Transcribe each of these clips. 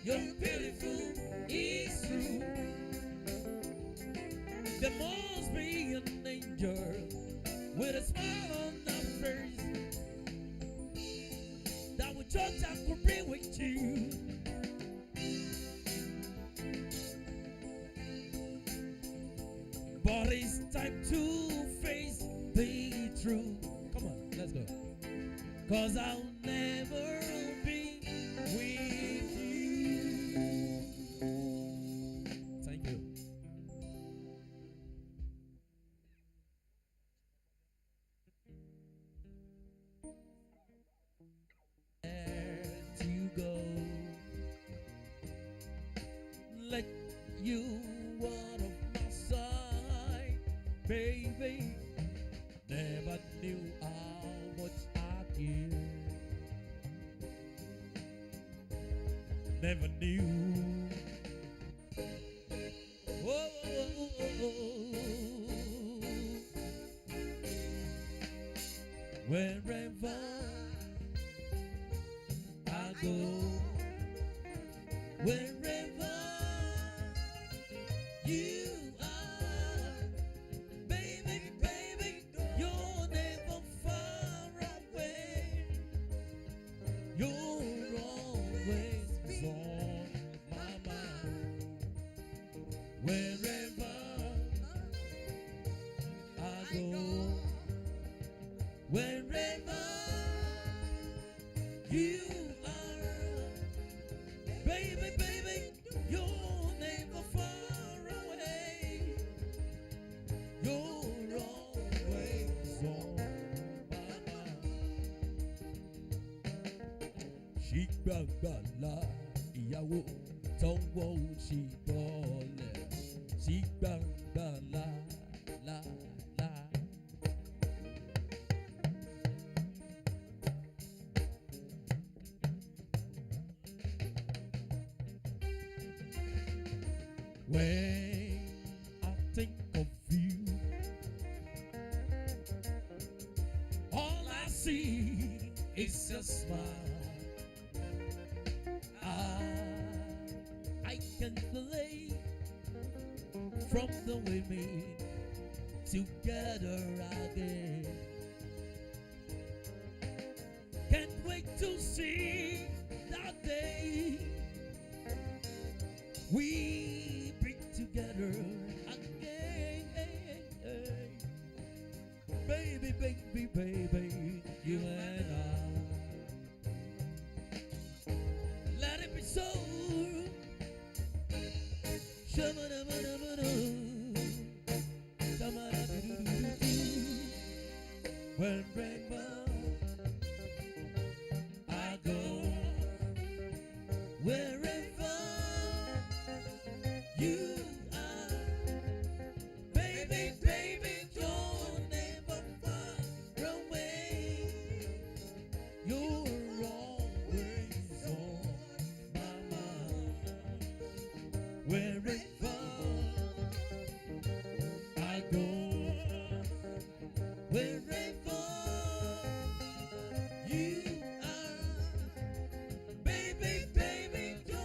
You're beautiful, it's true. There must be an angel with a smile on her face that would just agree with you. But it's time to face the truth. Come on, let's go. 'Cause I'll never be with you. Thank you. Let you go. Let you out of my sight, baby. Never knew how much I care. Never knew. Oh, wherever I go, wherever you are, baby, baby, you're never far away. You're always on my mind. Wherever I go, wherever you are, baby, baby, you're never far away. You're always on my mind. She gbàgbàlà ìyàwó tọwọ́ òsì bọ́ọ̀lẹ̀. She gbàgbàlà la la. When I think of you, all I see is a smile. I can't believe from the way we meet together again. Can't wait to see that day we bring together again. Baby, baby, baby, you and I. Let it be so. Wherever I go, wherever you are, baby, baby, you're never far away. You're always on my mind. Wherever I go, wherever you are, baby, baby, you're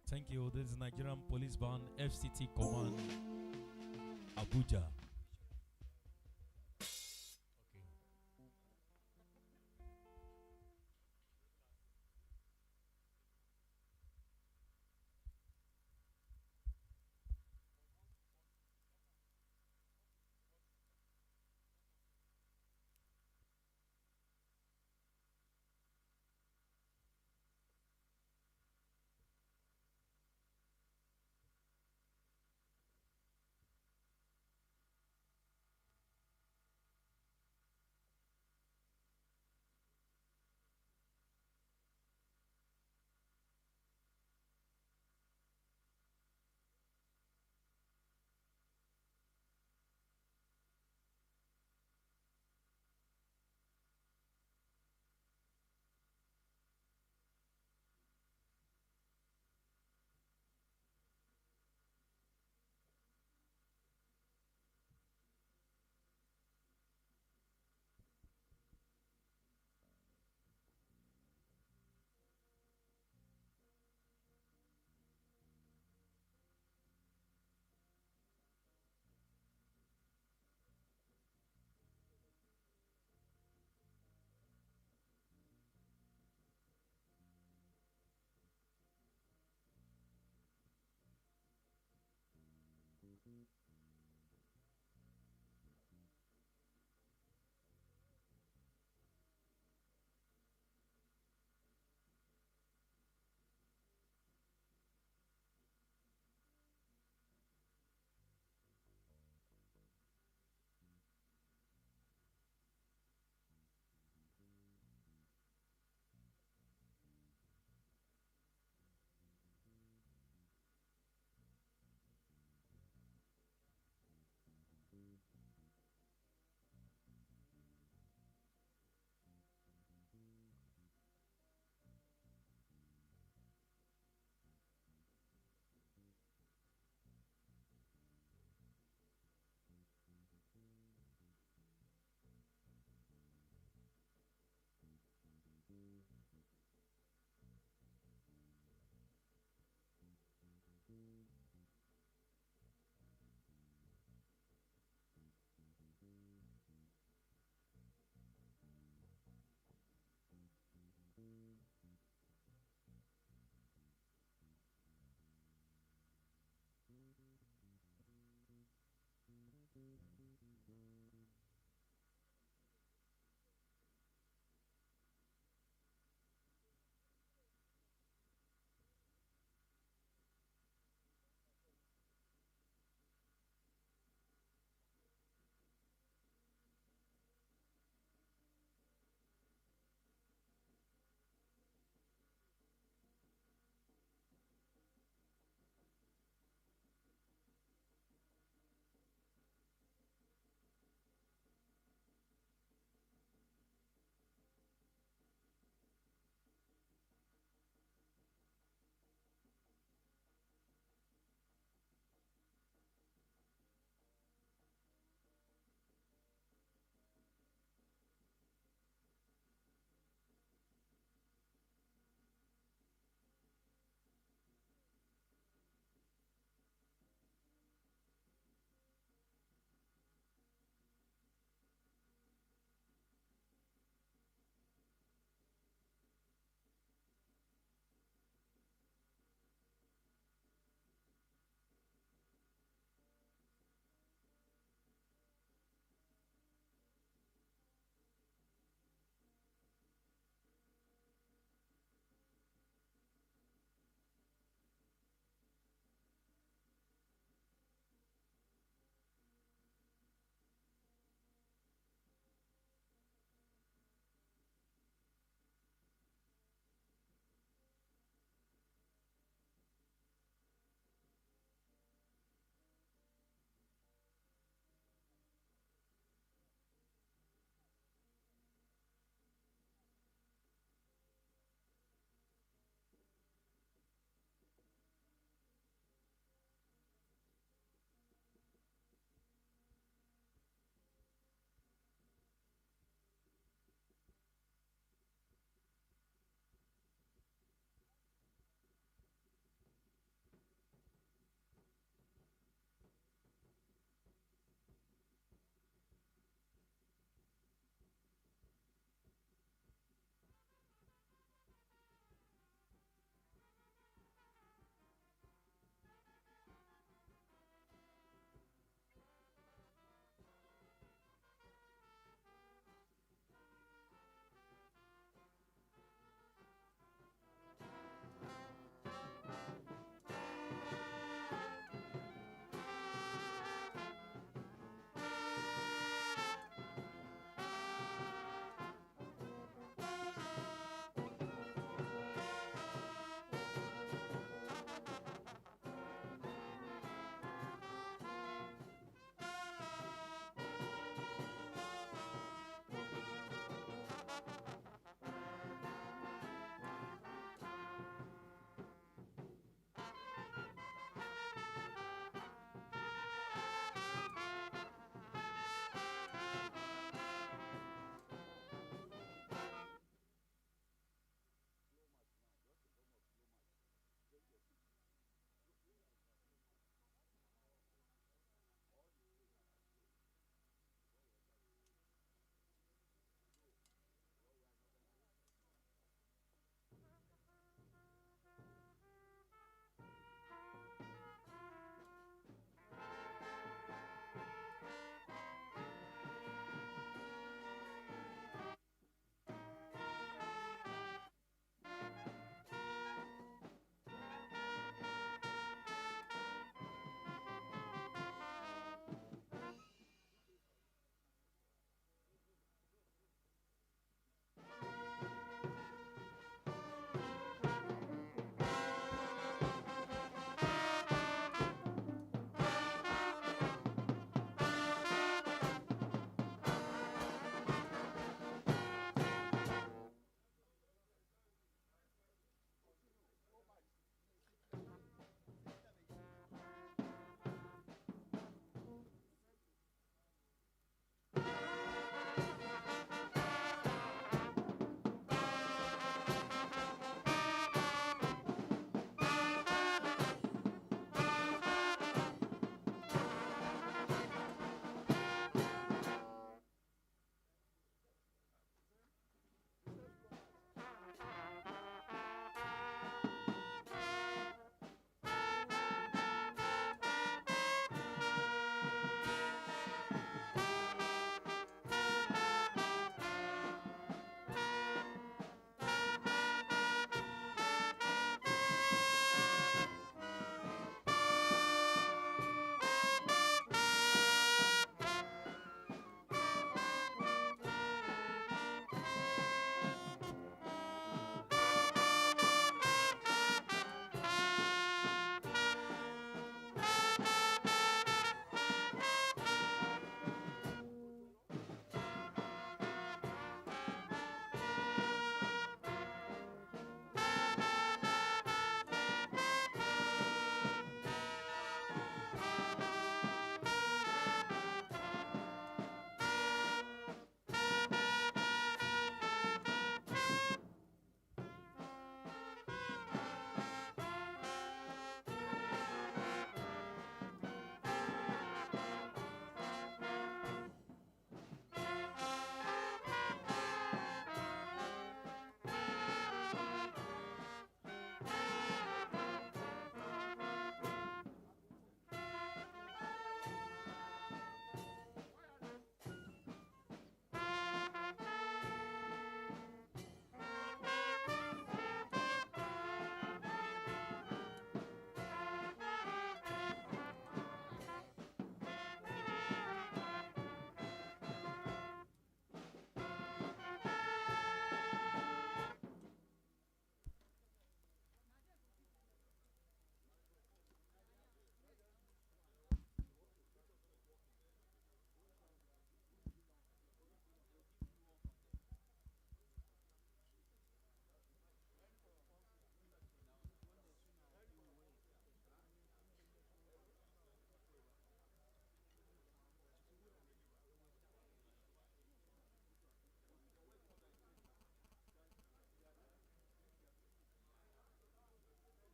Thank you. This is Nigerian Police Band, FCT Command, Abuja.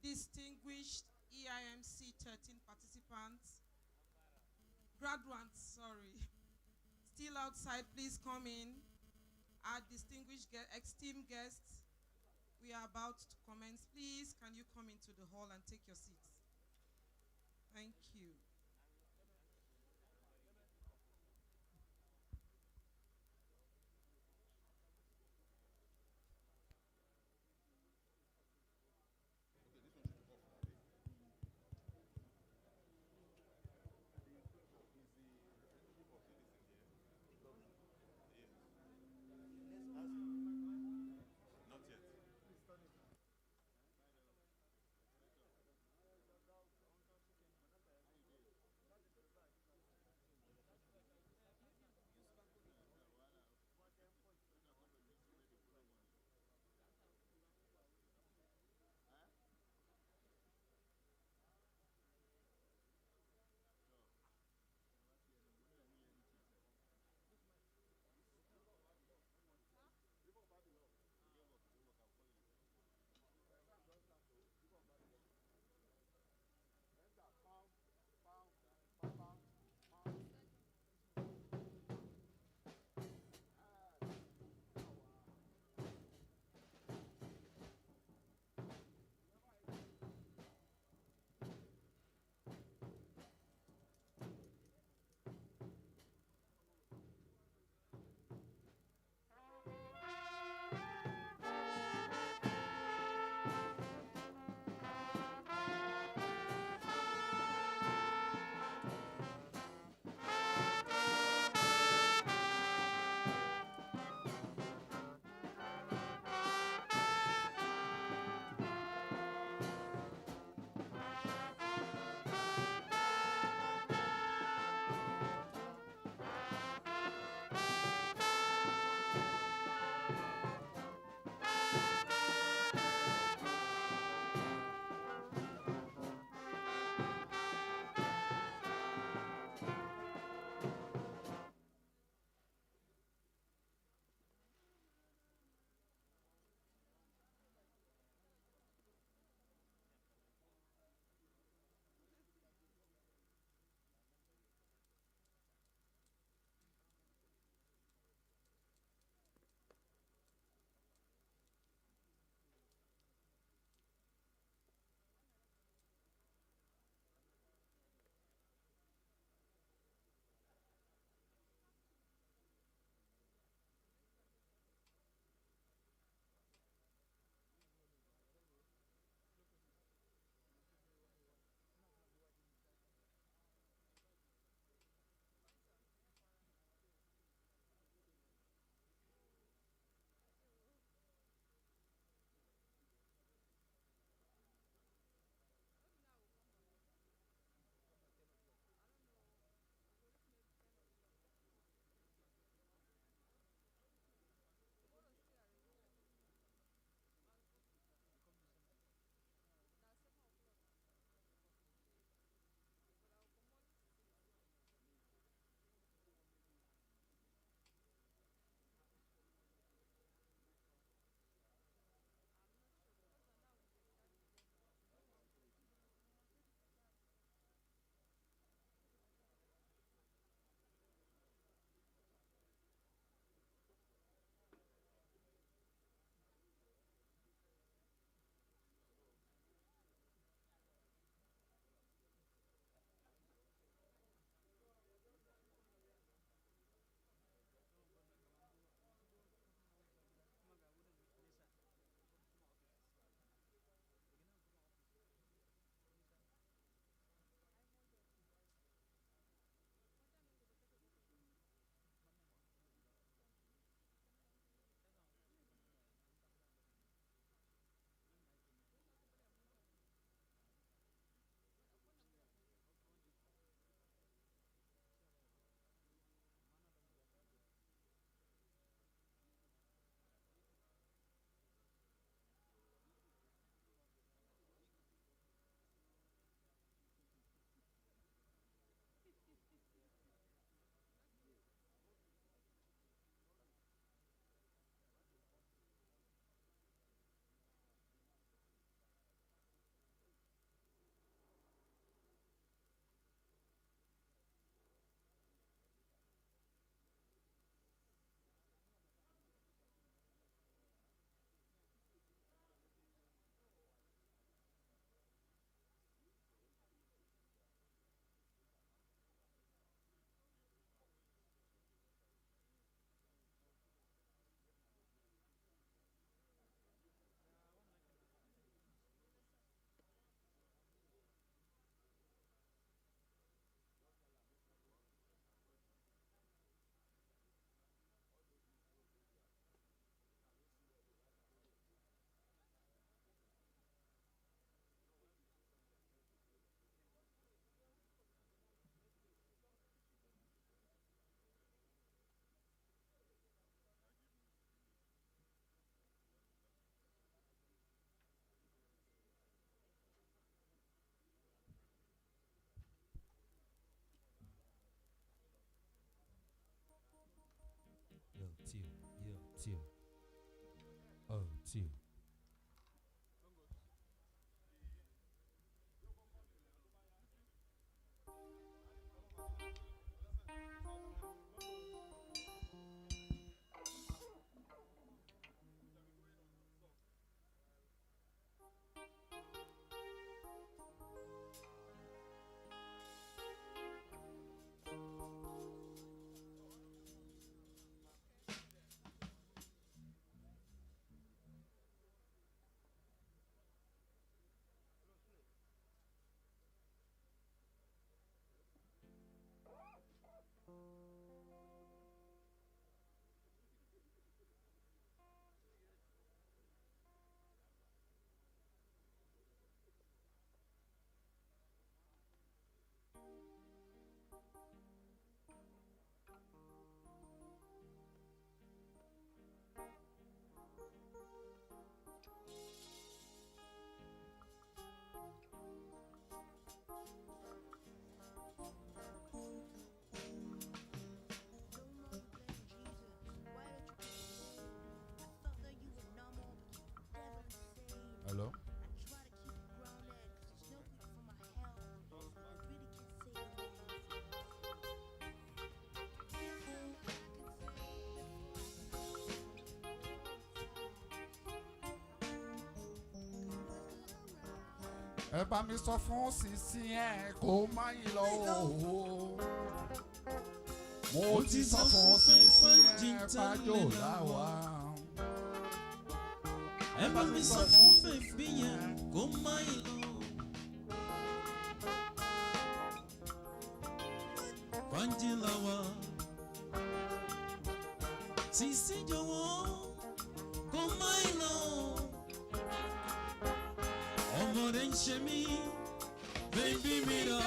distinguished EIMC 13 participants, graduates, sorry, still outside, please come in. Our distinguished esteemed guests, we are about to commence. Please, can you come into the hall and take your seats? Thank you. ẹ bá mi sọ fún sísí ẹ kó má yí lọ o. Mo ti sọ fún sísí ẹ fájò láwa. Ẹ bá mi sọ fún fèfì yẹn kó má yí lọ. Fájì láwa. Sísí jọ̀wọ́ kó má yí lọ. Ọmọdé ń ṣe mí, bébí mi rà.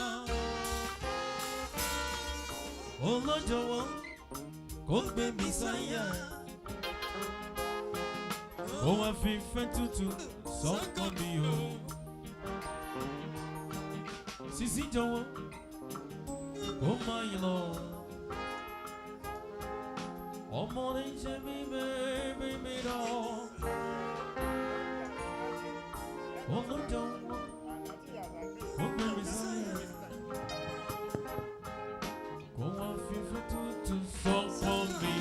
Olójọ̀wọ́ kó gbé mi sáyà. Ó wá fi ìfẹ́ tútù sọ́kàn mi o. Sísí jọ̀wọ́ kó má yí lọ. Ọmọdé ń ṣe mí, bébí mi rà. Olójọ̀wọ́ kó gbé mi sáyà. Kó wá fi ìfẹ́ tútù sọ́kàn mi.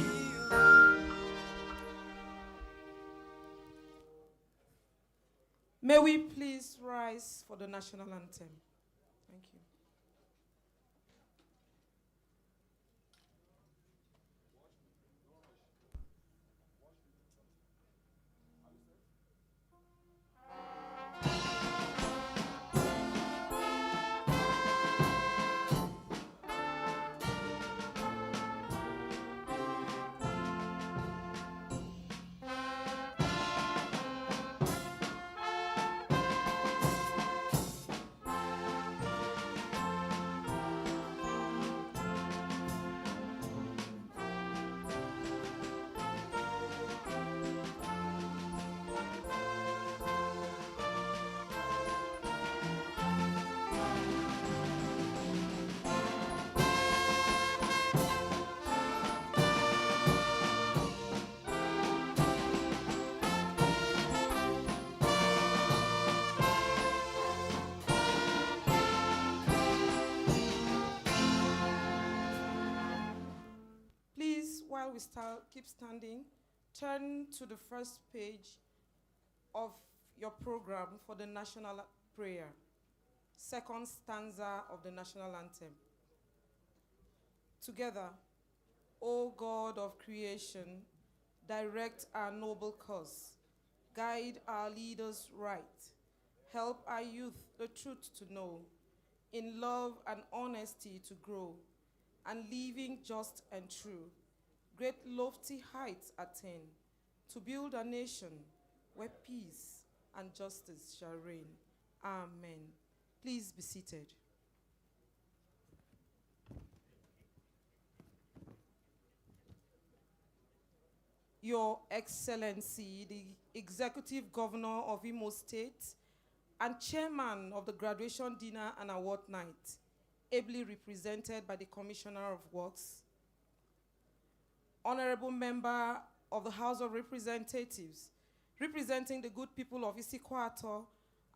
May we please rise for the national anthem. Thank you. While we keep standing, turn to the first page of your program for the national prayer, second stanza of the national anthem. Together, O God of creation, direct our noble cause, guide our leaders right, help our youth the truth to know, in love and honesty to grow, and living just and true, great lofty heights attain, to build a nation where peace and justice shall reign. Amen. Please be seated. Your Excellency, the Executive Governor of Imo State and Chairman of the Graduation Dinner and Award Night, ably represented by the Commissioner of Works, Honorable Member of the House of Representatives, representing the good people of Isikwato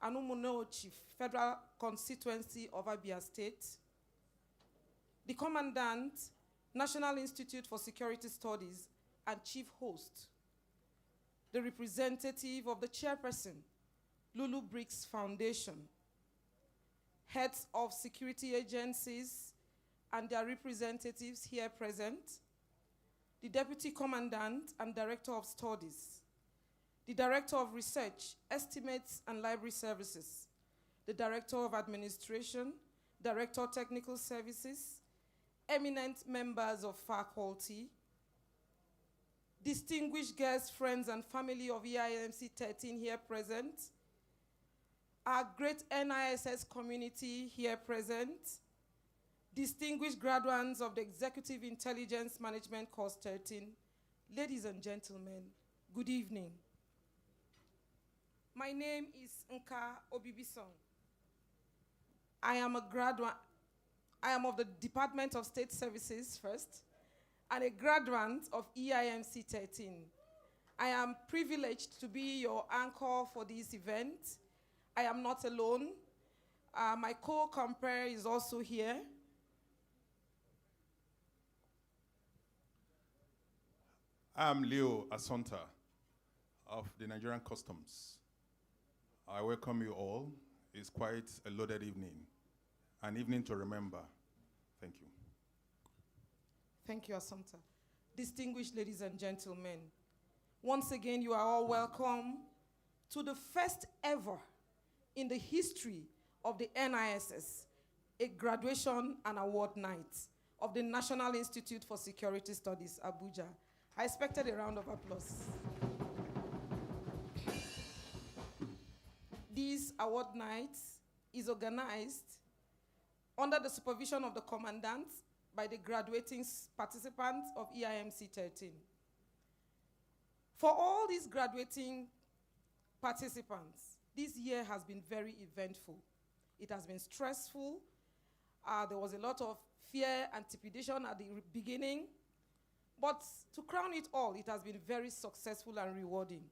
and Umunochi Federal Constituency of Abia State, the Commandant, National Institute for Security Studies, and Chief Host, the representative of the Chairperson, Lulu Bricks Foundation, heads of security agencies and their representatives here present, the Deputy Commandant and Director of Studies, the Director of Research, Estimates and Library Services, the Director of Administration, Director of Technical Services, eminent members of faculty, distinguished guests, friends, and family of EIMC 13 here present, our great NISS community here present, distinguished graduates of the Executive Intelligence Management Course 13, ladies and gentlemen, good evening. My name is Nka Obibisong. I am a graduate. I am of the Department of State Services first, and a graduate of EIMC 13. I am privileged to be your anchor for this event. I am not alone. My co-compare is also here. I'm Leo Asonta of the Nigerian Customs. I welcome you all is quite a loaded evening, an evening to remember. Thank you. Thank you, Assumpta. Distinguished ladies and gentlemen, once again, you are all welcome to the first ever in the history of the NISS, a graduation and award night of the National Institute for Security Studies, Abuja. I expected a round of applause. This award night is organized under the supervision of the Commandant by the graduating participants of EIMC 13. For all these graduating participants, this year has been very eventful. It has been stressful. There was a lot of fear and trepidation at the beginning. But to crown it all, it has been very successful and rewarding.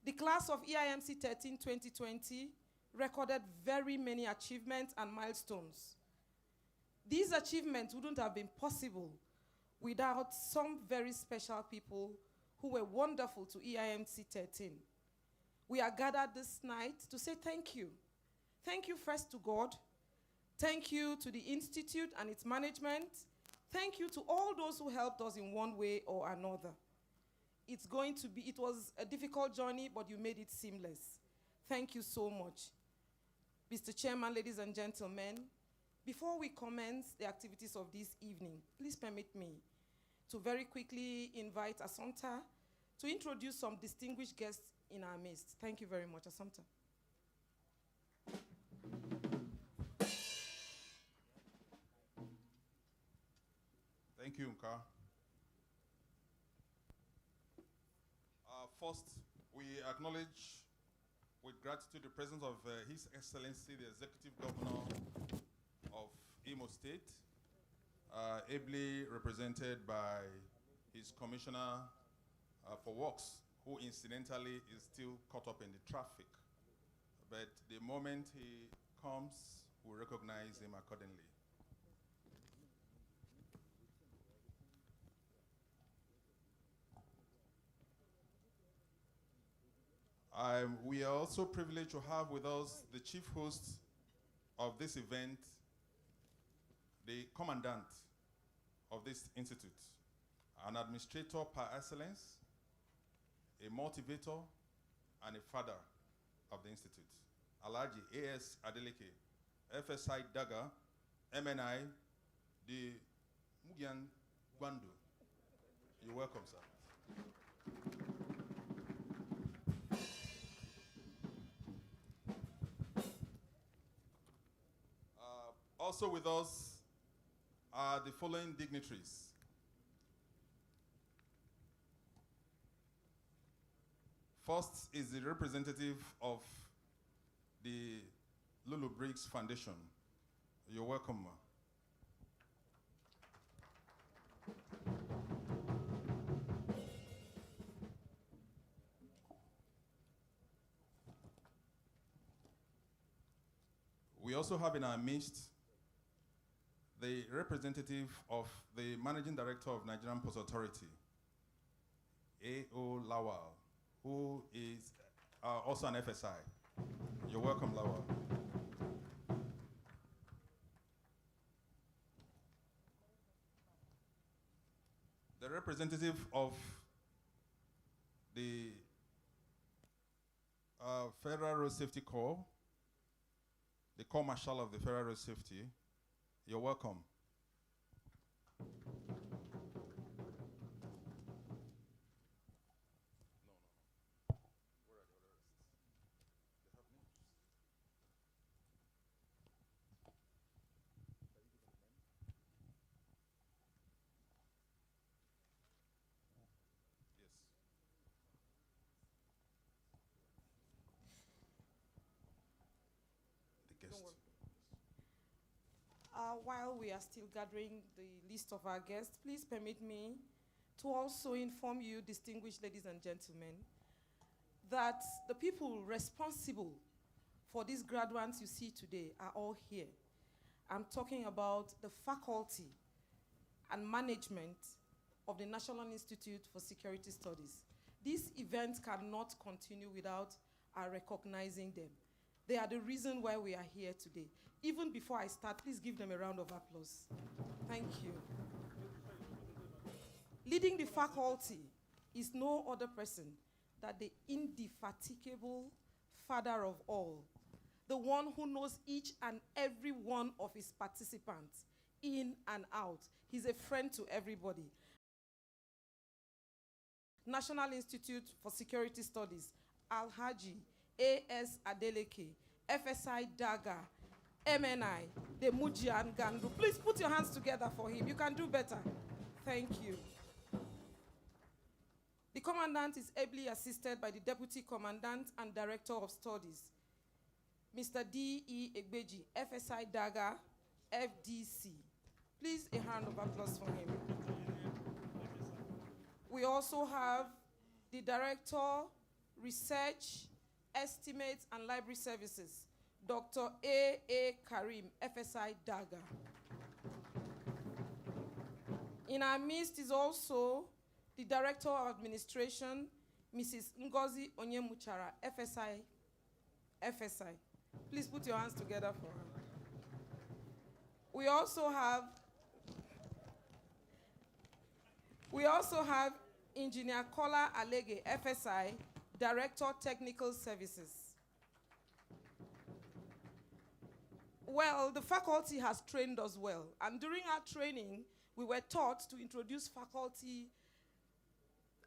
The class of EIMC 13 2020 recorded very many achievements and milestones. These achievements wouldn't have been possible without some very special people who were wonderful to EIMC 13. We are gathered this night to say thank you. Thank you first to God. Thank you to the Institute and its management. Thank you to all those who helped us in one way or another. It was a difficult journey, but you made it seamless. Thank you so much. Mr. Chairman, ladies and gentlemen, before we commence the activities of this evening, please permit me to very quickly invite Assumpta to introduce some distinguished guests in our midst. Thank you very much, Assumpta. Thank you, Nka. First, we acknowledge with gratitude the presence of His Excellency, the Executive Governor of Imo State, ably represented by his Commissioner for Works, who incidentally is still caught up in the traffic. But the moment he comes, we recognize him accordingly. We are also privileged to have with us the chief host of this event, the Commandant of this institute, an administrator par excellence, a motivator, and a father of the institute. Alhaji A.S. Adeleke, FSI Daga, MNI, the Mugian Gwandu. You're welcome, sir. Also with us are the following dignitaries. First is the representative of the Lulu Bricks Foundation. You're welcome, ma. We also have in our midst the representative of the Managing Director of Nigerian Post Authority, A.O. Lawal, who is also an FSI. You're welcome, Lawal. The representative of the Federal Road Safety Corps, the Corps Marshal of the Federal Road Safety. You're welcome. While we are still gathering the list of our guests, please permit me to also inform you, distinguished ladies and gentlemen, that the people responsible for these graduates you see today are all here. I'm talking about the faculty and management of the National Institute for Security Studies. This event cannot continue without our recognizing them. They are the reason why we are here today. Even before I start, please give them a round of applause. Thank you. Leading the faculty is no other person than the indefatigable father of all, the one who knows each and every one of his participants in and out. He's a friend to everybody. National Institute for Security Studies, Alhaji, A.S. Adeleke, FSI Daga, MNI, the Mujian Gandu. Please put your hands together for him. You can do better. Thank you. The Commandant is ably assisted by the Deputy Commandant and Director of Studies, Mr. D.E. Egbeji, FSI Daga, FDC. Please, a round of applause for him. We also have the Director, Research, Estimates, and Library Services, Dr. A.A. Karim, FSI Daga. In our midst is also the Director of Administration, Mrs. Ngozi Onyemuchara, FSI. Please put your hands together for her. We also have Engineer Kola Alege, FSI, Director Technical Services. Well, the faculty has trained us well, and during our training, we were taught to introduce faculty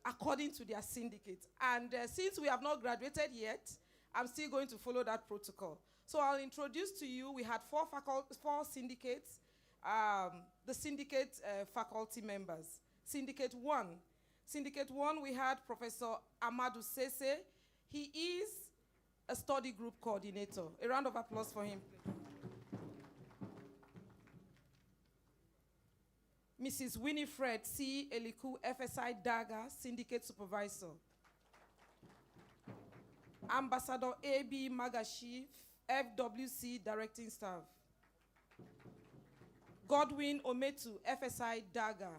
according to their syndicate. And since we have not graduated yet, I'm still going to follow that protocol. So I'll introduce to you, we had four syndicates, the syndicate faculty members. Syndicate 1. Syndicate 1, we had Professor Amadou Sese. He is a study group coordinator. A round of applause for him. Mrs. Winifred C. Eliku, FSI Daga, Syndicate Supervisor. Ambassador A.B. Magashi, FWC Directing Staff. Godwin Ometu, FSI Daga.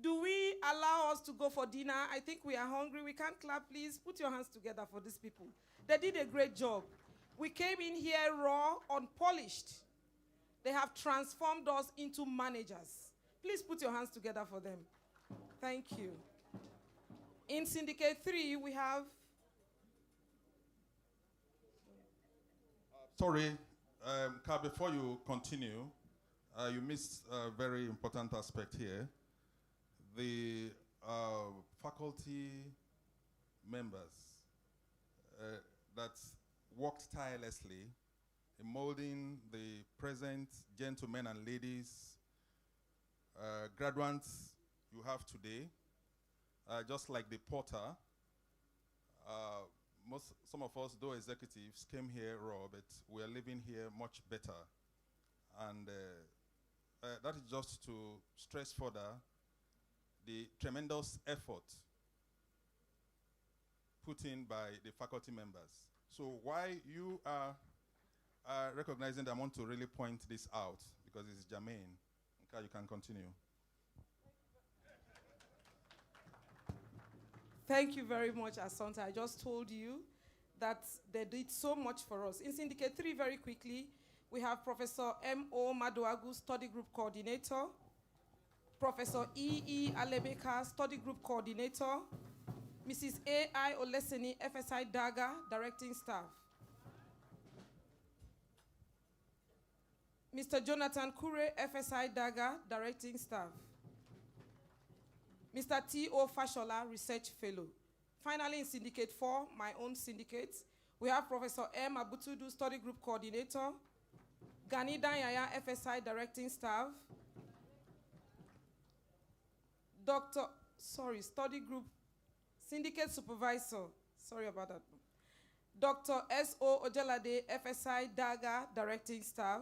Do we allow us to go for dinner? I think we are hungry. We can't clap, please. Put your hands together for these people. They did a great job. We came in here raw, unpolished. They have transformed us into managers. Please put your hands together for them. Thank you. In Syndicate 3, we have... Sorry, Ka, before you continue, you missed a very important aspect here. The faculty members that worked tirelessly in molding the present gentlemen and ladies, graduates you have today, just like the porter. Some of us, though executives, came here raw, but we are living here much better. And that is just to stress further the tremendous effort put in by the faculty members. So why you are recognizing that, I want to really point this out because it's germane. Okay, you can continue. Thank you very much, Asante. I just told you that they did so much for us. In Syndicate 3, very quickly, we have Professor M.O. Maduagu, Study Group Coordinator, Professor E.E. Alebeka, Study Group Coordinator, Mrs. A.I. Oleseni, FSI Daga, Directing Staff, Mr. Jonathan Kure, FSI Daga, Directing Staff, Mr. T.O. Fashola, Research Fellow. Finally, in Syndicate 4, my own syndicate, we have Professor M. Abutudu, Study Group Coordinator, Gani Danyaya, FSI Directing Staff, Study Group Syndicate Supervisor, sorry about that. Dr. S.O. Ojelade, FSI Daga, Directing Staff,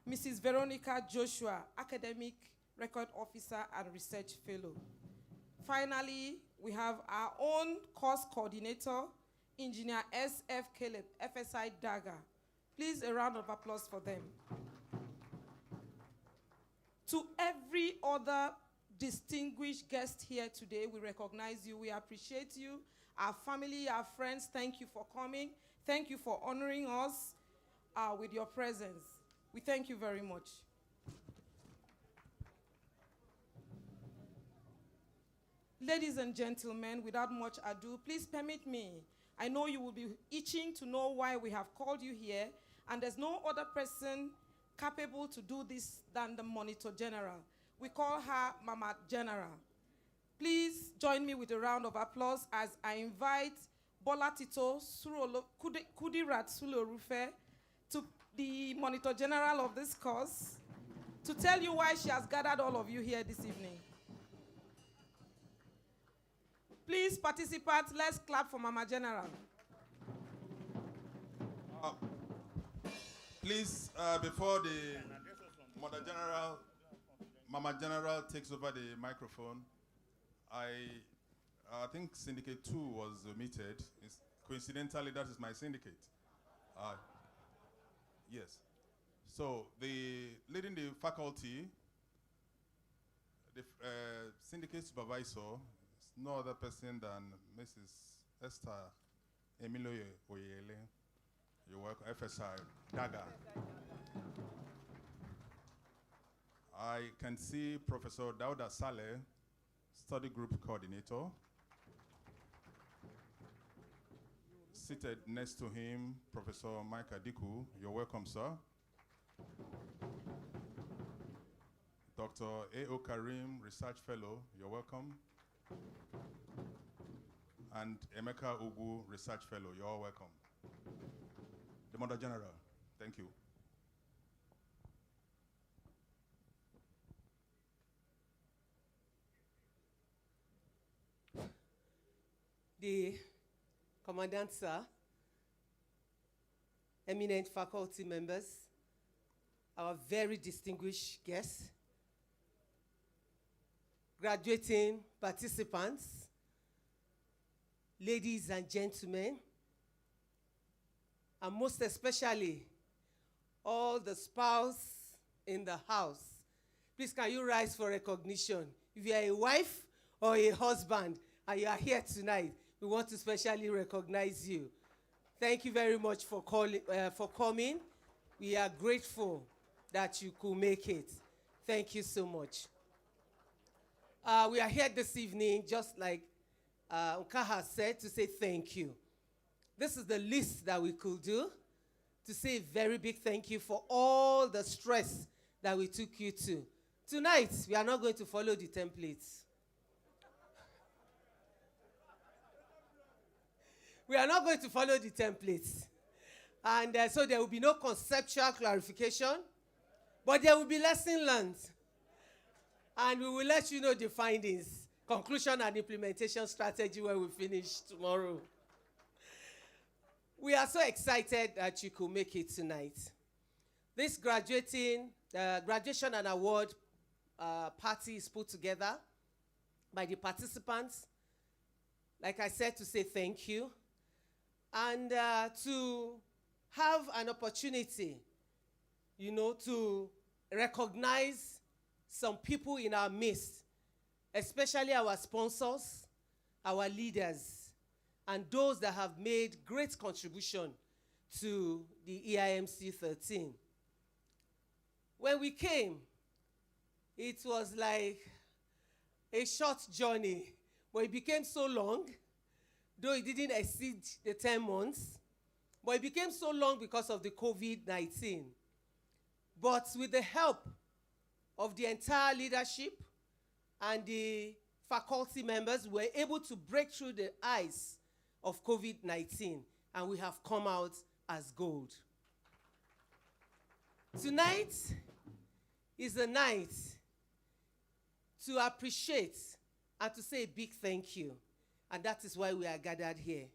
Mrs. Veronica Joshua, Academic Record Officer and Research Fellow. Finally, we have our own course coordinator, Engineer S.F. Caleb, FSI Daga. Please, a round of applause for them. To every other distinguished guests here today. We recognize you. We appreciate you. Our family, our friends, thank you for coming. Thank you for honoring us with your presence. We thank you very much. Ladies and gentlemen, without much ado, please permit me. I know you will be itching to know why we have called you here, and there's no other person capable to do this than the Monitor General. We call her Mama General. Please join me with a round of applause as I invite Bola Tito Kudirat Sulorufe, to the Monitor General of this course, to tell you why she has gathered all of you here this evening. Please, participants, let's clap for Mama General. Please, before the Mama General takes over the microphone, I think Syndicate 2 was omitted. Coincidentally, that is my syndicate. Yes. So, leading the faculty, the syndicate supervisor, is no other person than Mrs. Esther Emilio Oyele. You're welcome, FSI, Daga. I can see Professor Dauda Saleh, study group coordinator. Seated next to him, Professor Mike Adiku. You're welcome, sir. Dr. A.O. Karim, Research Fellow. You're welcome. And Emeka Ugu, Research Fellow. You're all welcome. The Mother General, thank you. The Commandant, sir, eminent faculty members, our very distinguished guests, graduating participants, ladies and gentlemen, and most especially, all the spouse in the house. Please, can you rise for recognition? If you are a wife or a husband and you are here tonight, we want to specially recognize you. Thank you very much for coming. We are grateful that you could make it. Thank you so much. We are here this evening, just like Nka has said, to say thank you. This is the least that we could do, to say a very big thank you for all the stress that we took you to. Tonight, we are not going to follow the templates. We are not going to follow the templates. And so there will be no conceptual clarification, but there will be lesson learned. And we will let you know the findings, conclusion and implementation strategy when we finish tomorrow. We are so excited that you could make it tonight. This graduation and award party is put together by the participants, like I said, to say thank you, and to have an opportunity, to recognize some people in our midst, especially our sponsors, our leaders, and those that have made great contribution to the EIMC 13. When we came, it was like a short journey, but it became so long, though it didn't exceed the 10 months, but it became so long because of the COVID-19. But with the help of the entire leadership and the faculty members, we were able to break through the ice of COVID-19, and we have come out as gold. Tonight is a night to appreciate and to say a big thank you, and that is why we are gathered here.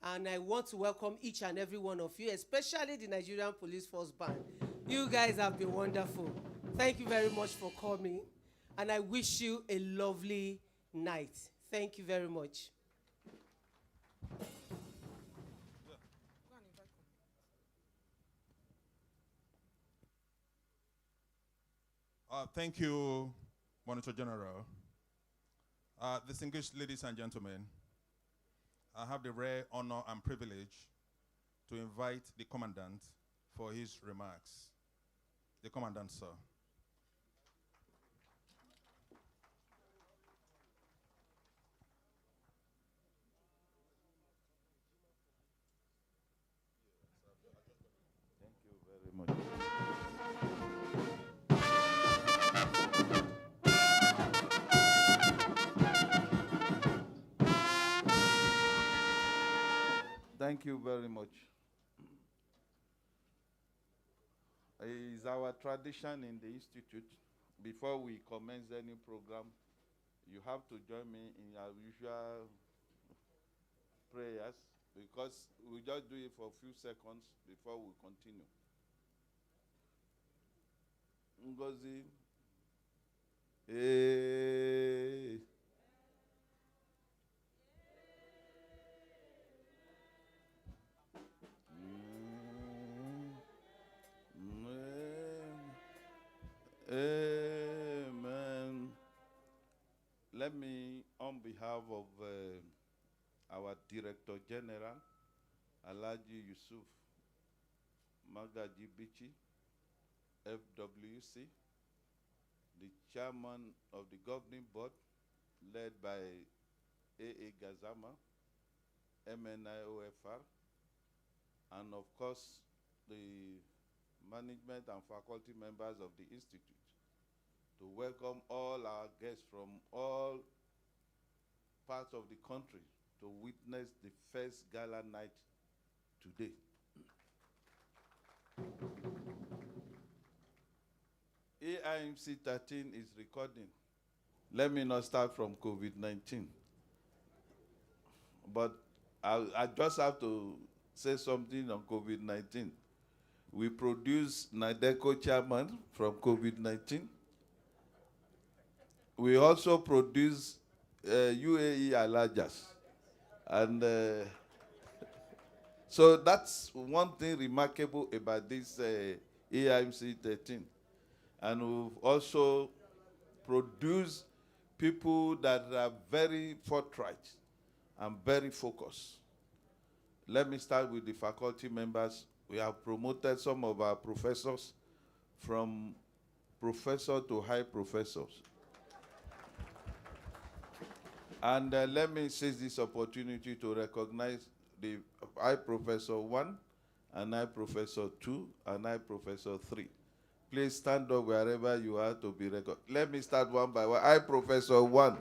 And I want to welcome each and every one of you, especially the Nigerian Police Force Band. You guys have been wonderful. Thank you very much for coming, and I wish you a lovely night. Thank you very much. Thank you, Monitor General, distinguished ladies and gentlemen, I have the rare honor and privilege to invite the Commandant for his remarks. The Commandant, sir. Thank you very much. Thank you very much. It is our tradition in the Institute, before we commence any program, you have to join me in our usual prayers, because we just do it for a few seconds before we continue. Ngozi. Hey. Amen. Let me, on behalf of our Director General, Alhaji Yusuf Magaji Bichi, FWC, the Chairman of the Governing Board, led by A.A. Gazama, MNIOFR, and of course, the management and faculty members of the Institute, to welcome all our guests from all parts of the country to witness the first gala night today. EIMC 13 is recording. Let me not start from COVID-19. But I just have to say something on COVID-19. We produced NADECO chairman from COVID-19. We also produced UAE Alajas. And so that's one thing remarkable about this EIMC 13. And we've also produced people that are very forthright and very focused. Let me start with the faculty members. We have promoted some of our professors from professor to high professors. And let me seize this opportunity to recognize the high professor 1 and high professor 2 and high professor 3. Please stand up wherever you are to be recognized. Let me start one by one. High professor 1.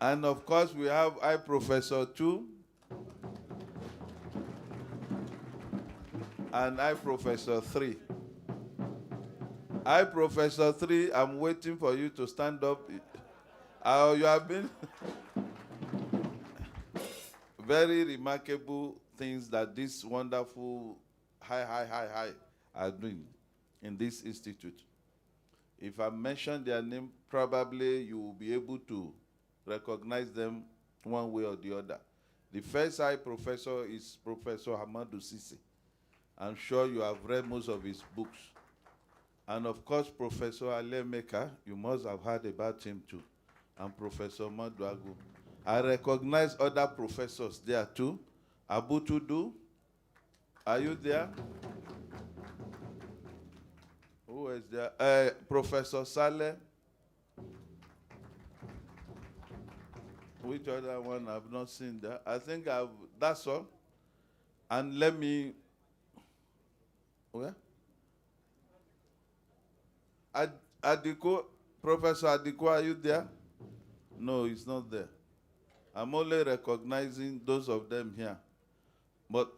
And of course, we have high professor 2 and high professor 3. High professor 3, I'm waiting for you to stand up. You have been very remarkable things that this wonderful high are doing in this institute. If I mention their name, probably you will be able to recognize them one way or the other. The first high professor is Professor Hamadu Sisi. I'm sure you have read most of his books. And of course, Professor Alemeka, you must have heard about him too. And Professor Maduagu. I recognize other professors there too. Abu Tudu, are you there? Who is there? Professor Saleh. Which other one I've not seen there? I think that's all. And let me, where? Adiko, Professor Adiko, are you there? No, he's not there. I'm only recognizing those of them here. But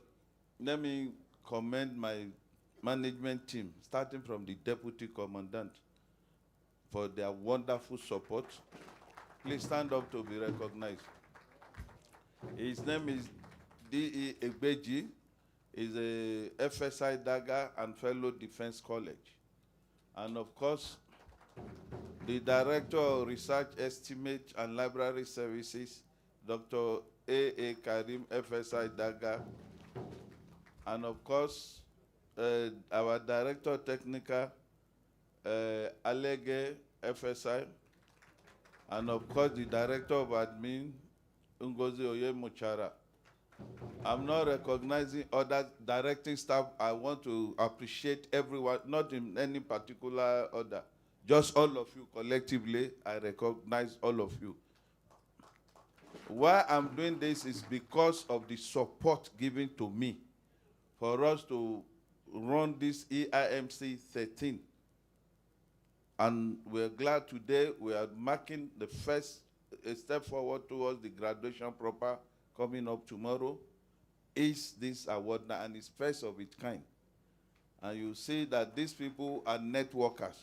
let me commend my management team, starting from the Deputy Commandant, for their wonderful support. Please stand up to be recognized. His name is D.E. Egbeji. He's a FSI Daga and Fellow Defense College. And of course, the Director of Research Estimate and Library Services, Dr. A.A. Karim, FSI Daga. And of course, our Director Technical, Alege FSI, and of course the Director of Admin, Ngozi Oyemuchara. I'm not recognizing other directing staff. I want to appreciate everyone, not in any particular order. Just all of you collectively, I recognize all of you. Why I'm doing this is because of the support given to me for us to run this EIMC 13. And we're glad today we are marking the first step forward towards the graduation proper coming up tomorrow. Is this award now, and it's first of its kind. And you see that these people are networkers.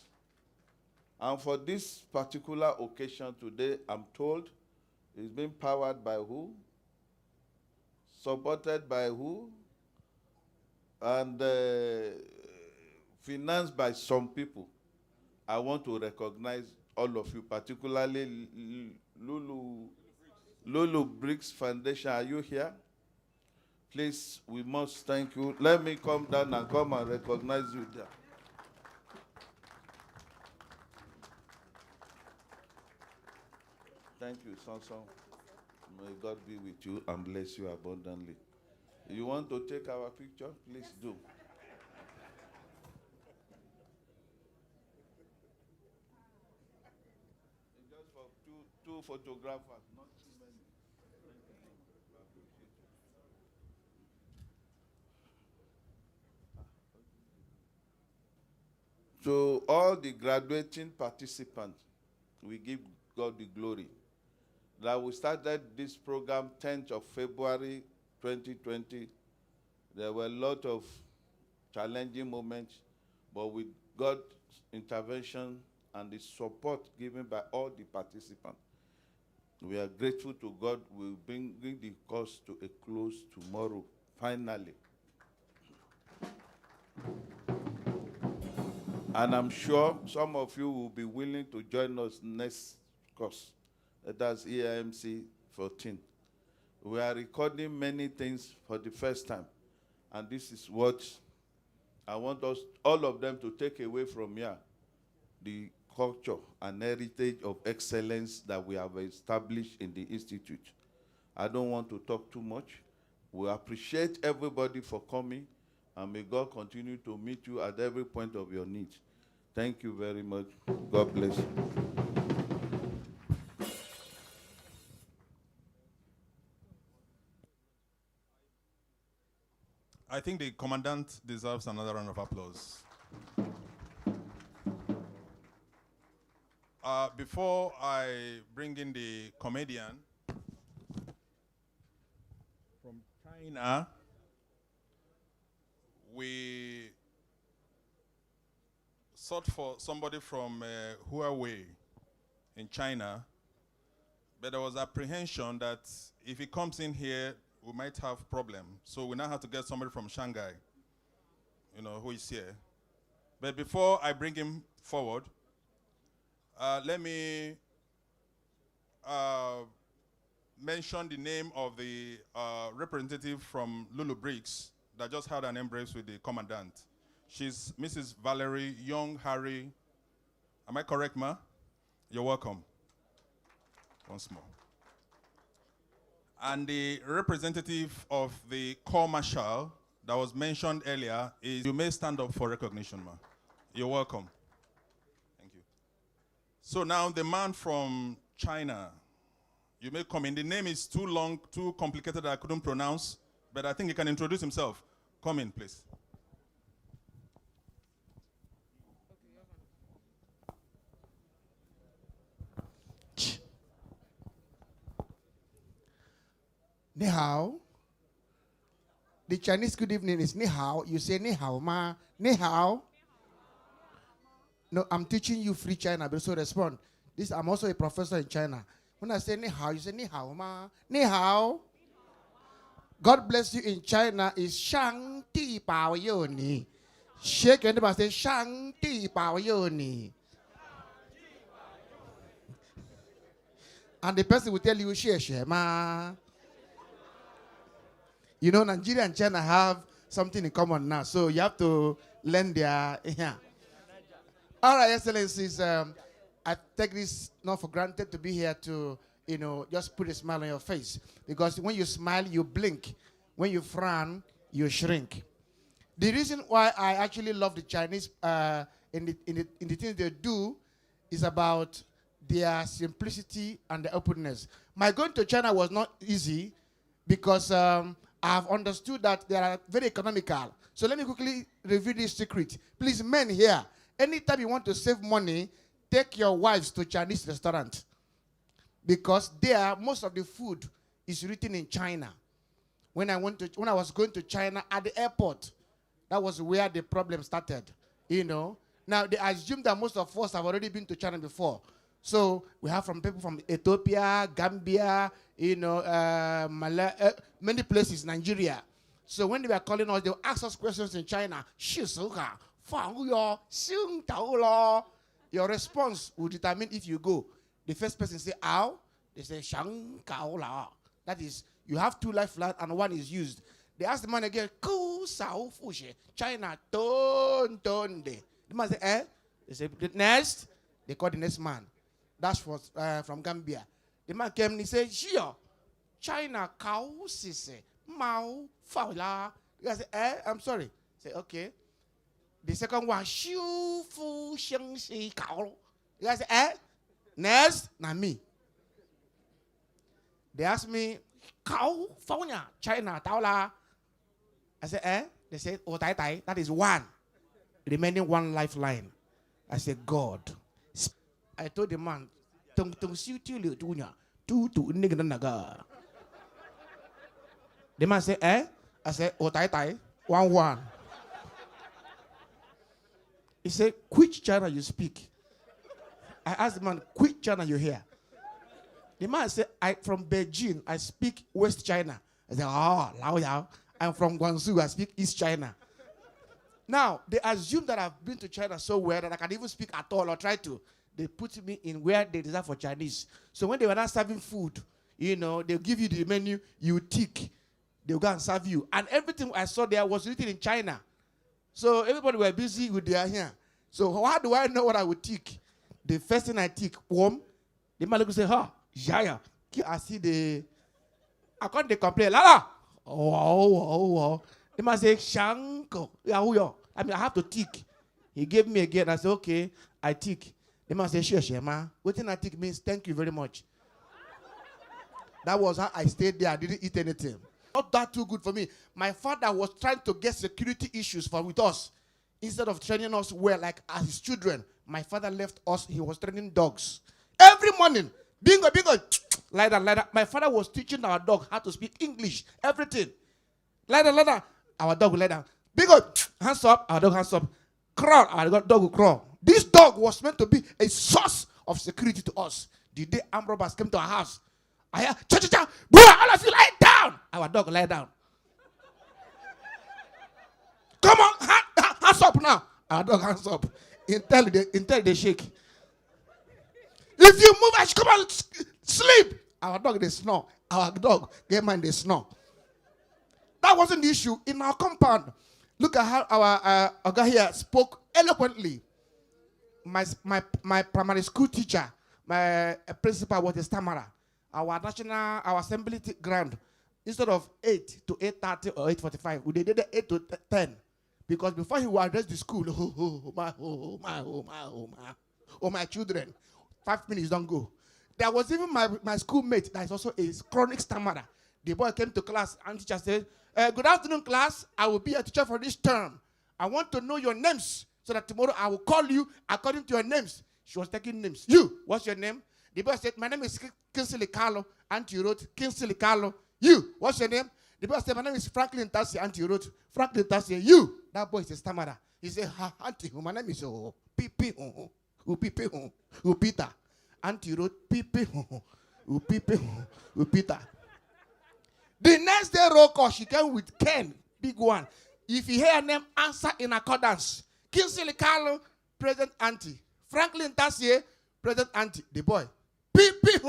And for this particular occasion today, I'm told it's being powered by who? Supported by who? And financed by some people. I want to recognize all of you, particularly Lulu Bricks Foundation. Are you here? Please, we must thank you. Let me come down and come and recognize you there. Thank you, Sanson. May God be with you and bless you abundantly. You want to take our picture? Please do. Just for two photographers, not too many. To all the graduating participants, we give God the glory. That we started this program 10th of February 2020. There were a lot of challenging moments, but with God's intervention and the support given by all the participants, we are grateful to God. We'll bring the course to a close tomorrow, finally. And I'm sure some of you will be willing to join us next course. That's EIMC 14. We are recording many things for the first time. And this is what I want us, all of them, to take away from here. The culture and heritage of excellence that we have established in the Institute. I don't want to talk too much. We appreciate everybody for coming. And may God continue to meet you at every point of your need. Thank you very much. God bless you. I think the Commandant deserves another round of applause. Before I bring in the comedian from China, we sought for somebody from Huawei in China, but there was apprehension that if he comes in here, we might have problem. So we now have to get somebody from Shanghai, who is here. But before I bring him forward, let me mention the name of the representative from Lulu Bricks that just had an embrace with the Commandant. She's Mrs. Valerie Young Harry. Am I correct, ma? You're welcome. Once more. And the representative of the Corps Marshal that was mentioned earlier is, you may stand up for recognition, ma. You're welcome. Thank you. So now the man from China, you may come in. The name is too long, too complicated that I couldn't pronounce, but I think he can introduce himself. Come in, please. Ni hao. The Chinese good evening is ni hao. You say ni hao ma. Ni hao. No, I'm teaching you free China, but so respond. I'm also a professor in China. When I say ni hao, you say ni hao ma. Ni hao. God bless you in China is Shang Ti Bao Yo Ni. Shake and say Shang Ti Bao Yo Ni. And the person will tell you, share ma. You know, Nigeria and China have something in common now. So you have to learn their, yeah. All right, Excellencies, I take this not for granted to be here to, just put a smile on your face. Because when you smile, you blink. When you frown, you shrink. The reason why I actually love the Chinese in the things they do is about their simplicity and their openness. My going to China was not easy because I've understood that they are very economical. So let me quickly reveal this secret. Please, men here, anytime you want to save money, take your wives to Chinese restaurant. Because there, most of the food is written in China. When I was going to China at the airport, that was where the problem started. Now they assume that most of us have already been to China before. So we have people from Ethiopia, Gambia, many places, Nigeria. So when they were calling us, they would ask us questions in China. Your response will determine if you go. The first person say, "Ow." They say, "Shang Kao La." That is, you have 2 lifelines and 1 is used. They ask the man again, "Ku Sao Fu She." China, Ton De. The man say, "Eh?" They say, "The next." They call the next man. That was from Gambia. The man came and he said, "Xio, China Kao Sise Mao Fao La." The guy said, "Eh? I'm sorry." Say, "Okay." The second one, "Xiu Fu Xiang Xi Kao." The guy said, "Eh? Next, not me." They asked me, "Kao Faunya China Tao La." I said, "Eh?" They said, "Oh, Tai Tai." That is 1. Remaining 1 lifeline. I said, "God." I told the man, "Tung tung siu tu liu tu nya, tu nigga naga." The man said, "Eh?" I said, "Oh, Tai Tai, 1. He said, "Which China you speak?" I asked the man, "Which China you hear?" The man said, "From Beijing, I speak West China." I said, "Oh, Lao Yao. I'm from Guangzhou, I speak East China." Now, they assume that I've been to China so well that I can even speak at all or try to. They put me in where they deserve for Chinese. So when they were not serving food, they'll give you the menu, you tick. They'll go and serve you. And everything I saw there was written in China. So everybody were busy with their here. So how do I know what I would tick? The first thing I tick, warm. The man will say, Jaya. I see I can't complain. La. Oh. The man say, Shanko. I have to tick. He gave me again. I said, okay, I tick. The man said, sure, ma. What I tick means thank you very much. That was how I stayed there. I didn't eat anything. Not that too good for me. My father was trying to get security issues with us. Instead of training us well, like as his children, my father left us. He was training dogs. Every morning, bingo, lie down. My father was teaching our dog how to speak English, everything. Lie down. Our dog will lie down. Bingo, hands up, our dog hands up. Crawl, our dog will crawl. This dog was meant to be a source of security to us. The day armed robbers came to our house, I hear, cha, bro, all of you lie down. Our dog lie down. Come on, hands up now. Our dog hands up. Until they shake. If you move, I should come on, sleep. Our dog, they snore. Our dog, get mine, they snore. That wasn't the issue. In our compound, look at how our guy here spoke eloquently. My primary school teacher, my principal was a stammerer. Our assembly ground, instead of 8 to 8:30 or 8:45, we did 8 to 10. Because before he would address the school, my children, 5 minutes don't go. There was even my schoolmate that is also a chronic stammerer. The boy came to class and teacher said, "Good afternoon, class. I will be a teacher for this term. I want to know your names so that tomorrow I will call you according to your names." She was taking names. "You, what's your name?" The boy said, "My name is Kinsley Carlo." Auntie wrote, "Kinsley Carlo." "You, what's your name?" The boy said, "My name is Franklin Tassie." Auntie wrote, "Franklin Tassie." "You." That boy is a stammerer. He said, "Auntie, my name is Peter." Auntie wrote, Peter. The next day roll call, she came with Ken, big one. If you hear a name, answer in accordance. Kinsley Carlo, present auntie. Franklin Tassie, present auntie. The boy, Peter.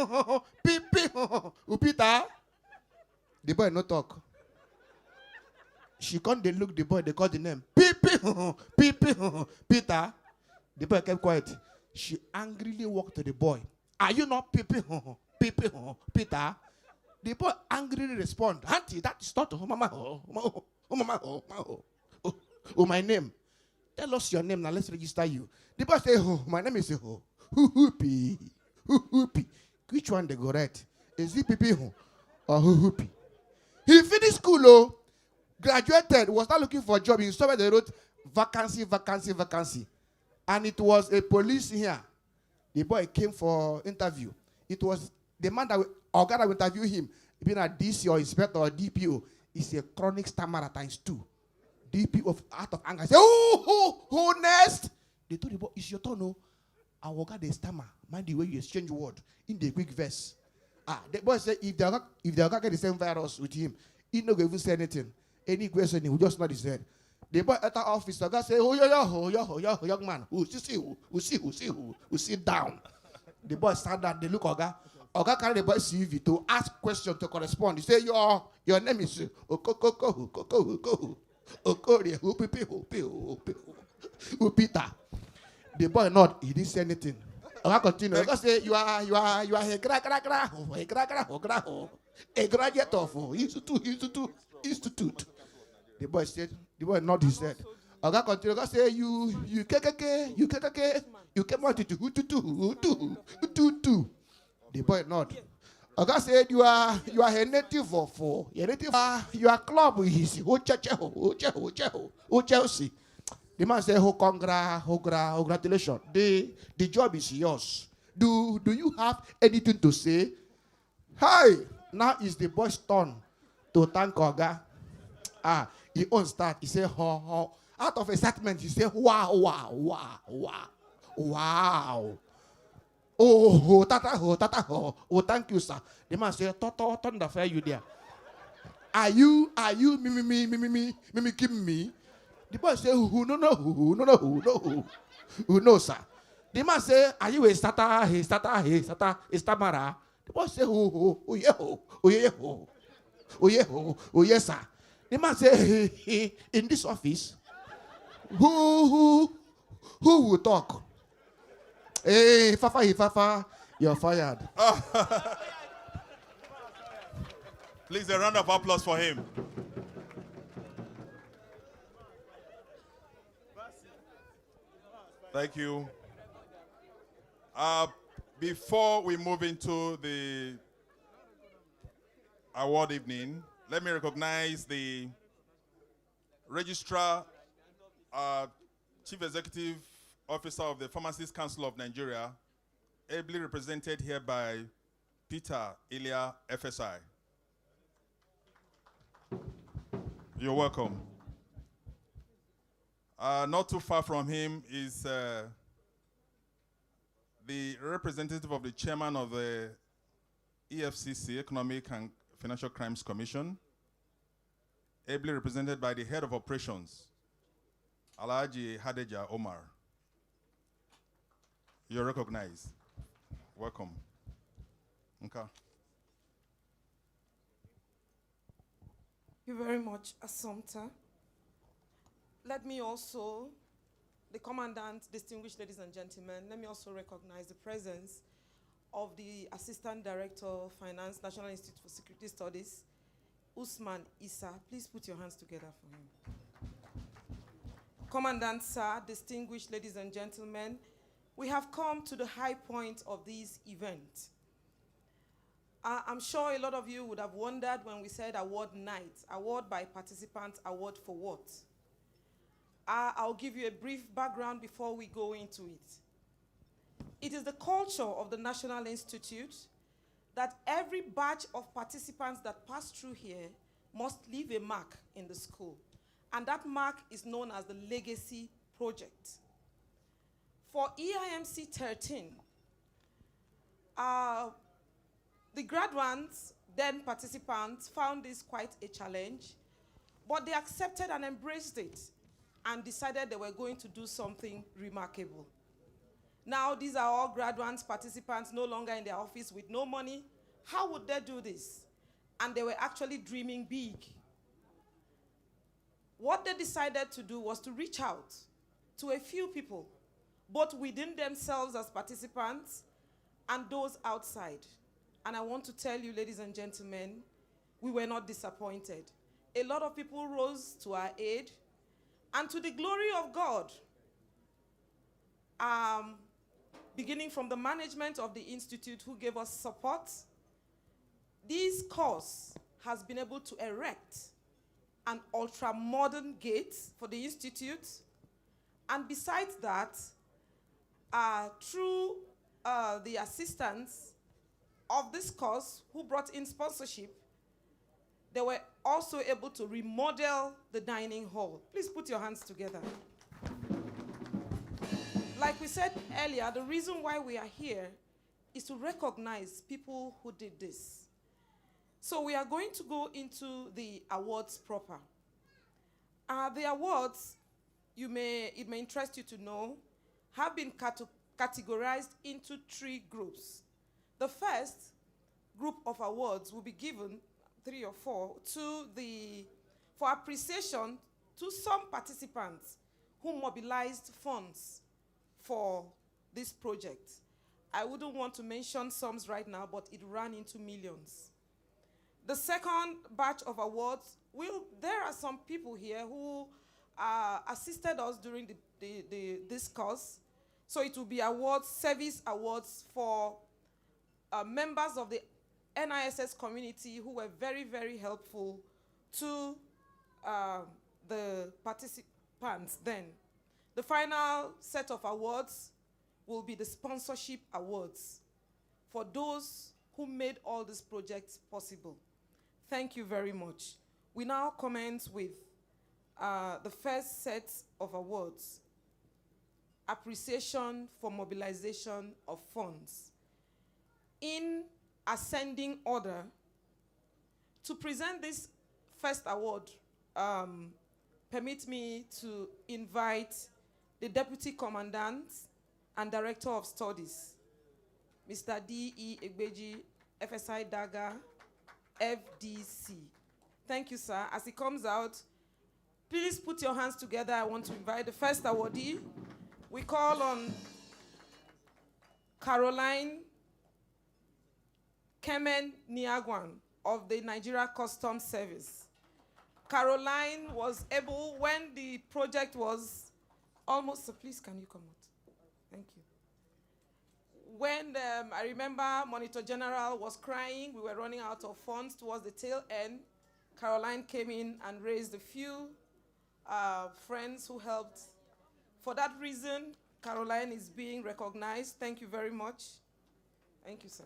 The boy no talk. She can't they look the boy, they call the name. Peter. The boy kept quiet. She angrily walked to the boy. Are you not Peter? The boy angrily respond, Auntie, that is not my name. Tell us your name now, let's register you. The boy say, my name is Hoopy. Which one they go right? Is it Pipi or Hoopy? He finished school, graduated, was not looking for a job. He saw where they wrote vacancy. And it was a police here. The boy came for interview. It was the man that will interview him, being a DC or inspector or DPO, is a chronic stammerer times 2. DPO out of anger say, who next? They told the boy, it's your turn, no. I will get the stammer. Mind the way you exchange word in the quick verse. The boy said, if they get the same virus with him, he not going to say anything. Any question, he will just nod his head. The boy at the office, the guy say, young man, who sit down. The boy stand down, they look Oga. Oga carry the boy CV to ask questions to correspond. He say, your name is Peter. The boy nod, he didn't say anything. Oga continue. Oga say, you are a graduate of institute. The boy said, the boy nod his head. Oga continue. Oga say, you came out to The boy nod. Oga said, you are a native of your club is Chelsea. The man said, congratulations. The job is yours. Do you have anything to say? Hi, now is the boy's turn to thank Oga. He won't start. He said, ho. Out of excitement, he said, wow. Oh, thank you, sir. The man said, turn the fire you there. Are you mimicking me? The boy said, who no, sir. The man said, are you a stammerer? The boy said, oh, yes, sir. The man said, in this office, who will talk? Hey, Fafa, you're fired. Please, a round of applause for him. Thank you. Before we move into the award evening, let me recognize the Registrar, Chief Executive Officer of the Pharmacists Council of Nigeria, ably represented here by Peter Ilya, FSI. You're welcome. Not too far from him is the representative of the chairman of the EFCC, Economic and Financial Crimes Commission, ably represented by the head of operations, Alhaji Hadeja Omar. You're recognized. Welcome. Okay. Thank you very much, Assumpta. Let me also, the Commandant, distinguished ladies and gentlemen, let me also recognize the presence of the Assistant Director of Finance, National Institute for Security Studies, Usman Issa. Please put your hands together for him. Commandant, sir, distinguished ladies and gentlemen, we have come to the high point of this event. I'm sure a lot of you would have wondered when we said award night, award by participants, award for what? I'll give you a brief background before we go into it. It is the culture of the National Institute that every batch of participants that pass through here must leave a mark in the school. And that mark is known as the Legacy Project. For EIMC 13, the graduates, then participants, found this quite a challenge, but they accepted and embraced it and decided they were going to do something remarkable. Now, these are all graduates, participants, no longer in their office with no money. How would they do this? And they were actually dreaming big. What they decided to do was to reach out to a few people, both within themselves as participants and those outside. And I want to tell you, ladies and gentlemen, we were not disappointed. A lot of people rose to our aid, and to the glory of God, beginning from the management of the Institute who gave us support, this cause has been able to erect an ultra-modern gate for the Institute. And besides that, through the assistance of this cause who brought in sponsorship, they were also able to remodel the dining hall. Please put your hands together. Like we said earlier, the reason why we are here is to recognize people who did this. So we are going to go into the awards proper. The awards, it may interest you to know, have been categorized into 3 groups. The first group of awards will be given, 3 or 4, for appreciation to some participants who mobilized funds for this project. I wouldn't want to mention sums right now, but it ran into millions. The second batch of awards, there are some people here who assisted us during this course. So it will be awards, service awards for members of the NISS community who were very, very helpful to the participants then. The final set of awards will be the sponsorship awards for those who made all these projects possible. Thank you very much. We now commence with the first set of awards, appreciation for mobilization of funds. In ascending order, to present this first award, permit me to invite the Deputy Commandant and Director of Studies, Mr. D.E. Egbeji, FSI Daga, FDC. Thank you, sir. As he comes out, please put your hands together. I want to invite the first awardee. We call on Caroline Kemen Niagwan of the Nigeria Customs Service. Caroline was able, when the project was almost, so please can you come out? Thank you. When I remember Monitor General was crying, we were running out of funds towards the tail end, Caroline came in and raised a few friends who helped. For that reason, Caroline is being recognized. Thank you very much. Thank you, sir.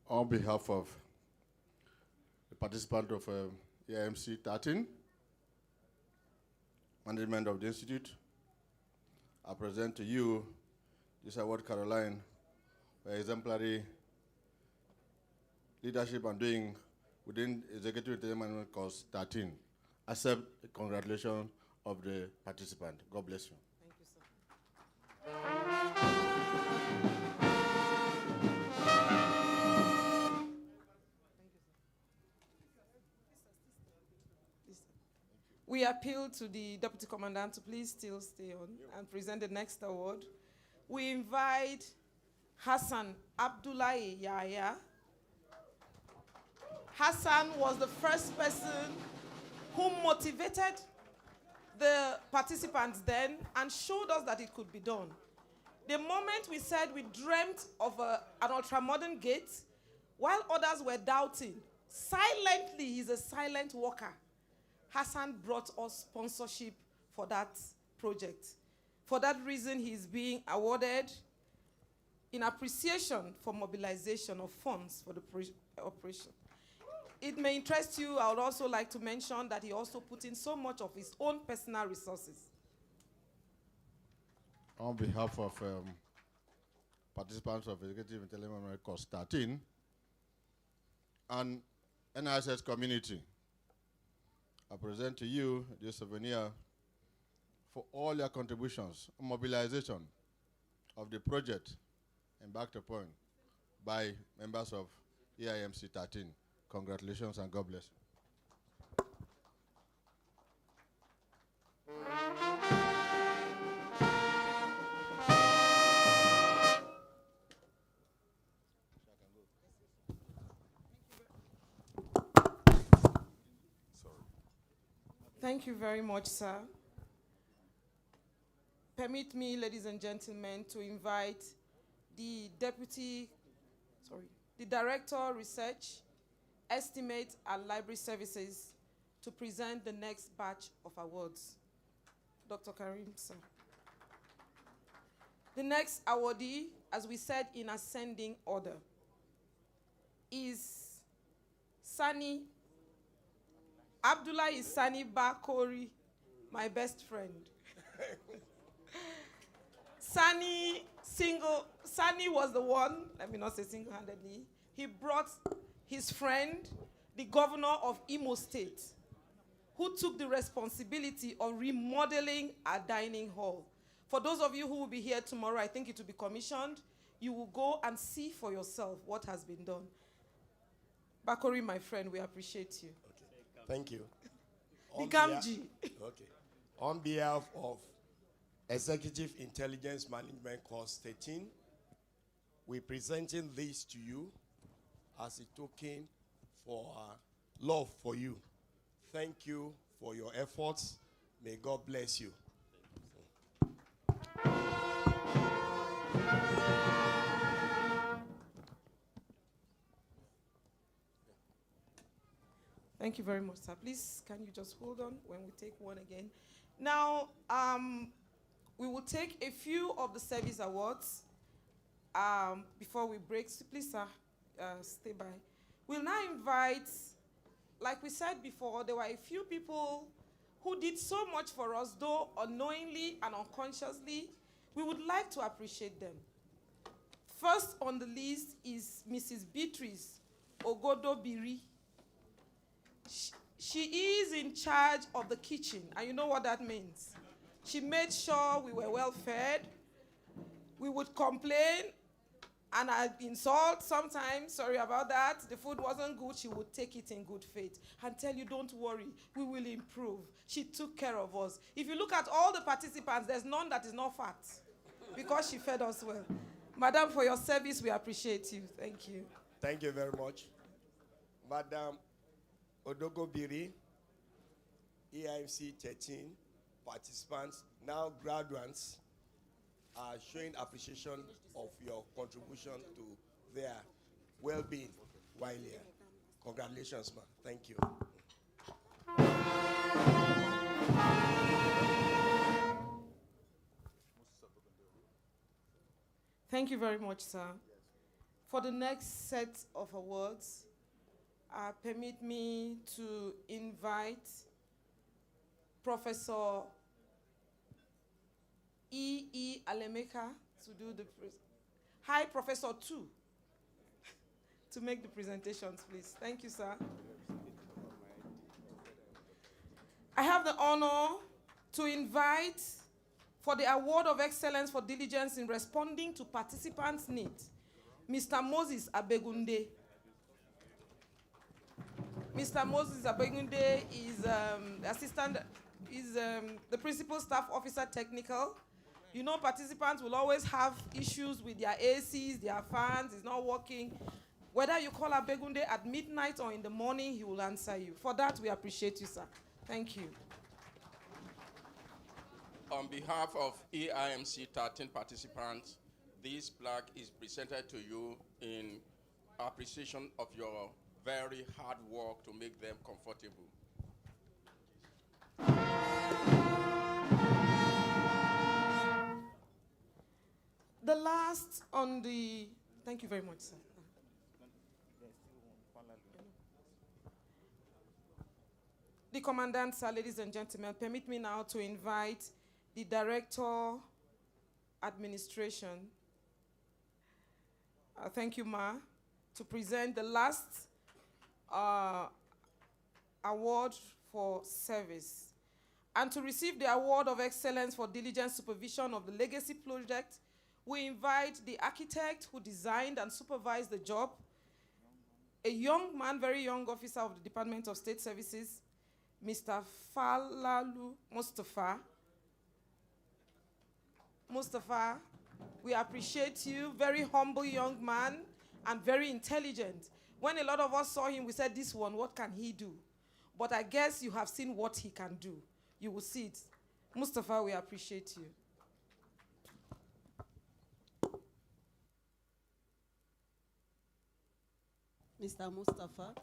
On behalf of the participant of EIMC 13, management of the Institute, I present to you this award, Caroline, for exemplary leadership and doing within Executive Management Course 13. Accept the congratulations of the participant. God bless you. Thank you, sir. We appeal to the Deputy Commandant to please still stay on and present the next award. We invite Hassan Abdullahi Yahya. Hassan was the first person who motivated the participants then and showed us that it could be done. The moment we said we dreamt of an ultra-modern gate, while others were doubting, silently, he's a silent worker. Hassan brought us sponsorship for that project. For that reason, he is being awarded in appreciation for mobilization of funds for the operation. It may interest you, I would also like to mention that he also put in so much of his own personal resources. On behalf of participants of Executive Intelligence Course 13 and NISS community, I present to you this souvenir for all your contributions, mobilization of the project embarked upon by members of EIMC 13. Congratulations and God bless you. Thank you very much, sir. Permit me, ladies and gentlemen, to invite the Director, Research, Estimate and Library Services to present the next batch of awards. Dr. Karim, sir. The next awardee, as we said in ascending order, is Abdullah Sani Bakori, my best friend. Sani was the one, let me not say single-handedly, he brought his friend, the governor of Imo State, who took the responsibility of remodeling our dining hall. For those of you who will be here tomorrow, I think it will be commissioned. You will go and see for yourself what has been done. Bakori, my friend, we appreciate you. Okay. Thank you. Okay. On behalf of Executive Intelligence Management Course 13, we're presenting this to you as a token for our love for you. Thank you for your efforts. May God bless you. Thank you very much, sir. Please, can you just hold on when we take one again? Now, we will take a few of the service awards before we break. So please, sir, stay by. We'll now invite, like we said before, there were a few people who did so much for us, though unknowingly and unconsciously. We would like to appreciate them. First on the list is Mrs. Beatrice Ogodobiri. She is in charge of the kitchen, and you know what that means. She made sure we were well fed. We would complain, and I'd insult sometimes, sorry about that. The food wasn't good. She would take it in good faith and tell you, don't worry, we will improve. She took care of us. If you look at all the participants, there's none that is not fat because she fed us well. Madam, for your service, we appreciate you. Thank you. Thank you very much. Madam Odogobiri, EIMC 13 participants, now graduates, are showing appreciation of your contribution to their well-being while here. Congratulations, ma'am. Thank you. Thank you very much, sir. For the next set of awards, permit me to invite Professor E. Alemeka to do the Hi, Professor 2, to make the presentations, please. Thank you, sir. I have the honor to invite, for the Award of Excellence for Diligence in Responding to Participants' Needs, Mr. Moses Abegunde. Mr. Moses Abegunde is the Principal Staff Officer Technical. You know, participants will always have issues with their ACs, their fans, it's not working. Whether you call Abegunde at midnight or in the morning, he will answer you. For that, we appreciate you, sir. Thank you. On behalf of EIMC 13 participants, this plaque is presented to you in appreciation of your very hard work to make them comfortable. The last on the, thank you very much, sir. The Commandant, sir, ladies and gentlemen, permit me now to invite the Director, Administration, thank you, Ma, to present the last award for service, and to receive the Award of Excellence for Diligent Supervision of the Legacy Project, We invite the architect who designed and supervised the job, a young man, very young officer of the Department of State Services, Mr. Falalu Mustafa. Mustafa, we appreciate you, very humble young man and very intelligent. When a lot of us saw him, we said, this one, what can he do? But I guess you have seen what he can do. You will see it. Mustafa, we appreciate you. Mr. Mustafa,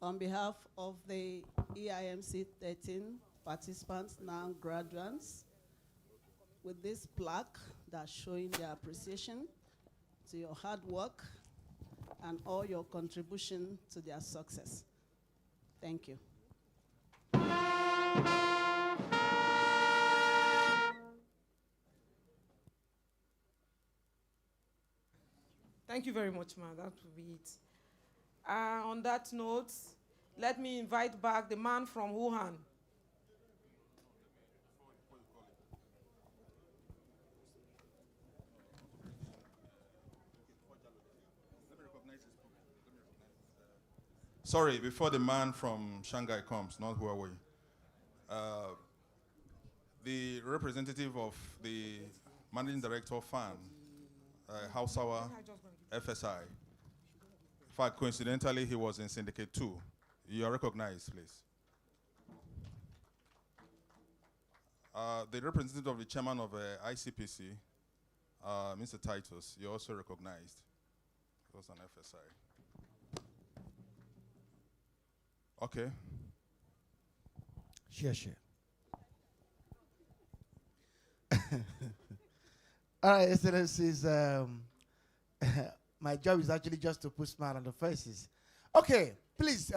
on behalf of the EIMC 13 participants, now graduates, with this plaque that's showing their appreciation to your hard work and all your contribution to their success. Thank you. Thank you very much, ma'am. That will be it. On that note, let me invite back the man from Wuhan. Sorry, before the man from Shanghai comes, not Huawei. The representative of the managing director of FAN, Hausawa FSI. In fact, coincidentally, he was in Syndicate 2. You are recognized, please. The representative of the chairman of ICPC, Mr. Titus, you're also recognized. He was an FSI. Okay. Sure. All right, Excellencies, my job is actually just to put smile on the faces. Okay, please,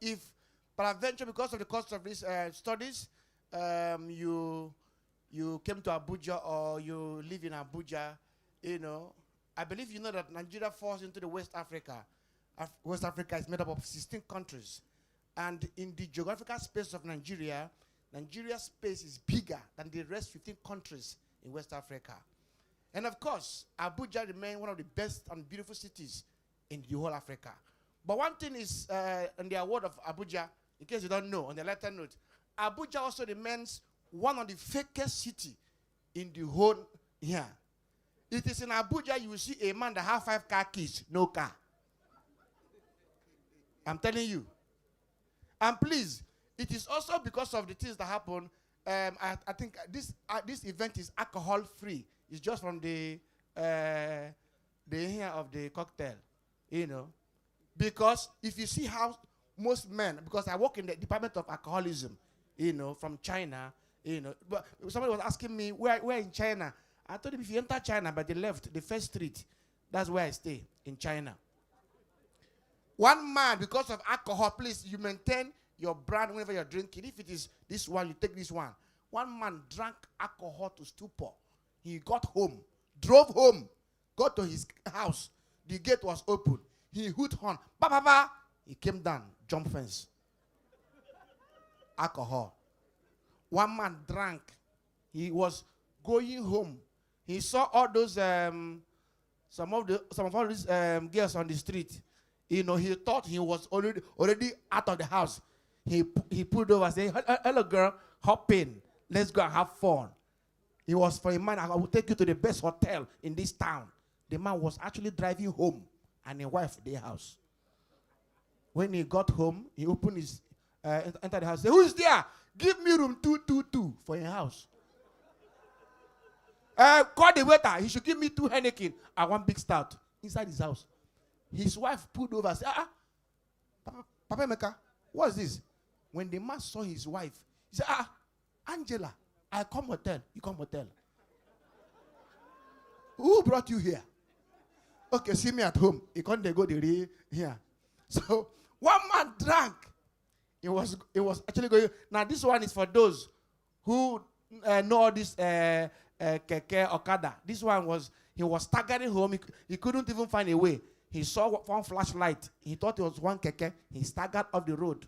if peradventure, because of the cost of these studies, you came to Abuja or you live in Abuja, you know, I believe you know that Nigeria falls into the West Africa. West Africa is made up of 16 countries. And in the geographical space of Nigeria, Nigeria's space is bigger than the rest 15 countries in West Africa. And of course, Abuja remains one of the best and beautiful cities in the whole Africa. But one thing is, in the award of Abuja, in case you don't know, on the letter note, Abuja also remains one of the fakest city in the whole here. It is in Abuja you will see a man that has 5 car keys, no car. I'm telling you. And please, it is also because of the things that happen. I think this event is alcohol free. It's just from the here of the cocktail, you know. Because if you see how most men, because I work in the Department of Alcoholism, you know, from China, you know. But somebody was asking me, where in China? I told him, if you enter China by the left, the first street, that's where I stay, in China. One man, because of alcohol, please, you maintain your brand whenever you're drinking. If it is this one, you take this one. One man drank alcohol to stupor. He got home, drove home, got to his house. The gate was open. He hoot horn. Ba, ba, ba. He came down, jump fence. Alcohol. One man drank. He was going home. He saw all those, some of all these girls on the street. You know, he thought he was already out of the house. He pulled over and said, hello girl, hop in. Let's go and have fun. He was for a man, I will take you to the best hotel in this town. The man was actually driving home and a wife their house. When he got home, he opened his, entered the house, said, who is there? Give me room 222 for a house. Call the waiter. He should give me 2 Heineken and 1 big stout inside his house. His wife pulled over and said, Papa Emeka, what's this? When the man saw his wife, he said, Angela, I come hotel, you come hotel. Who brought you here? Okay, see me at home. He can't go here. So one man drank. It was actually going. Now this one is for those who know all this keke okada. This one was, he was staggering home. He couldn't even find a way. He saw one flashlight. He thought it was one keke. He staggered off the road.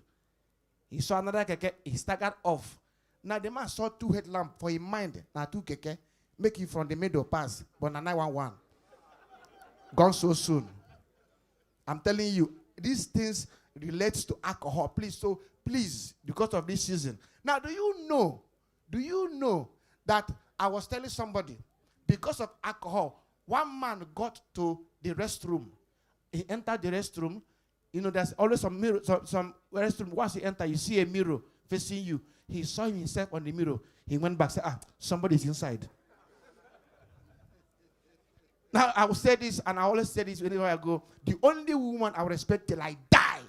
He saw another keke. He staggered off. Now the man saw 2 headlamps for his mind. Now 2 keke. make you from the middle pass, but na 911. Gone so soon. I'm telling you, these things relates to alcohol. Please, so please, because of this season. Now, do you know that I was telling somebody, because of alcohol, one man got to the restroom. He entered the restroom. You know, there's always some mirror, some restroom. Once you enter, you see a mirror facing you. He saw himself on the mirror. He went back, said, somebody's inside. Now, I will say this, and I always say this whenever I go. The only woman I will respect till I die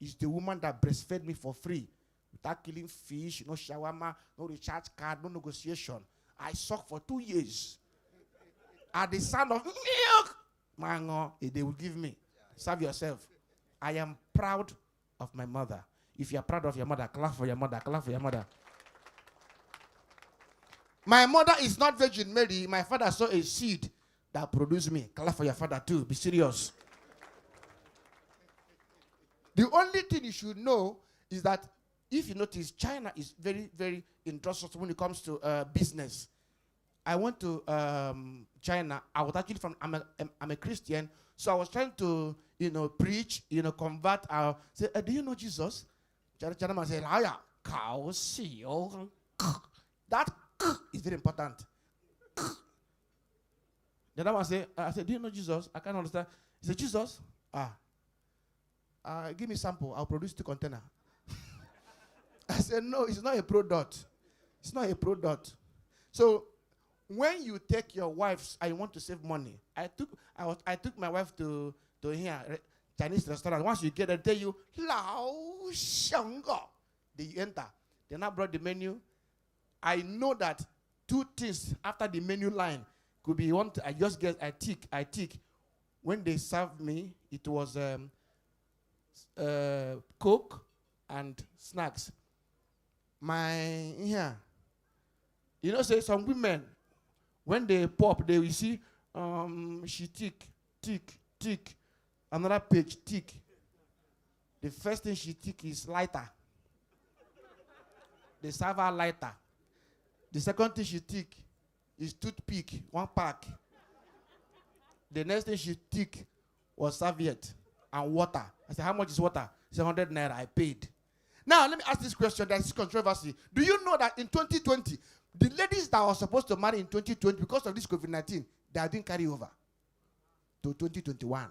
is the woman that breastfed me for free. Without killing fish, no shawarma, no recharge card, no negotiation. I sucked for 2 years. At the sound of milk, mango, they will give me. Serve yourself. I am proud of my mother. If you are proud of your mother, clap for your mother, clap for your mother. My mother is not Virgin Mary. My father saw a seed that produced me. Clap for your father too. Be serious. The only thing you should know is that if you notice, China is very, very industrious when it comes to business. I went to China. I was actually I'm a Christian, so I was trying to, preach, convert. Say, do you know Jesus? China man said, that is very important. The other one said, I said, do you know Jesus? I can't understand. He said, Jesus? Give me sample. I'll produce 2 containers. I said, no, it's not a product. It's not a product. So when you take your wives and you want to save money, I took my wife to here, Chinese restaurant. Once you get there, they tell you, Lao Shanggo. Then you enter. Then I brought the menu. I know that 2 things after the menu line could be one. I just guess. I tick. When they served me, it was Coke and snacks. Say some women, when they pop, they will see she tick. Another page, tick. The first thing she tick is lighter. They serve her lighter. The second thing she tick is toothpick, 1 pack. The next thing she tick was serviette and water. I said, how much is water? It's 100 naira. I paid. Now, let me ask this question. There is controversy. Do you know that in 2020, the ladies that were supposed to marry in 2020 because of this COVID-19, they didn't carry over to 2021.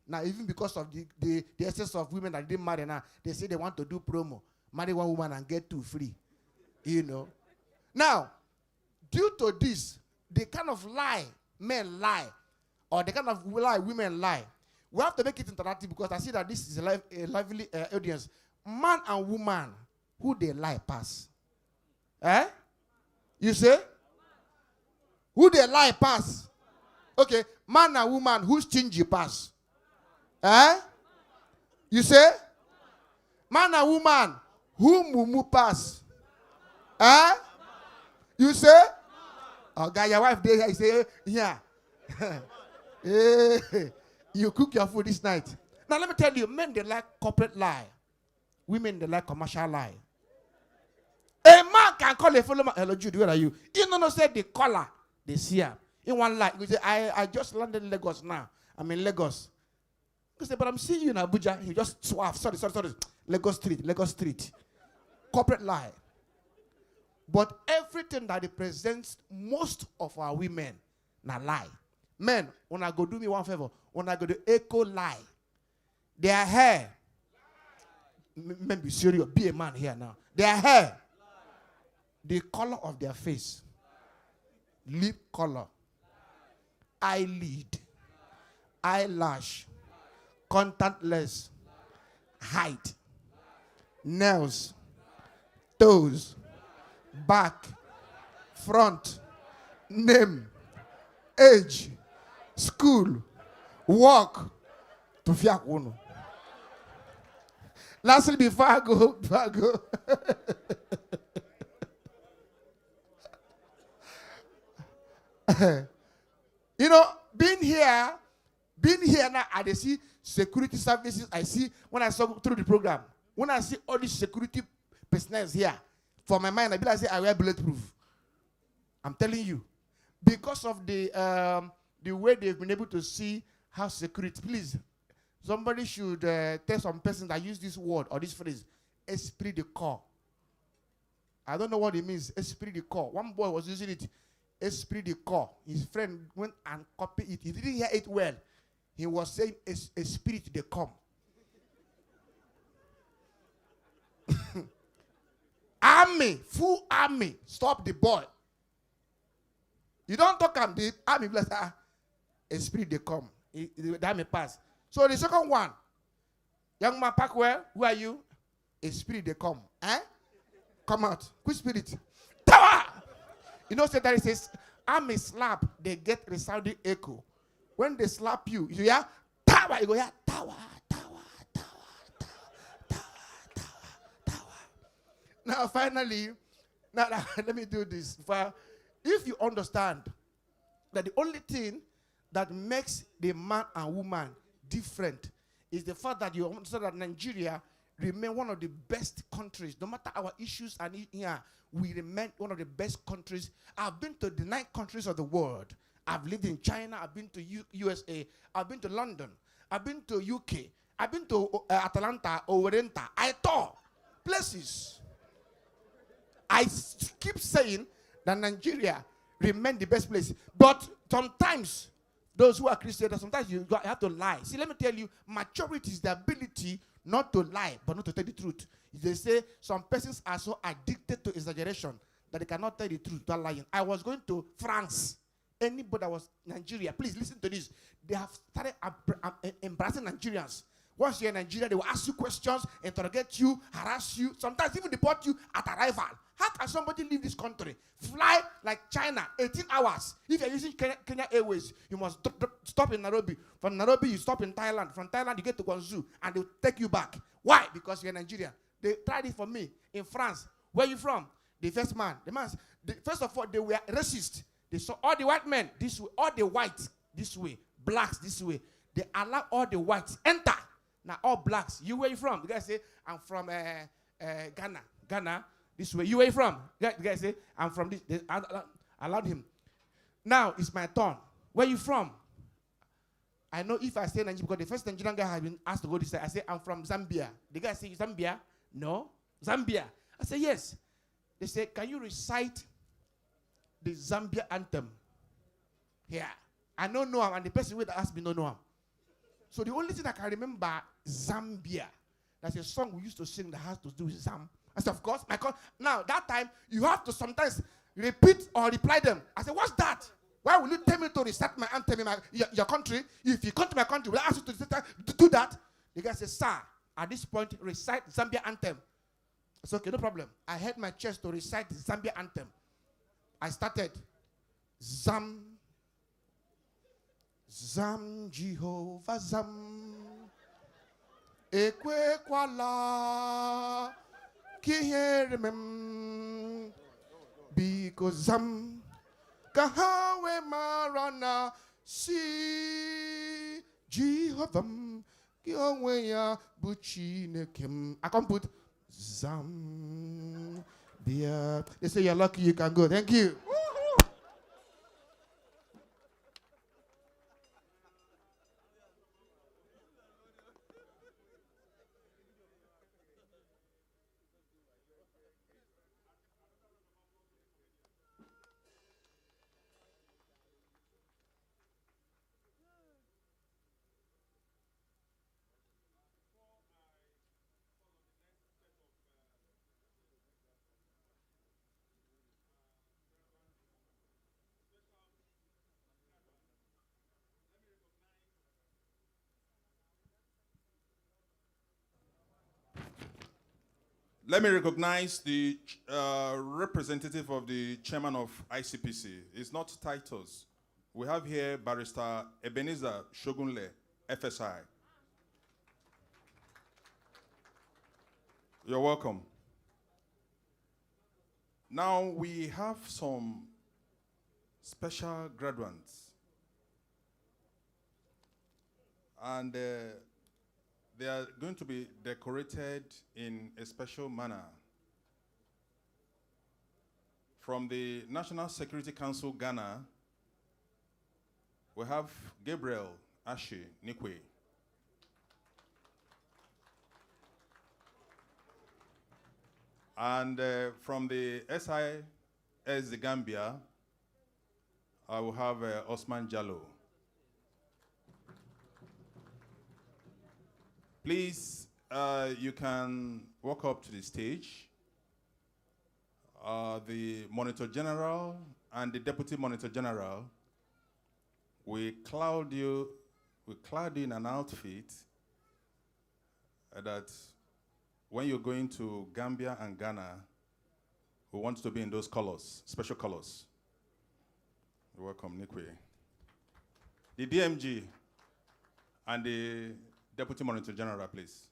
Now, even because of the excess of women that didn't marry now, they say they want to do promo. Marry 1 woman and get 2 free. Now, due to this, the kind of lie men lie, or the kind of lie women lie, we have to make it interactive because I see that this is a lively audience. Man and woman, who they lie pass? You say? Who they lie pass? Okay, man and woman, who's stingy pass? You say? Man and woman, who mumu pass? You say? Oh, guy, your wife there, you say, yeah. Hey, you cook your food this night. Now, let me tell you, men, they like corporate lie. Women, they like commercial lie. A man can call a fellow man, hello, Jude, where are you? You know, say the color, they see her. In one lie, you say, I just landed in Lagos now. I'm in Lagos. You say, but I'm seeing you in Abuja. You just swaff. Sorry. Lagos Street. Corporate lie. But everything that represents most of our women, na lie. Men, when I go do me one favor, when I go to echo lie, their hair, men be serious, be a man here now. Their hair, the color of their face, lip color, eyelid, eyelash, contact lens, height, nails, toes, back, front, name, age, school, work, to fiakuno. Lastly, before I go, being here now, I see security services. I see when I saw through the program, when I see all these security personnel here, for my mind, I be like, I wear bulletproof. I'm telling you, because of the way they've been able to see how security. Please, somebody should tell some person that use this word or this phrase, esprit de corps. I don't know what it means, esprit de corps. One boy was using it, esprit de corps. His friend went and copied it. He didn't hear it well. He was saying, esprit de corps. Army, full army, stop the boy. You don't talk and the army bless esprit de corps. The army pass. So the second one, young man Packwell, who are you? Esprit de corps. Eh? Come out. Which spirit? Tower! You know, say that it says, army slap, they get resounding echo. When they slap you, you hear tower, you go hear tower, tower, tower, tower, tower, tower, tower. Now, finally, let me do this. If you understand that the only thing that makes the man and woman different is the fact that you understand that Nigeria remain one of the best countries. No matter our issues and here, we remain one of the best countries. I've been to the 9 countries of the world. I've lived in China. I've been to USA. I've been to London. I've been to UK. I've been to Atlanta, Orienta. I thought places. I keep saying that Nigeria remain the best place. But sometimes, those who are Christians, sometimes you have to lie. See, let me tell you, maturity is the ability not to lie, but not to tell the truth. They say some persons are so addicted to exaggeration that they cannot tell the truth without lying. I was going to France. Anybody that was Nigeria, please listen to this. They have started embarrassing Nigerians. Once you're in Nigeria, they will ask you questions, interrogate you, harass you, sometimes even deport you at arrival. How can somebody leave this country, fly like China, 18 hours? If you're using Kenya Airways, you must stop in Nairobi. From Nairobi, you stop in Thailand. From Thailand, you get to Guangzhou, and they'll take you back. Why? Because you're Nigerian. They tried it for me in France. Where are you from? The first man. First of all, they were racist. They saw all the white men this way, all the whites this way, blacks this way. They allow all the whites enter. Now all blacks. You where you from? The guy say, I'm from Ghana. Ghana, this way. You where you from? The guy say, I'm from this. They allowed him. Now it's my turn. Where you from? I know if I say Nigeria, because the first Nigerian guy had been asked to go this side. I say, I'm from Zambia. The guy say, Zambia? No. Zambia. I say, yes. They say, can you recite the Zambia anthem? Yeah. I don't know him, and the person who asked me don't know him. So the only thing I can remember, Zambia. That's a song we used to sing that has to do with Zam. I said, of course, now that time, you have to sometimes repeat or reply them. I said, what's that? Why will you tell me to recite my anthem in your country? If you come to my country, will I ask you to do that? The guy said, sir, at this point, recite Zambia anthem. I said, okay, no problem. I had my chest to recite the Zambia anthem. I started, Zam, Jehovah, Zam, Ekwe Kwala, Kiheremem, because Zam, Kahawe Marana, Si, Jehovah, Kiaweya, Buchinekem. I can't put Zam, Bia. They say you're lucky you can go. Thank you. Let me recognize the representative of the chairman of ICPC. It's not Titus. We have here Barrister Ebenezer Shogunle, FSI. You're welcome. Now we have some special graduates. And they are going to be decorated in a special manner. From the National Security Council, Ghana, We have Gabriel Ashi Nikwe. And from the SIS the Gambia, I will have Osman Jallo. Please, you can walk up to the stage. The Monitor General and the Deputy Monitor General, we clad you in an outfit that when you're going to Gambia and Ghana, we want to be in those colors, special colors. You're welcome, Nikwe. The DMG and the Deputy Monitor General, please.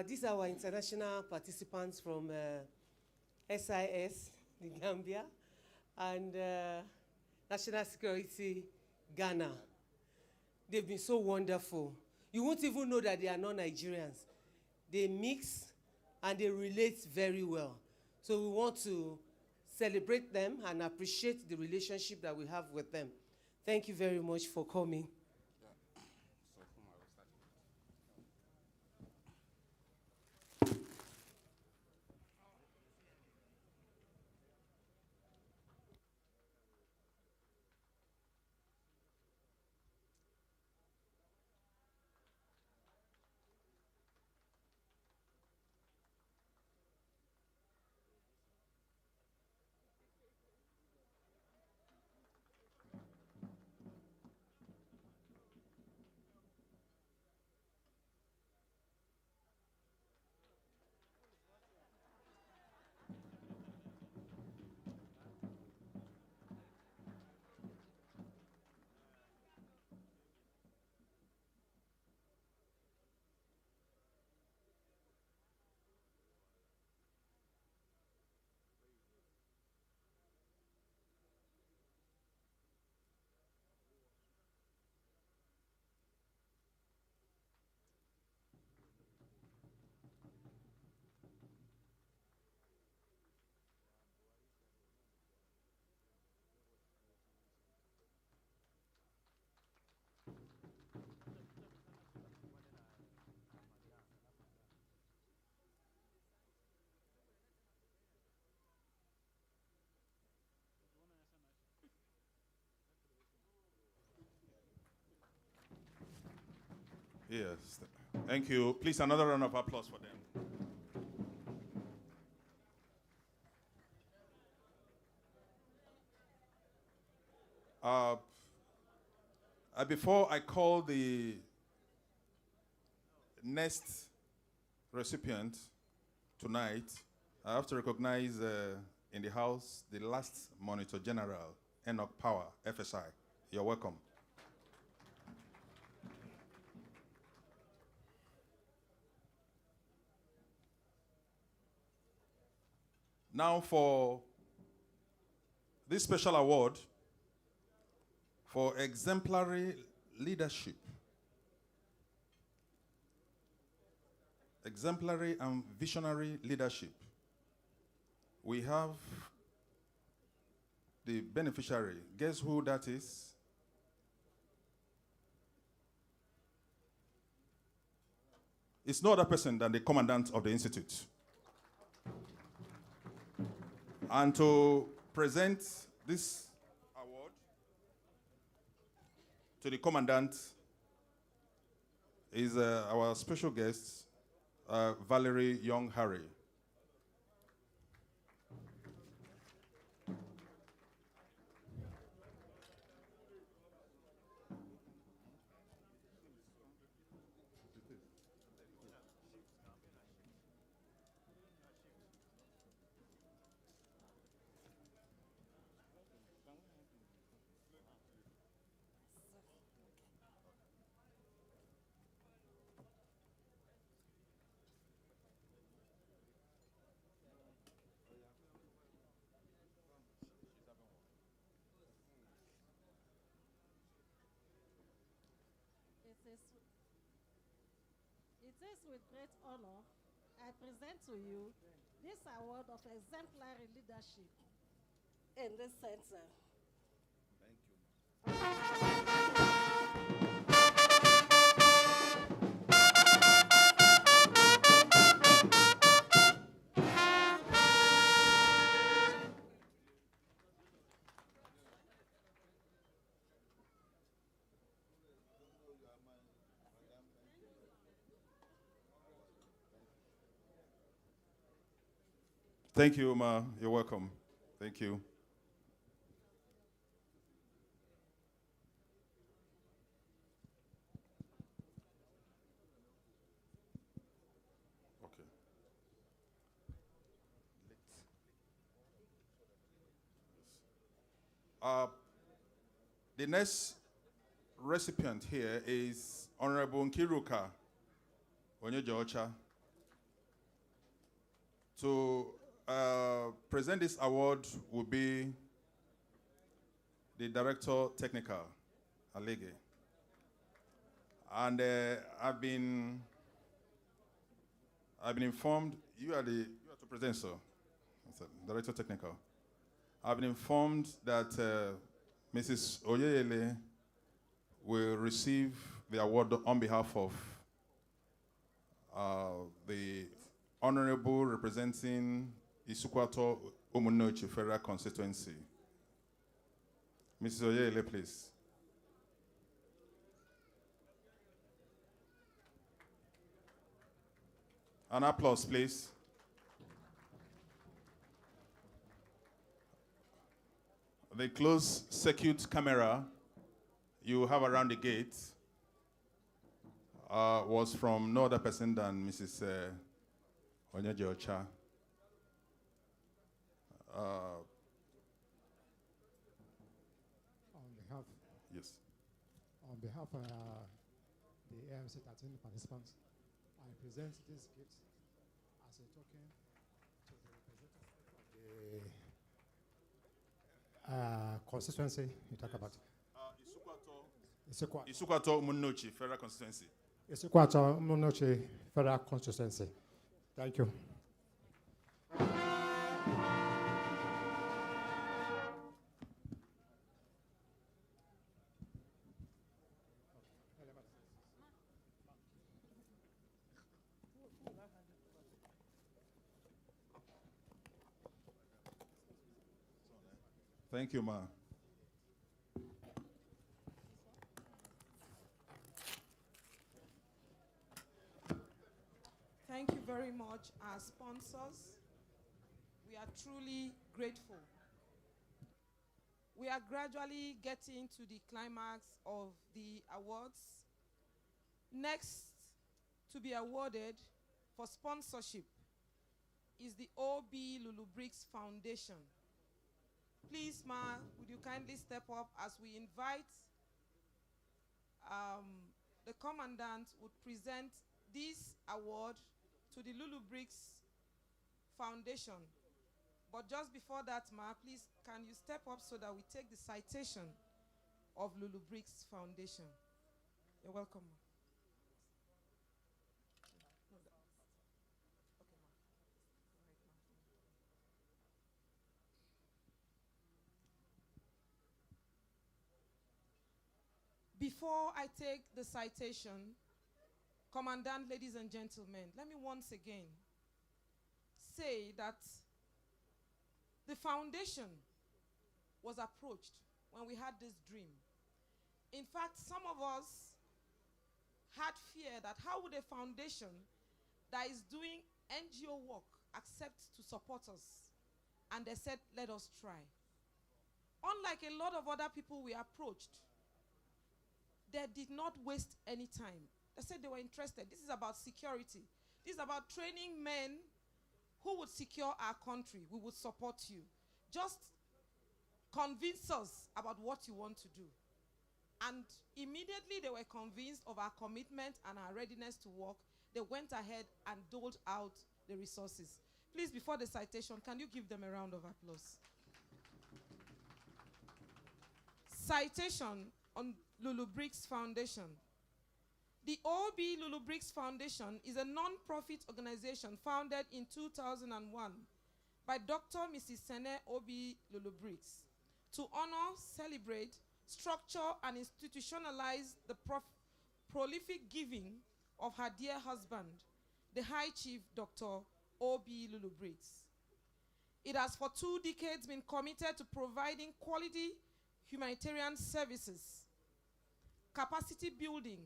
These are our international participants from SIS, the Gambia, and National Security, Ghana. They've been so wonderful. You won't even know that they are not Nigerians. They mix and they relate very well. So we want to celebrate them and appreciate the relationship that we have with them. Thank you very much for coming. Yes, thank you. Please, another round of applause for them. Before I call the next recipient tonight, I have to recognize in the house the last Monitor General, Enoch Power, FSI. You're welcome. Now for this special award for exemplary leadership, exemplary and visionary leadership, we have the beneficiary. Guess who that is? It's no other person than the Commandant of the Institute. And to present this award to the Commandant is our special guest, Valerie Young-Harry. It is with great honor I present to you this award of exemplary leadership in this center. Thank you, Ma. You're welcome. Thank you. Okay. The next recipient here is Honorable Nkiruka Onyejocha. To present this award will be the Director Technical, Alege. And I've been informed, you are to present, sir. Director Technical. I've been informed that Mrs. Oyeyele will receive the award on behalf of the Honorable representing Isukwato Umunochi Federal Constituency. Mrs. Oyeyele, please. An applause, please. The closed circuit camera you have around the gate was from no other person than Mrs. Onyejocha. On behalf of the EIMC 13 participants, I present this gift as a token to the representative of the constituency you talk about. Isukwato Umunochi Federal Constituency. Isukwato Umunochi Federal Constituency. Thank you. Thank you, Ma. Thank you very much, our sponsors. We are truly grateful. We are gradually getting to the climax of the awards. Next to be awarded for sponsorship is the OB Lulu Bricks Foundation. Please, Ma, would you kindly step up as we invite the Commandant would present this award to the Lulu Bricks Foundation. But just before that, Ma, please, can you step up so that we take the citation of Lulu Bricks Foundation? You're welcome, Ma. Before I take the citation, Commandant, ladies and gentlemen, let me once again say that the foundation was approached when we had this dream. In fact, some of us had fear that how would a foundation that is doing NGO work accept to support us? And they said, let us try. Unlike a lot of other people we approached, they did not waste any time. They said they were interested. This is about security. This is about training men who would secure our country. We would support you. Just convince us about what you want to do. And immediately they were convinced of our commitment and our readiness to work. They went ahead and doled out the resources. Please, before the citation, can you give them a round of applause? Citation on Lulu Bricks Foundation. The OB Lulu Bricks Foundation is a non-profit organization founded in 2001 by Dr. Mrs. Sene Obi Lulu Bricks to honor, celebrate, structure, and institutionalize the prolific giving of her dear husband, the High Chief Dr. Obi Lulu Bricks. It has for 2 decades been committed to providing quality humanitarian services, capacity building,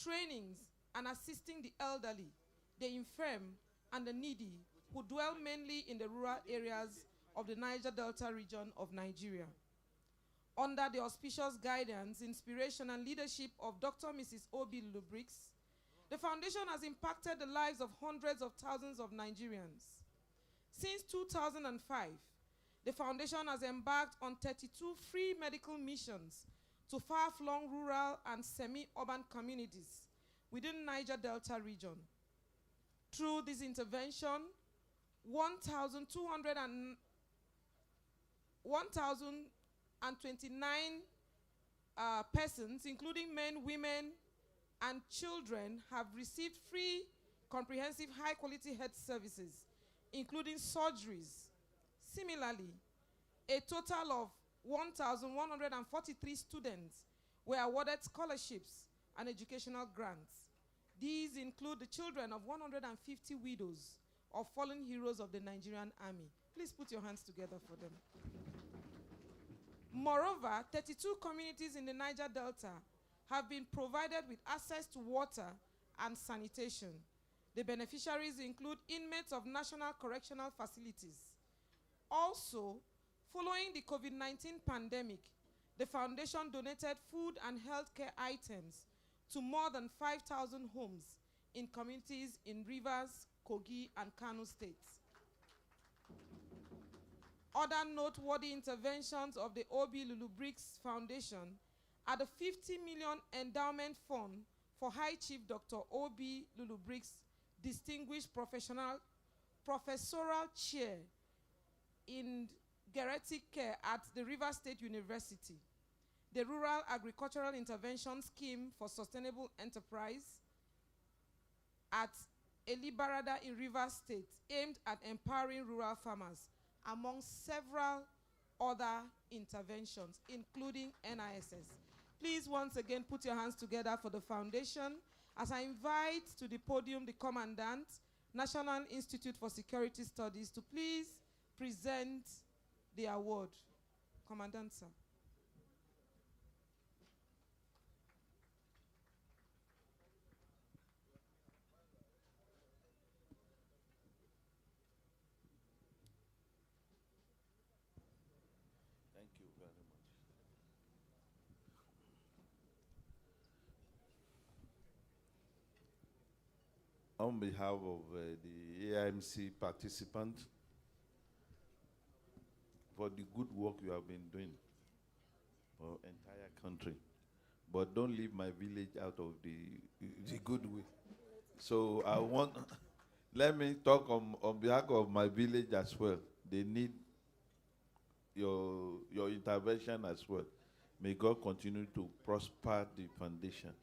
trainings, and assisting the elderly, the infirm, and the needy who dwell mainly in the rural areas of the Niger Delta region of Nigeria. Under the auspicious guidance, inspiration, and leadership of Dr. Mrs. Obi Lulu Bricks, the foundation has impacted the lives of hundreds of thousands of Nigerians. Since 2005, the foundation has embarked on 32 free medical missions to far-flung rural and semi-urban communities within Niger Delta region. Through this intervention, 1,029 persons, including men, women, and children, have received free, comprehensive, high-quality health services, including surgeries. Similarly, a total of 1,143 students were awarded scholarships and educational grants. These include the children of 150 widows of fallen heroes of the Nigerian Army. Please put your hands together for them. Moreover, 32 communities in the Niger Delta have been provided with access to water and sanitation. The beneficiaries include inmates of national correctional facilities. Also, following the COVID-19 pandemic, the foundation donated food and healthcare items to more than 5,000 homes in communities in Rivers, Kogi, and Kano states. Other noteworthy interventions of the Obi Lulu Bricks Foundation are the 50 million endowment fund for High Chief Dr. Obi Lulu Bricks Distinguished Professorial Chair in Geriatric Care at the Rivers State University, the Rural Agricultural Intervention Scheme for Sustainable Enterprise at Elibarada in Rivers State, aimed at empowering rural farmers, among several other interventions, including NISS. Please once again put your hands together for the foundation as I invite to the podium the Commandant, National Institute for Security Studies, to please present the award. Commandant, sir. Thank you very much. On behalf of the EIMC participants, for the good work you have been doing for entire country. But don't leave my village out of the goodwill. So I want, let me talk on behalf of my village as well. They need your intervention as well. May God continue to prosper the foundation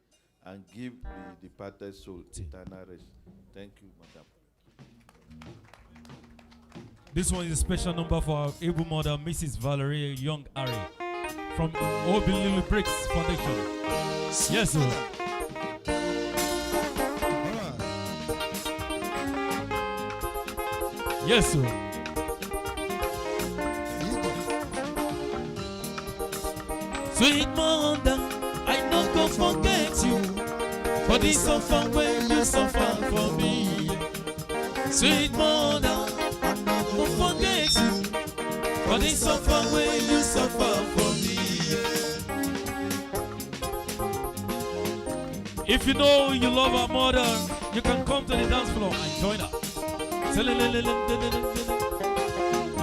and give the departed soul eternal rest. Thank you, madam. This one is a special number for our able mother, Mrs. Valerie Young Ari, from Obi Lulu Bricks Foundation. Yes, sir. Yes, sir. Sweet mother, I not go forget you, for this suffer when you suffer for me. Sweet mother, don't forget you, for they suffer when you suffer for me. If you know you love our mother, you can come to the dance floor and join her.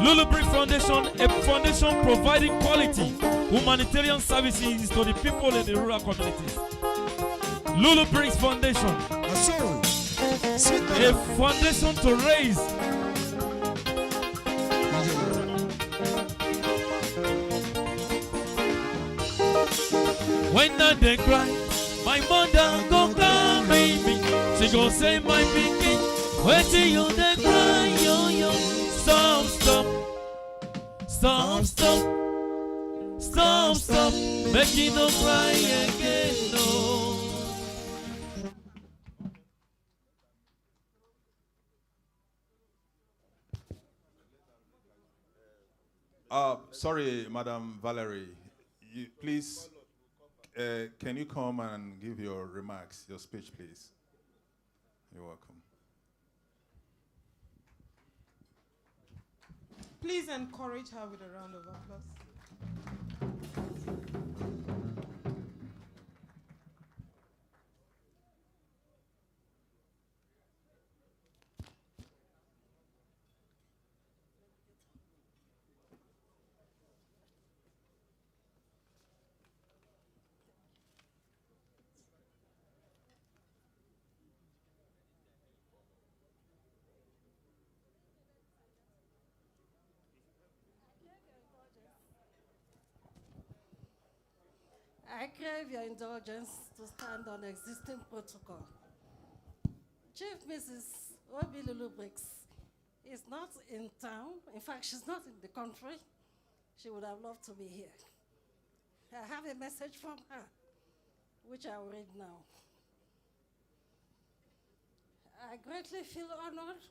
Lulu Bricks Foundation, a foundation providing quality humanitarian services to the people in the rural communities. Lulu Bricks Foundation, a foundation to raise when they cry, my mother go cry. She go say my pikin, waiting you dey cry, yo yo. Stop, stop, stop, stop, stop, stop. Make you no cry again, no. Sorry, Madam Valerie. Please, can you come and give your remarks, your speech, please? You're welcome. Please encourage her with a round of applause. I crave your indulgence to stand on existing protocol. Chief Mrs. Lulu Bricks is not in town. In fact, she's not in the country. She would have loved to be here. I have a message from her, which I will read now. I greatly feel honored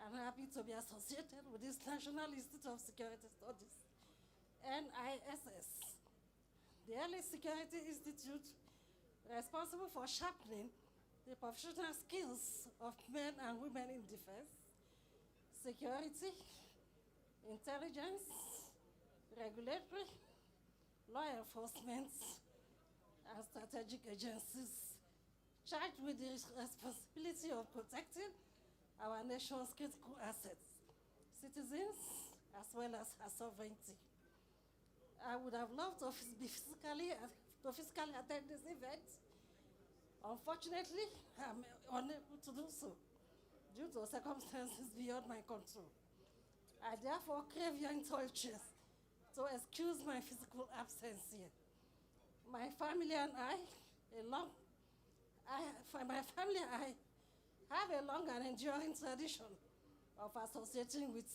and happy to be associated with this National Institute of Security Studies, NISS, the Early Security Institute responsible for sharpening the professional skills of men and women in defense, security, intelligence, regulatory, law enforcement, and strategic agencies charged with the responsibility of protecting our nation's critical assets, citizens, as well as our sovereignty. I would have loved to physically attend this event. Unfortunately, I'm unable to do so due to circumstances beyond my control. I therefore crave your indulgence to excuse my physical absence here. My family and I have a long and enduring tradition of associating with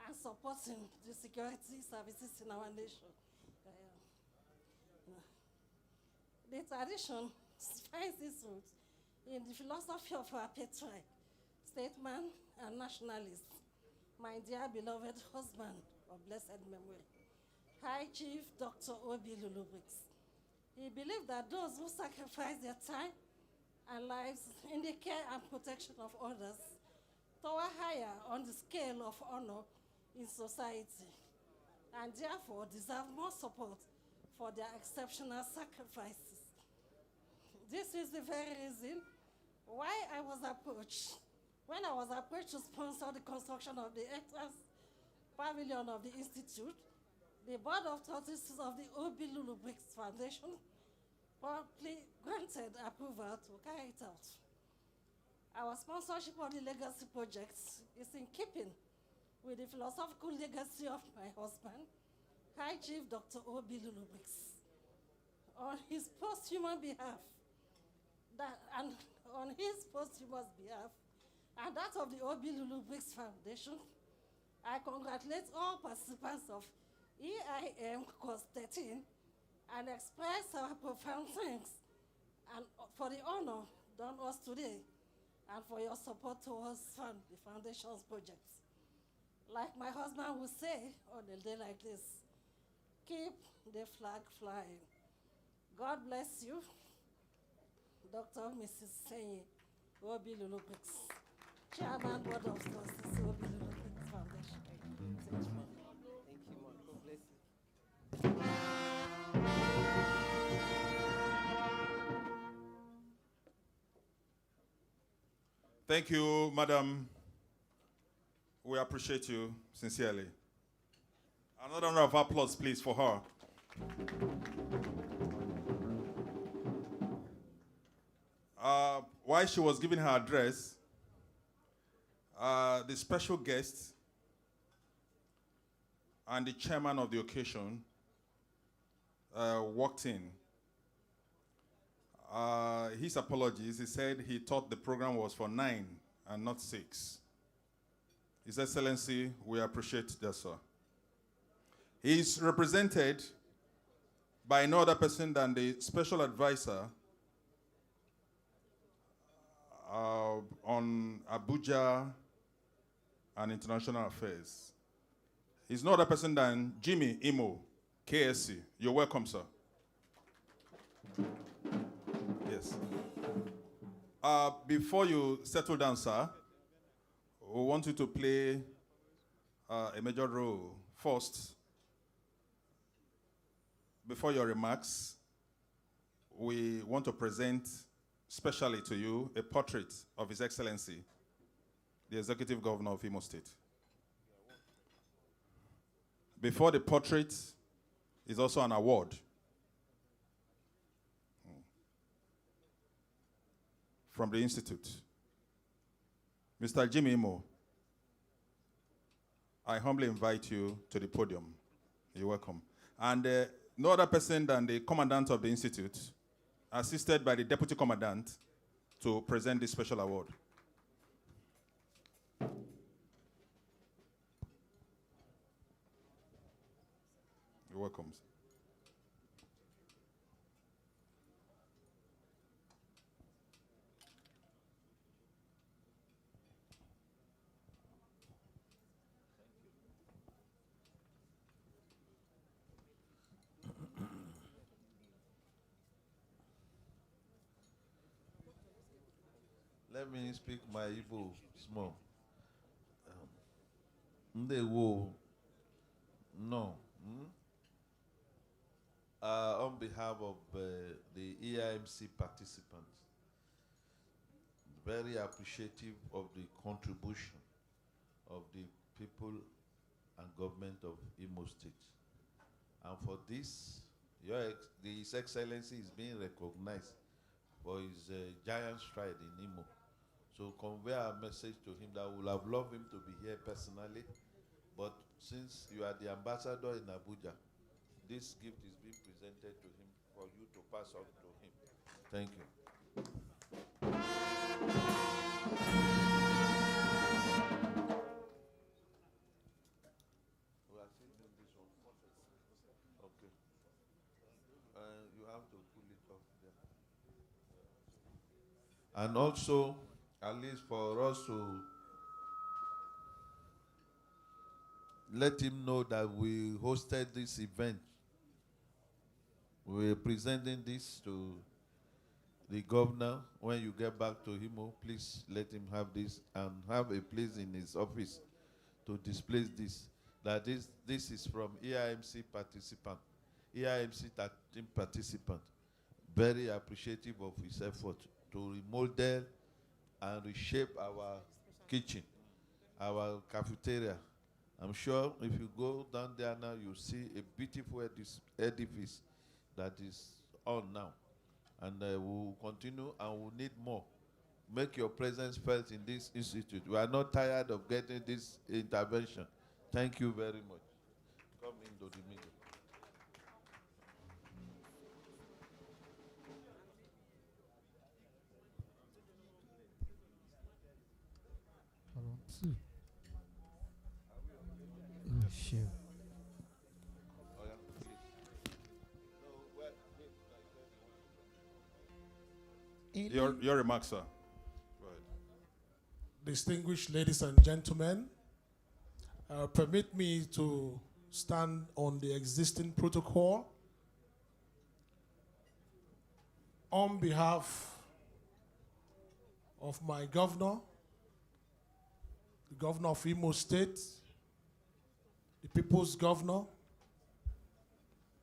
and supporting the security services in our nation. The tradition finds its roots in the philosophy of our patriarch, statesman, and nationalist, my dear beloved husband of blessed memory, High Chief Dr. Lulu Bricks. He believed that those who sacrifice their time and lives in the care and protection of others tower higher on the scale of honor in society, and therefore deserve more support for their exceptional sacrifices. This is the very reason why when I was approached to sponsor the construction of the entrance pavilion of the Institute, the Board of Trustees of the Lulu Bricks Foundation promptly granted approval to carry it out. Our sponsorship of the legacy project is in keeping with the philosophical legacy of my husband, High Chief Dr. Lulu Bricks. On his posthumous behalf, and that of the Lulu Bricks Foundation, I congratulate all participants of EIM Course 13 and express our profound thanks and for the honor done us today and for your support towards the Foundation's projects. Like my husband would say on a day like this, keep the flag flying. God bless you, Dr. Mrs. Senyi Lulu Bricks, Chairman, Board of Trustees, Lulu Bricks Foundation. Thank you, Mom. God bless you. Thank you, Madam. We appreciate you sincerely. Another round of applause, please, for her. While she was giving her address, the special guest and the chairman of the occasion walked in. his apologies. He said he thought the program was for 9 and not 6. His Excellency, we appreciate that, sir. He is represented by no other person than the Special Advisor on Abuja and International Affairs. He's no other person than Jimmy Imo, KSC. You're welcome, sir. Yes. Before you settle down, sir, we want you to play a major role. First, before your remarks, we want to present specially to you a portrait of His Excellency, the Executive Governor of Imo State. Before the portrait is also an award. From the Institute. Mr. Jimmy Imo, I humbly invite you to the podium. You're welcome. And no other person than the Commandant of the Institute, assisted by the Deputy Commandant, to present this special award. You're welcome. Let me speak my Igbo small. Ndewo. No. On behalf of the EIMC participants, very appreciative of the contribution of the people and government of Imo State. And for this, His Excellency is being recognized for his giant stride in Imo. So convey our message to him that we would have loved him to be here personally, but since you are the ambassador in Abuja, this gift is being presented to him for you to pass on to him. Thank you. We are still doing this one. Okay. You have to pull it off there. And also, at least for us to let him know that we hosted this event. We're presenting this to the governor. When you get back to Imo, please let him have this and have a place in his office to display this. That this is from EIMC participant. EIMC 13 participant. Very appreciative of his effort to remodel and reshape our kitchen, our cafeteria. I'm sure if you go down there now, you'll see a beautiful edifice that is on now. And we'll continue and we'll need more. Make your presence felt in this institute. We are not tired of getting this intervention. Thank you very much. Come into the meeting. Sure. Your remarks, sir. Go ahead. Distinguished ladies and gentlemen, permit me to stand on the existing protocol. On behalf of my governor, the governor of Imo State, the people's governor,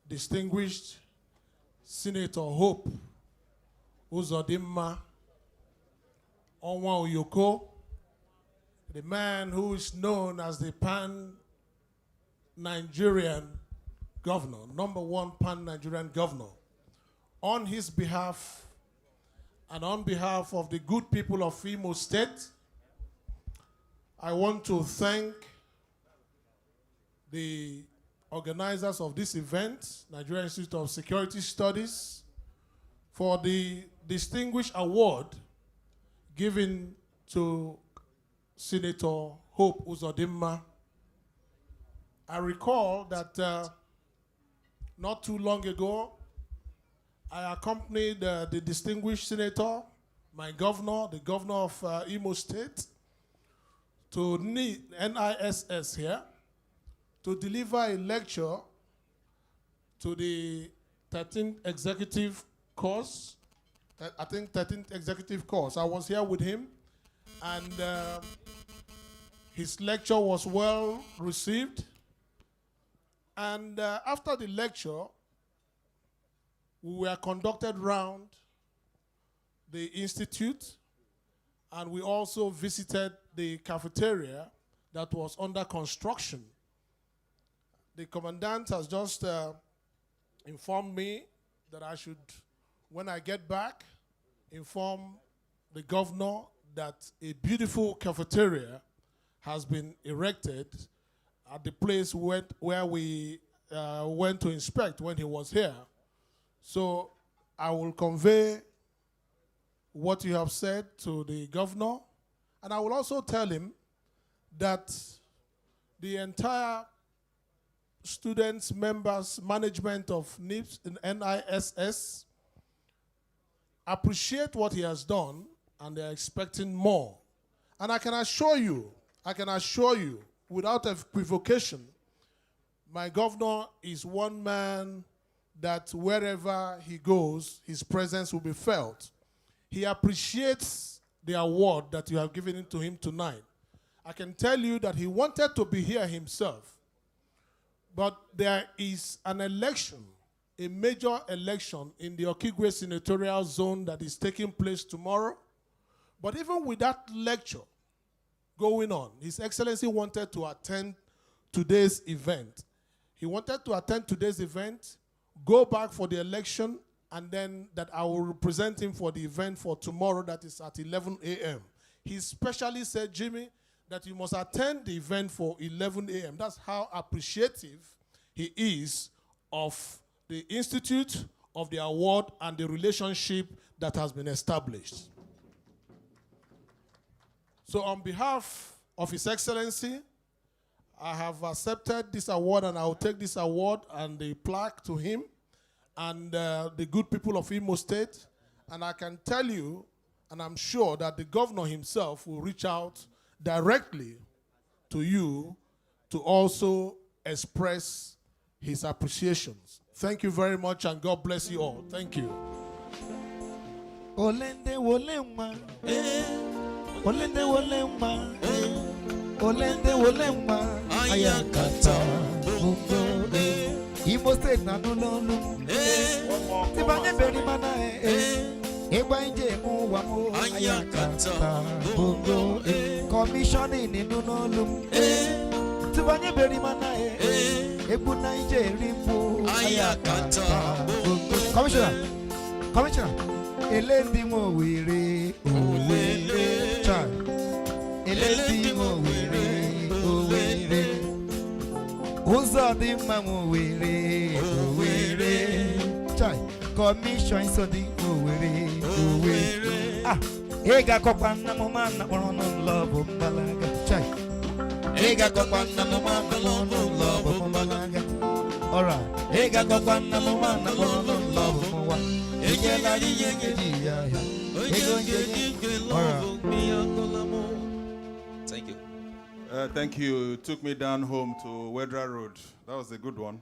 distinguished Senator Hope Uzodimma Onwa Oyoko, the man who is known as the Pan-Nigerian governor, #1 Pan-Nigerian governor. On his behalf and on behalf of the good people of Imo State, I want to thank the organizers of this event, Nigerian Institute of Security Studies, for the distinguished award given to Senator Hope Uzodimma. I recall that not too long ago, I accompanied the distinguished senator, my governor, the governor of Imo State, to NISS here to deliver a lecture to the 13th executive course. I think 13th executive course. I was here with him, and his lecture was well received. And after the lecture, we were conducted round the institute, and we also visited the cafeteria that was under construction. The commandant has just informed me that I should, when I get back, inform the governor that a beautiful cafeteria has been erected at the place where we went to inspect when he was here. So I will convey what you have said to the governor, and I will also tell him that the entire students, members, management of NIPS and NISS appreciate what he has done, and they're expecting more. And I can assure you, without equivocation, my governor is one man that wherever he goes, his presence will be felt. He appreciates the award that you have given to him tonight. I can tell you that he wanted to be here himself, but there is an election, a major election in the Okigwe senatorial zone that is taking place tomorrow. But even with that lecture going on, His Excellency wanted to attend today's event. He wanted to attend today's event, go back for the election, and then that I will represent him for the event for tomorrow that is at 11 a.m. He specially said, Jimmy, that you must attend the event for 11 a.m. That's how appreciative he is of the institute, of the award, and the relationship that has been established. So on behalf of His Excellency, I have accepted this award, and I will take this award and the plaque to him and the good people of Imo State. And I can tell you, and I'm sure that the governor himself will reach out directly to you to also express his appreciations. Thank you very much, and God bless you all. Thank you. Olende wolema, olende wolema, olende wolema, ayakata, bungo, Imo State na nulolu, tibanye beri mana egba inje mu wa mu, ayakata, bungo, commissioning in nulolu, tibanye beri mana egbu na inje rimbu, ayakata, bungo. Commissioner. Elendi mo were, owere, child. Elendi mo were, owere. Uzodimma mo were, owere, child. Commission so di owere, owere. Ah, ega kokwana mo man na no love mbalaga, child. Ega kokwana mo man no love mbalaga. Alright, ega kokwana mo man no love mbalaga. Thank you. Thank you. Took me down home to Wedra Road. That was a good one.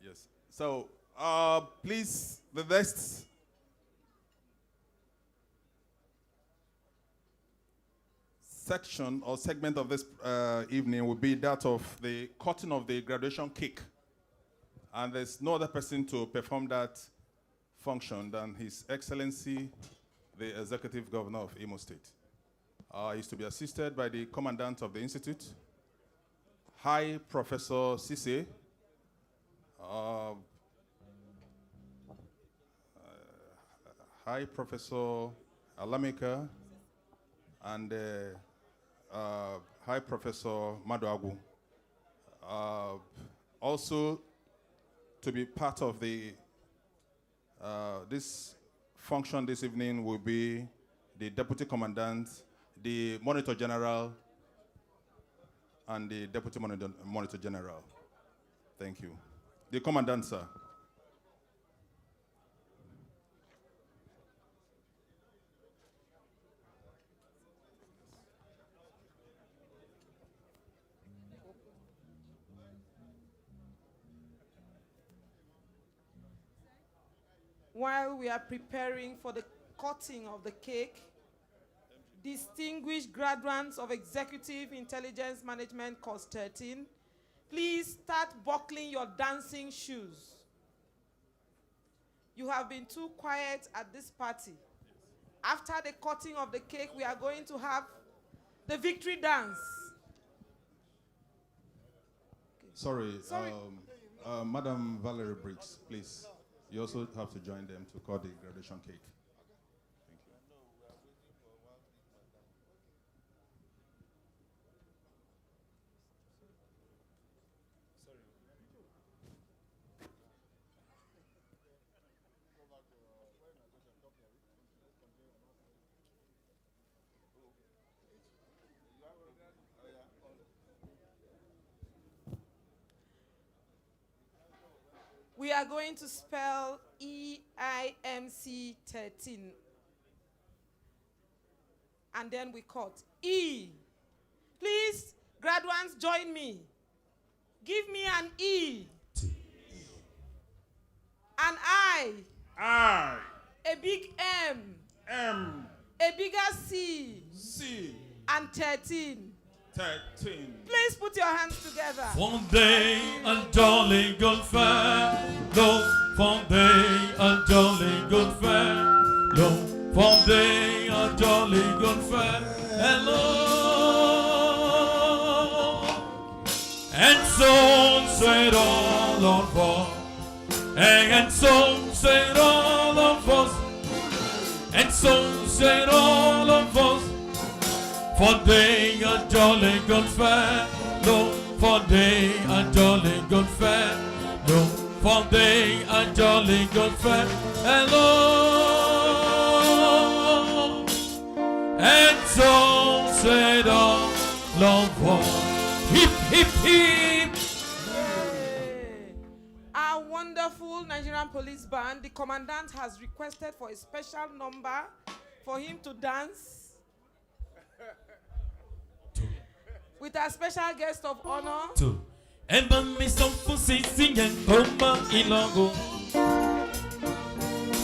Yes. So, please, the next section or segment of this evening will be that of the cutting of the graduation cake. And there's no other person to perform that function than His Excellency, the Executive Governor of Imo State. He's to be assisted by the Commandant of the Institute, High Professor Sise, High Professor Alameka, and High Professor Maduagu. Also to be part of the This function this evening will be the Deputy Commandant, the Monitor General, and the Deputy Monitor General. Thank you. The Commandant, sir. While we are preparing for the cutting of the cake, distinguished graduates of Executive Intelligence Management Course 13, please start buckling your dancing shoes. You have been too quiet at this party. After the cutting of the cake, we are going to have the victory dance. Sorry. Madam Valerie Bricks, please. You also have to join them to cut the graduation cake. Thank you. We are going to spell EIMC 13. And then we cut. E. Please, graduates, join me. Give me an E. An I. I. A big M. M. A bigger C. C. And 13. 13. Please put your hands together. Fondé un jolly good fellow. Fondé un jolly good fellow. Fondé un jolly good fellow. And so said all of us. And so said all of us. And so said all of us. For they are jolly good fellow, for they are jolly good fellow, for they are jolly good fellow. And so said all of us. Hip, hip, hip. Our wonderful Nigerian police band, the Commandant has requested for a special number for him to dance with our special guest of honor. Emma mi son fusi singen koma ilongo.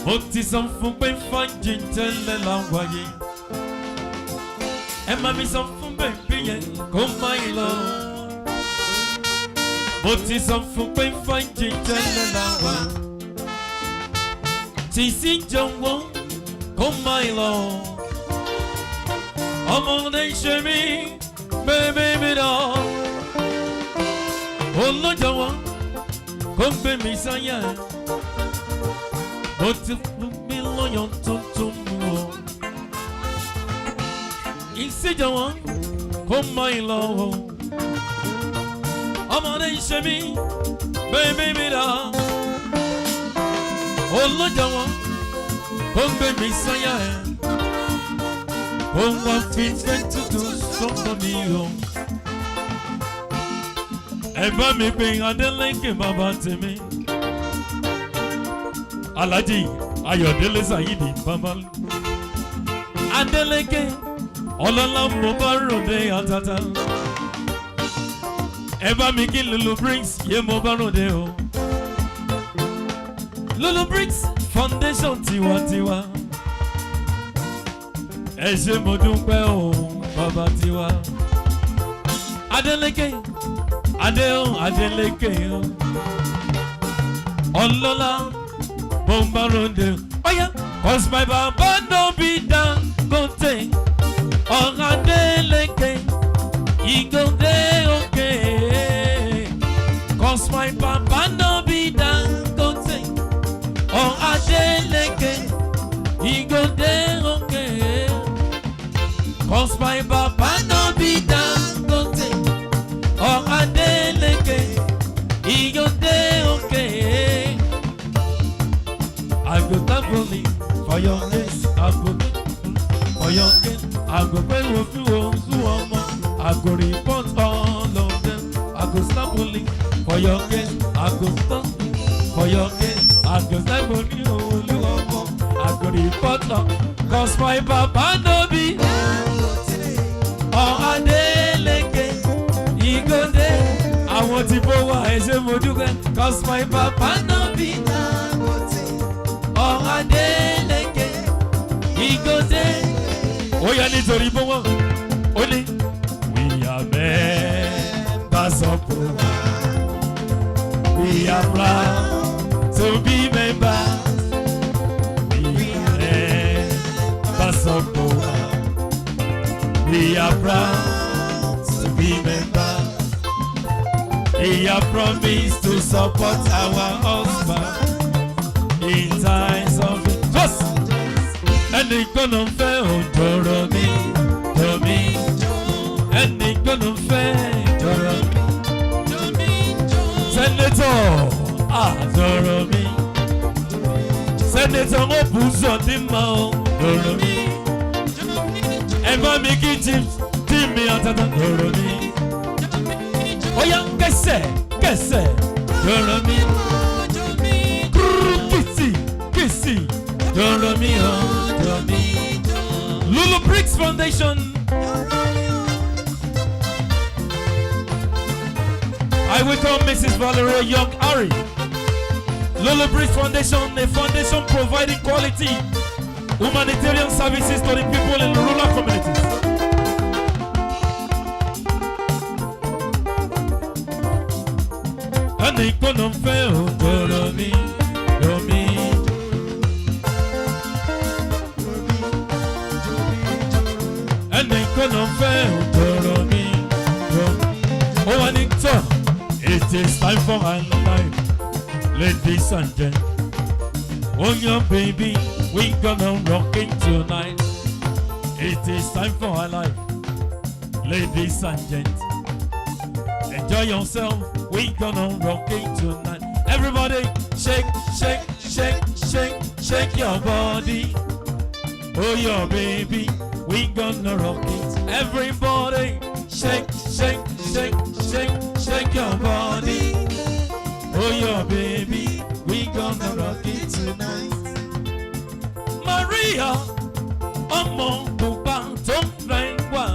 Moti son fu pe fanjin tele langwaye. Emma mi son fu pe piye koma ilongo. Moti son fu pe fanjin tele langwaye. Tisi jongwo koma ilongo. Omo ne shemi. Baby, me dog. Oh, Lord, you want come be me, Saya. But if me loyal to me, he said, you want come my love. I'm on a shemi, baby, me dog. Oh, Lord, you want come be me, Saya. Oh, what it's meant to do, somebody home. Eba mi pe Adeleke baba temi. Alhaji Ayọ̀délé Saidi baba. Adeleke ọlọ́lá mo bá ròde àtàtà. Eba mi kí Lulu Bricks yé mo bá ròde o. Lulu Bricks Foundation tiwantiwa. Ẹ ṣé mo dúpẹ́ o bàbá tiwa. Adeleke Adeleke o. Ọlọ́lá mo bá ròde. Oya, cause my baba no be Dangote. Ọ̀rọ̀ Adeleke he go dey okay. Cause my baba no be Dangote. Ọ̀rọ̀ Adeleke he go dey okay. Cause my baba no be Dangote. Ọ̀rọ̀ Adeleke he go dey okay. I go only for your case. I go for your case. I go pay with you. I go report all of them. I go stop only for your case. I go stop for your case. I go stop only I go report all. Cause my papa no be or Adeleke. He go there. I want to go I say Moduga. Cause my papa no be or Adeleke. He go there. Oh, you need to report only. We are members of Goodwill. We are proud to be members. We are members of Goodwill. We are proud to be members. We have promised to support our husband in times of just. And they gonna fail to me. And they gonna fail Senator, adore me. Senator, on pousse en dimao, adore me. Elle va me quitter, dis-moi en t'attendant, adore me. Oh y'a qu'est-ce, adore me. Kissi, adore me, adore me. Lulu Bricks Foundation. I welcome Mrs. Valeria Young Ari. Lulu Bricks Foundation, a foundation providing quality humanitarian services to the people in the rural communities. And they couldn't fail to me. And they couldn't fail to me. Oh, and it's it is time for our life, ladies and gentlemen. Oh, your baby, we gonna rock it tonight. It is time for our life, ladies and gentlemen. Enjoy yourself, we gonna rock it tonight. Everybody, shake, shake, shake, shake, shake your body. Oh, your baby, we gonna rock it. Everybody, shake, shake, shake, shake, shake your body. Oh, your baby, we gonna rock it tonight. Maria, ọmọ pupa tó ń rẹwà.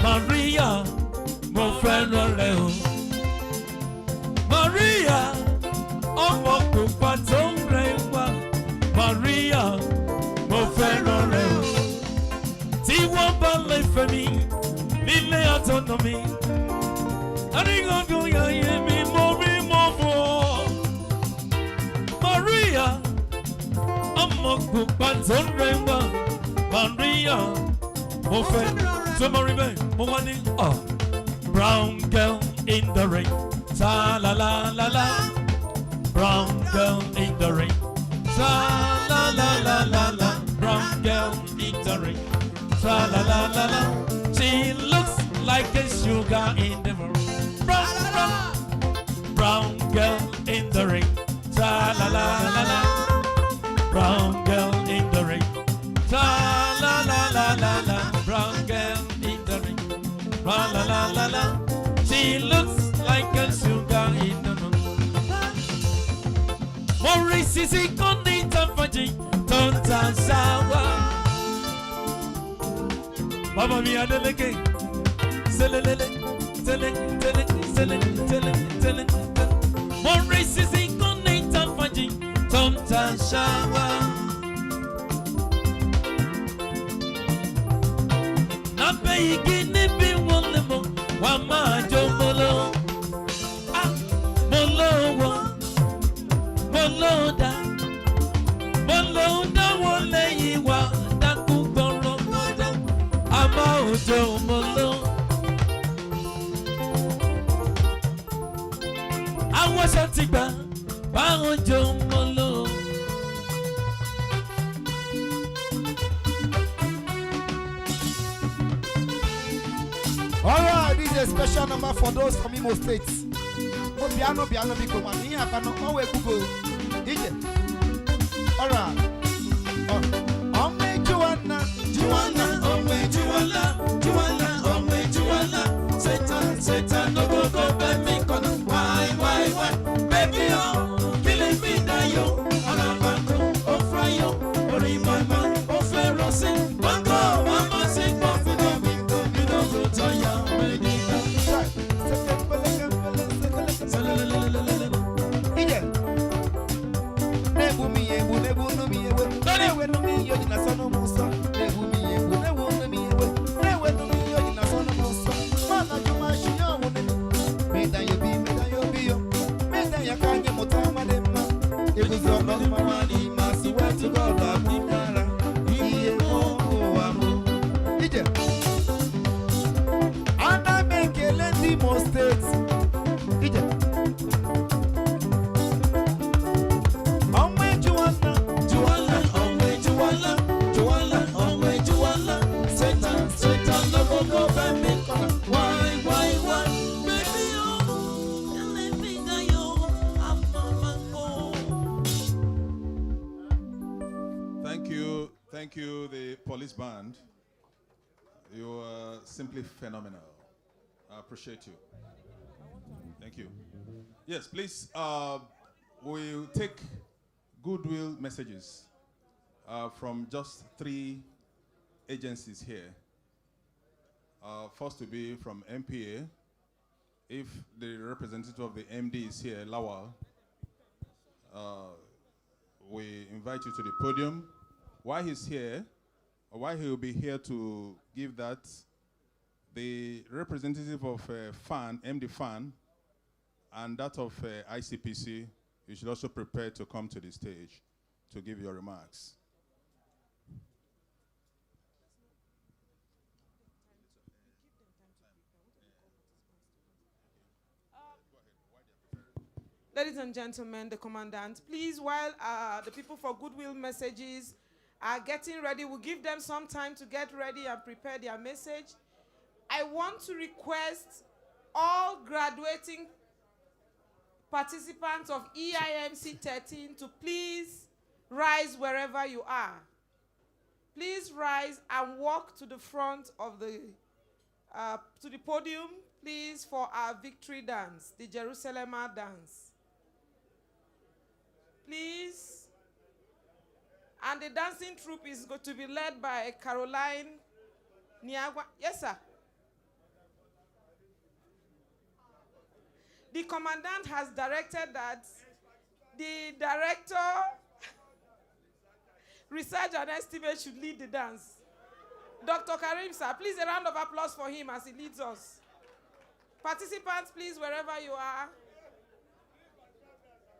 Maria, mo fẹ́ràn rẹ o. Maria, ọmọ pupa tó ń rẹwà. Maria, mo fẹ́ràn rẹ o. Tí wọ́n bá lè fẹ́ mi nílé autonomy. Maria, ọmọ pupa tó ń rẹwà. Maria, mo fẹ́ tó mọ rí bẹ́ẹ̀ mo wá ní brown girl in the rain, ta la la la la. Brown girl in the rain, ta la la la la la. Brown girl in the rain, ta la la la la. She looks like a sugar in the rain. Brown girl in the rain, ta la la la la. Brown girl in the rain, ta la la la la la. Brown girl in the rain, la la la la la. She looks like a sugar in the rain. Maurice is a condita faji, tonta sawa. Mama mia deleke, selelele, tele, tele, tele, tele, tele. Maurice is a condita faji, tonta sawa. Nape igini bi wolemo, wama jomolo. Ah, molo wo, molo da, wole yiwa, daku gboro modo, ama ojo molo. Àwọn ṣàtìgbà, bá ojo molo. Alright, this is a special number for those from Imo State. Oh, piano, because my alright. Ibuzi ọlọ́mọ ni màá sì wẹ́ tó gọ́ọ̀lù àmúyára. Iye mọ́ àmú. Ije. Ana m ekele ndị Imo steeti. Ije. Ọnwa ejuwala. Juwala, onwe juwala, juwala, onwe juwala. Satan, Satan, no go go back me corner. Why? Baby, oh, and let me go, yo. I'm mama, oh. Thank you, the police band. You are simply phenomenal. I appreciate you. Thank you. Yes, please, we'll take goodwill messages from just 3 agencies here. First to be from MPA. If the representative of the MD is here, Lawal, we invite you to the podium. While he's here, or while he will be here to give that, the representative of FAN, MD FAN, and that of ICPC, you should also prepare to come to the stage to give your remarks. Ladies and gentlemen, the Commandant, please, while the people for Goodwill messages are getting ready, we'll give them some time to get ready and prepare their message. I want to request all graduating participants of EIMC 13 to please rise wherever you are. Please rise and walk to the front of the, to the podium, please, for our victory dance, the Jerusalem dance. Please. And the dancing troupe is going to be led by Caroline Niagua. Yes, sir. The Commandant has directed that the Director, Research and Estimate should lead the dance. Dr. Karim, sir, please a round of applause for him as he leads us. Participants, please, wherever you are,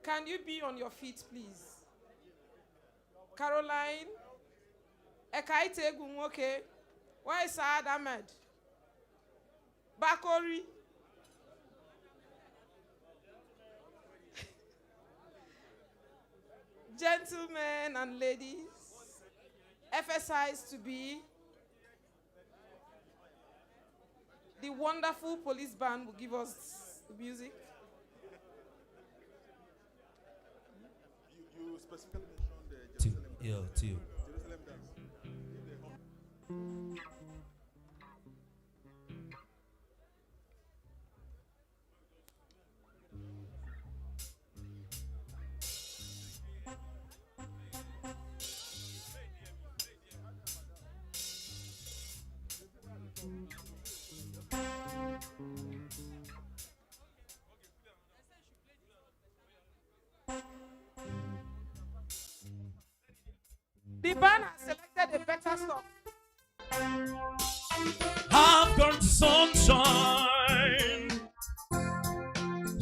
can you be on your feet, please? Caroline, Ekaite Gumwoke, where is Saad Ahmed? Bakori. Gentlemen and ladies, FSI is to be the wonderful police band will give us the music. You specifically Two. The band has selected a better song. I've got the sunshine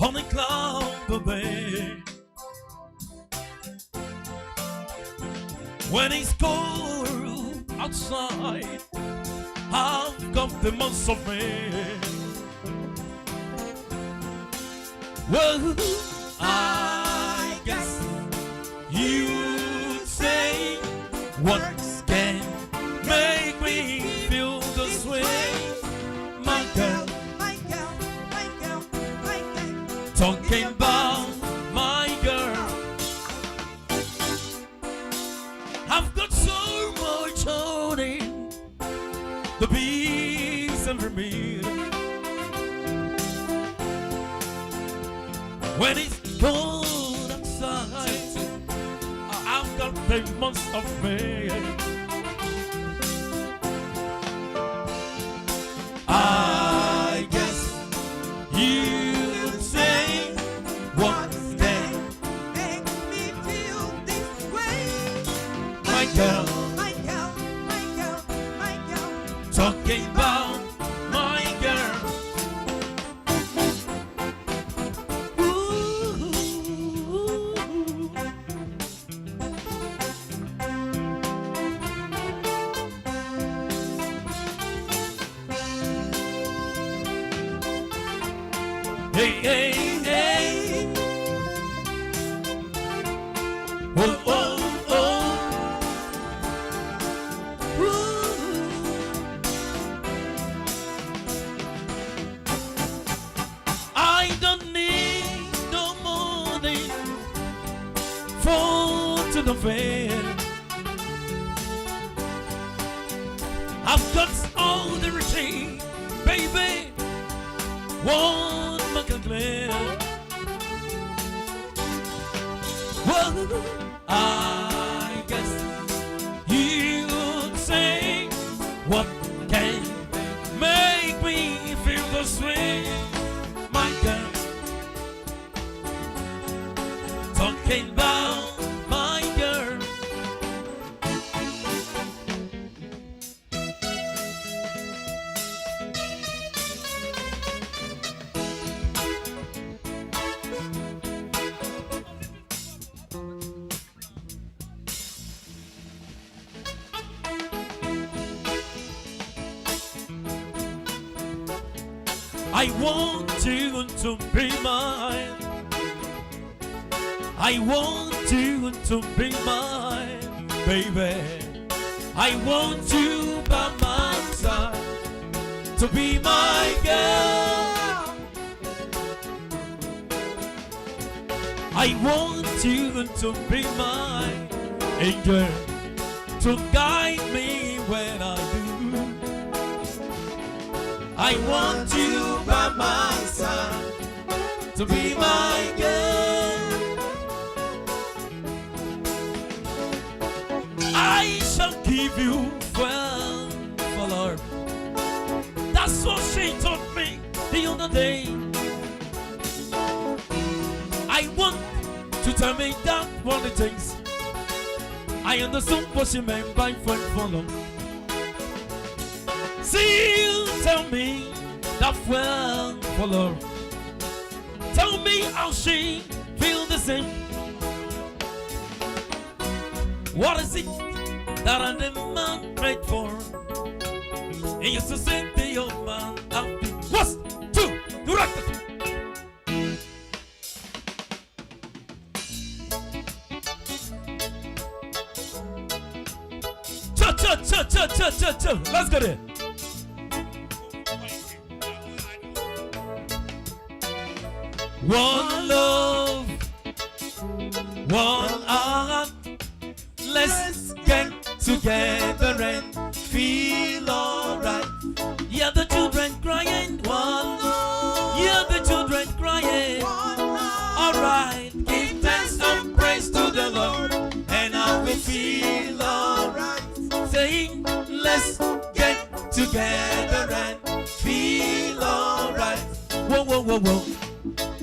on the cloud away. When it's cold outside, I've got the months of May. Well, I guess you'd say what can make me feel this way, my girl, talking about my girl. I've got so much on it, the bees and me. When it's cold outside, I've got the months of May. I guess you'd say what can make me feel this way, my girl, talking about my girl. Ooh. Hey, hey, hey. Oh, oh, oh. Ooh. I don't need no money for to the fair. I've got all the routine, baby. One man can clear. Well, I guess you would say, what can make me feel this way, my girl? Talking about my girl. I want you to be mine. I want you to be mine, baby. I want you by my side to be my girl. I want you to be my angel, to guide me when I do. I want you by my side to be my girl. I shall give you well for Lord. That's what she taught me the other day. I want to tell me that one of the things. I understood what she meant by friend follow. See you tell me that well for Lord. Tell me how she feel the same. What is it that a man prayed for? He used to say the old man out. 1, 2, direct. Cha. Let's get it. One love, one heart. Let's get together and feel alright. Yeah, the children crying. One love. Yeah, the children crying. Alright, give thanks and praise to the Lord, and I will feel alright. Saying, let's get together and feel alright. Whoa, whoa, whoa, whoa.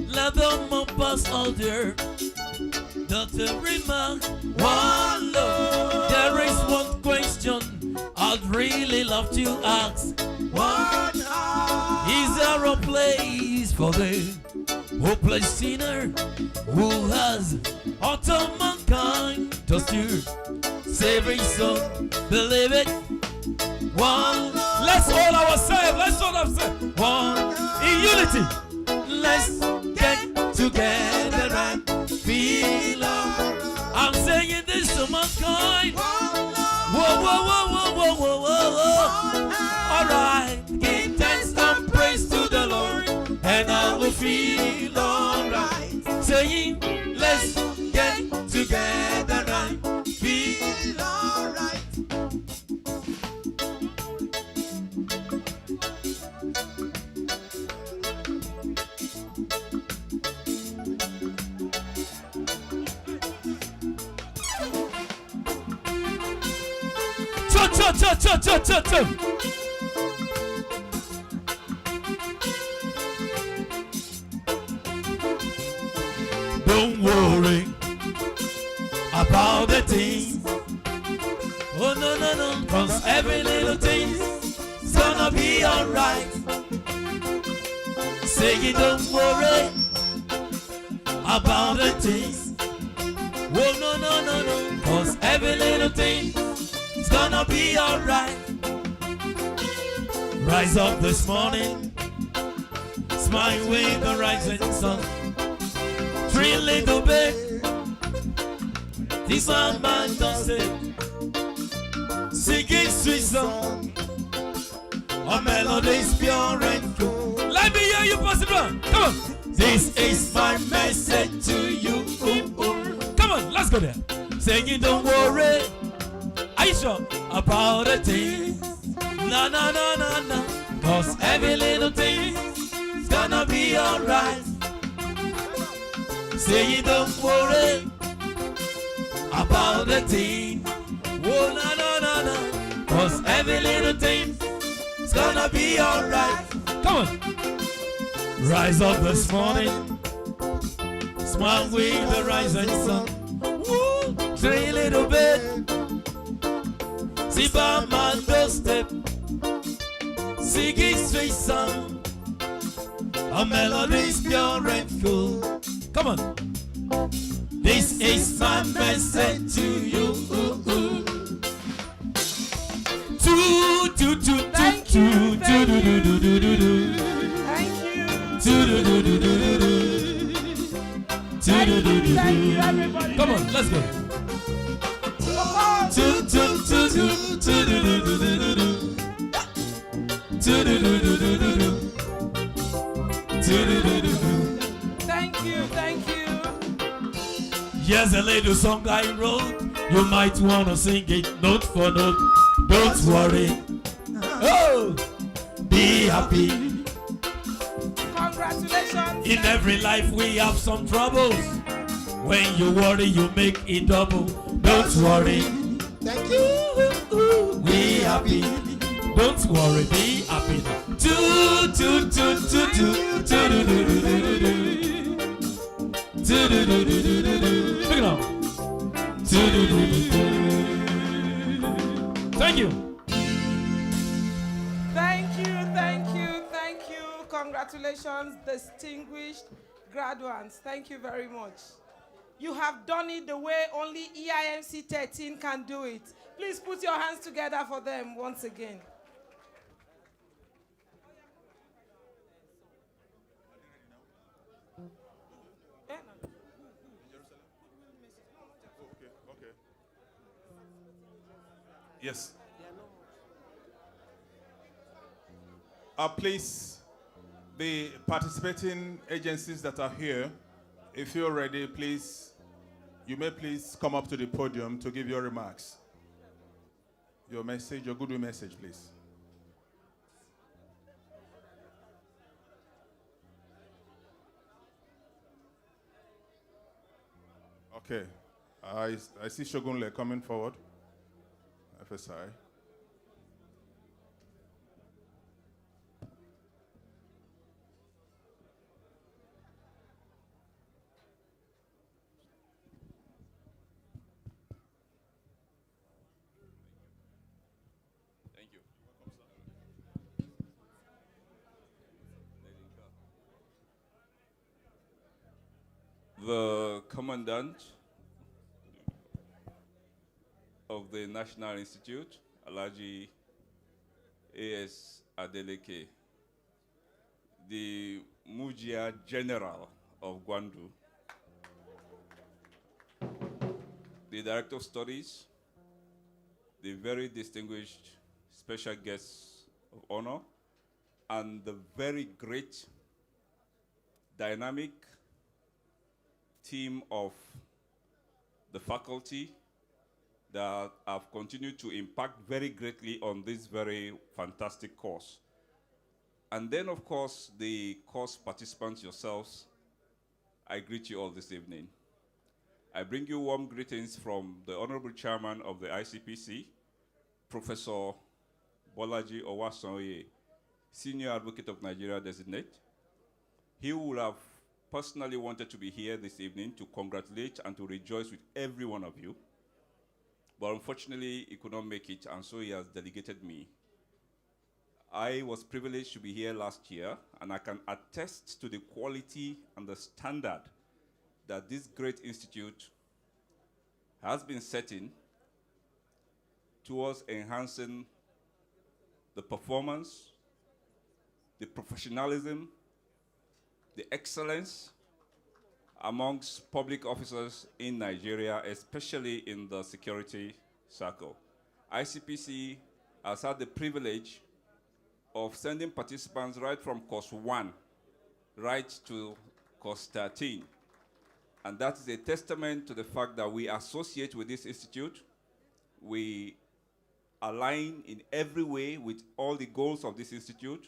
Let them up us all there. Not every man, one love. There is one question I'd really love to ask. One heart. Is there a place for the hopeless sinner who has utter mankind just to save his soul? Believe it. One. Let's hold ourselves. Let's hold ourselves. One in unity. Let's get together and feel alright. I'm saying this to mankind. Whoa, whoa, whoa, whoa, whoa, whoa, whoa, whoa. Alright, give thanks and praise to the Lord, and I will feel alright. Saying, let's get together and feel alright. Cha. Don't worry about the things. Oh no, cause every little thing's gonna be alright. Say you don't worry about the things. Oh no, cause every little thing it's gonna be alright. Rise up this morning, smile with the rising sun. Three little bit, this one man does it. Singing sweet song, a melody is pure and cool. Let me hear you, Pastor Brown. Come on. This is my message to you. Come on, let's go there. Singing, don't worry. Are you sure about the things? No, no, no, no, no. Cause every little thing is gonna be alright. Saying, don't worry about the thing. Oh, no, no, no, no. Cause every little thing is gonna be alright. Come on. Rise up this morning, smile with the rising sun. Woo, three little bit, see by my doorstep, singing sweet song, a melody's pure and full. Come on, this is my message to you. Thank you. Thank you, everybody. Come on, let's go. Thank you. Here's a little song I wrote. You might wanna sing it note for note. Don't worry. Oh, be happy. Congratulations. In every life we have some troubles. When you worry, you make it double. Don't worry. Thank you. Be happy. Don't worry, be happy. Pick it up. Thank you. Thank you. Congratulations, distinguished graduates. Thank you very much. You have done it the way only EIMC 13 can do it. Please put your hands together for them once again. Yes. Please, the participating agencies that are here, if you're ready, please, you may please come up to the podium to give your remarks. Your message, your Goodwill message, please. Okay. I see Shogunle coming forward. FSI. Thank you. The Commandant of the National Institute, Alhaji A.S. Adeleke, the Mujia General of Gwandu, the Director of Studies, the very distinguished special guests of honor, and the very great, dynamic team of the faculty that have continued to impact very greatly on this very fantastic course. And then, of course, the course participants yourselves, I greet you all this evening. I bring you warm greetings from the Honorable Chairman of the ICPC, Professor Bolaji Owasonye, Senior Advocate of Nigeria Designate. He would have personally wanted to be here this evening to congratulate and to rejoice with every one of you. But unfortunately, he could not make it, and so he has delegated me. I was privileged to be here last year, and I can attest to the quality and the standard that this great institute has been setting towards enhancing the performance, the professionalism, the excellence amongst public officers in Nigeria, especially in the security circle. ICPC has had the privilege of sending participants right from course 1 right to course 13. And that is a testament to the fact that we associate with this institute. We align in every way with all the goals of this institute.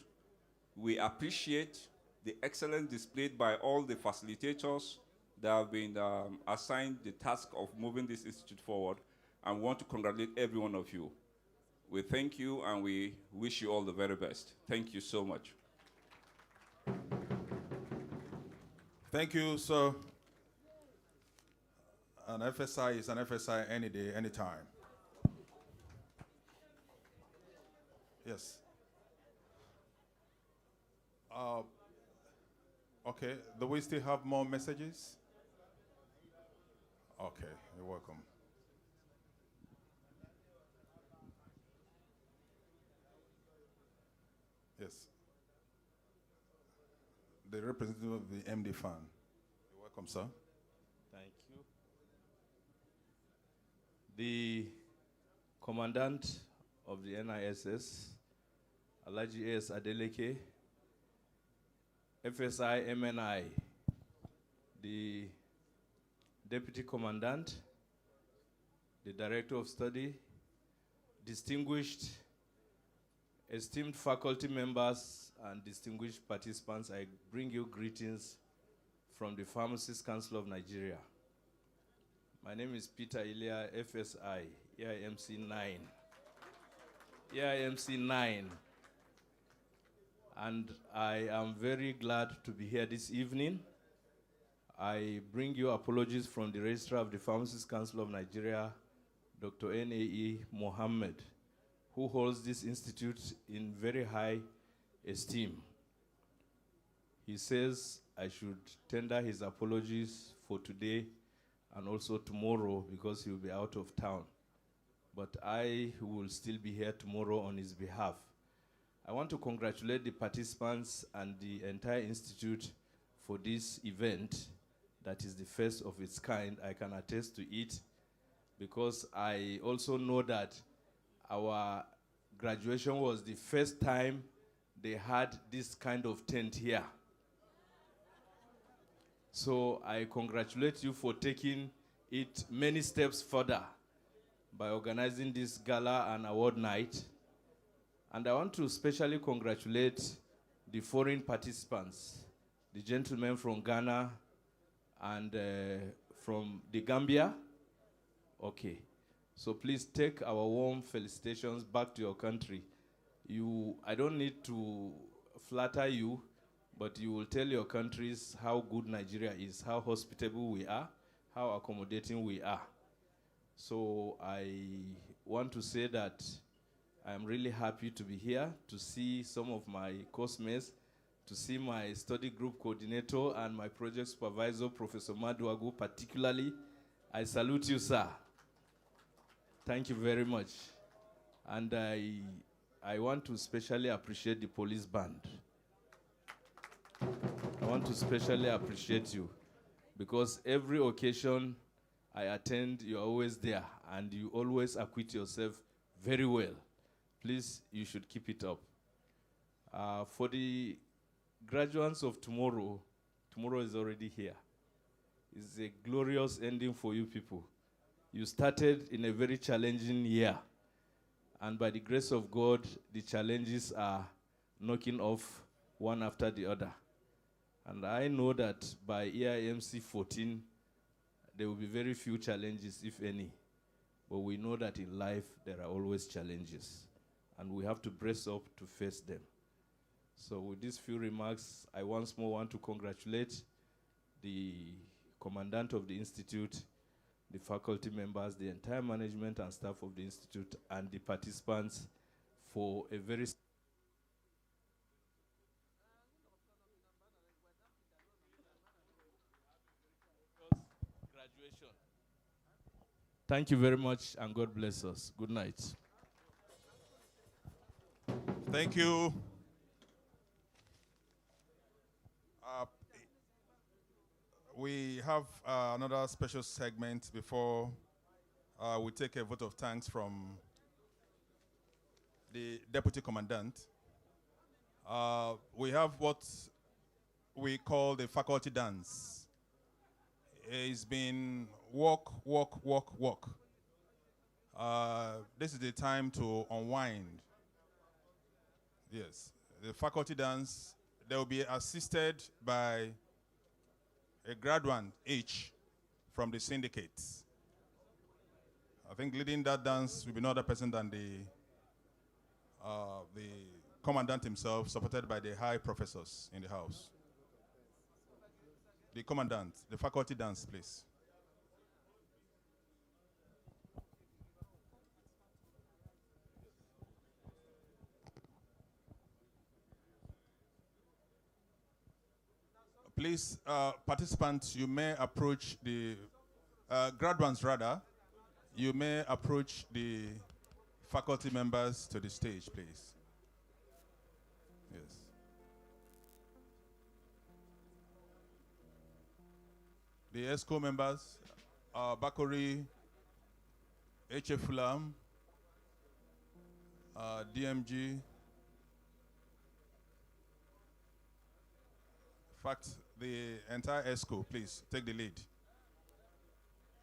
We appreciate the excellence displayed by all the facilitators that have been assigned the task of moving this institute forward, and want to congratulate every one of you. We thank you and we wish you all the very best. Thank you so much. Thank you, sir. An FSI is an FSI any day, anytime. Yes. Okay, do we still have more messages? Okay, you're welcome. Yes. The representative of the MD Fund. You're welcome, sir. Thank you. The Commandant of the NISS, Alhaji A.S. Adeleke, FSI MNI, the Deputy Commandant, the Director of Study, distinguished, esteemed faculty members and distinguished participants, I bring you greetings from the Pharmacists Council of Nigeria. My name is Peter Ilya, FSI, EIMC 9. EIMC 9. And I am very glad to be here this evening. I bring you apologies from the Registrar of the Pharmacists Council of Nigeria, Dr. N.A.E. Mohammed, who holds this institute in very high esteem. He says I should tender his apologies for today and also tomorrow because he will be out of town. But I will still be here tomorrow on his behalf. I want to congratulate the participants and the entire institute for this event that is the first of its kind. I can attest to it because I also know that our graduation was the first time they had this kind of tent here. So I congratulate you for taking it many steps further by organizing this gala and award night. And I want to especially congratulate the foreign participants, the gentlemen from Ghana and from the Gambia. Okay. So please take our warm felicitations back to your country. I don't need to flatter you, but you will tell your countries how good Nigeria is, how hospitable we are, how accommodating we are. So I want to say that I'm really happy to be here, to see some of my course-mates, to see my study group coordinator and my project supervisor, Professor Maduagu, particularly. I salute you, sir. Thank you very much. And I want to especially appreciate the police band. I want to especially appreciate you because every occasion I attend, you're always there and you always acquit yourself very well. Please, you should keep it up. For the graduates of tomorrow, tomorrow is already here. It's a glorious ending for you people. You started in a very challenging year. And by the grace of God, the challenges are knocking off one after the other. And I know that by EIMC 14, there will be very few challenges, if any. But we know that in life, there are always challenges. And we have to brace up to face them. So with these few remarks, I once more want to congratulate the Commandant of the Institute, the faculty members, the entire management and staff of the Institute, and the participants for a very graduation. Thank you very much, and God bless us. Good night. Thank you. We have another special segment before we take a vote of thanks from the Deputy Commandant. We have what we call the faculty dance. It's been walk, walk, walk, walk. This is the time to unwind. Yes, the faculty dance, they will be assisted by a graduate each from the syndicates. I think leading that dance will be no other person than the Commandant himself, supported by the high professors in the house. The Commandant, the faculty dance, please. Please, participants, you may approach the graduates rather. You may approach the faculty members to the stage, please. Yes. The ESCO members, Bakori, HF Fulam, DMG. In fact, the entire ESCO, please take the lead.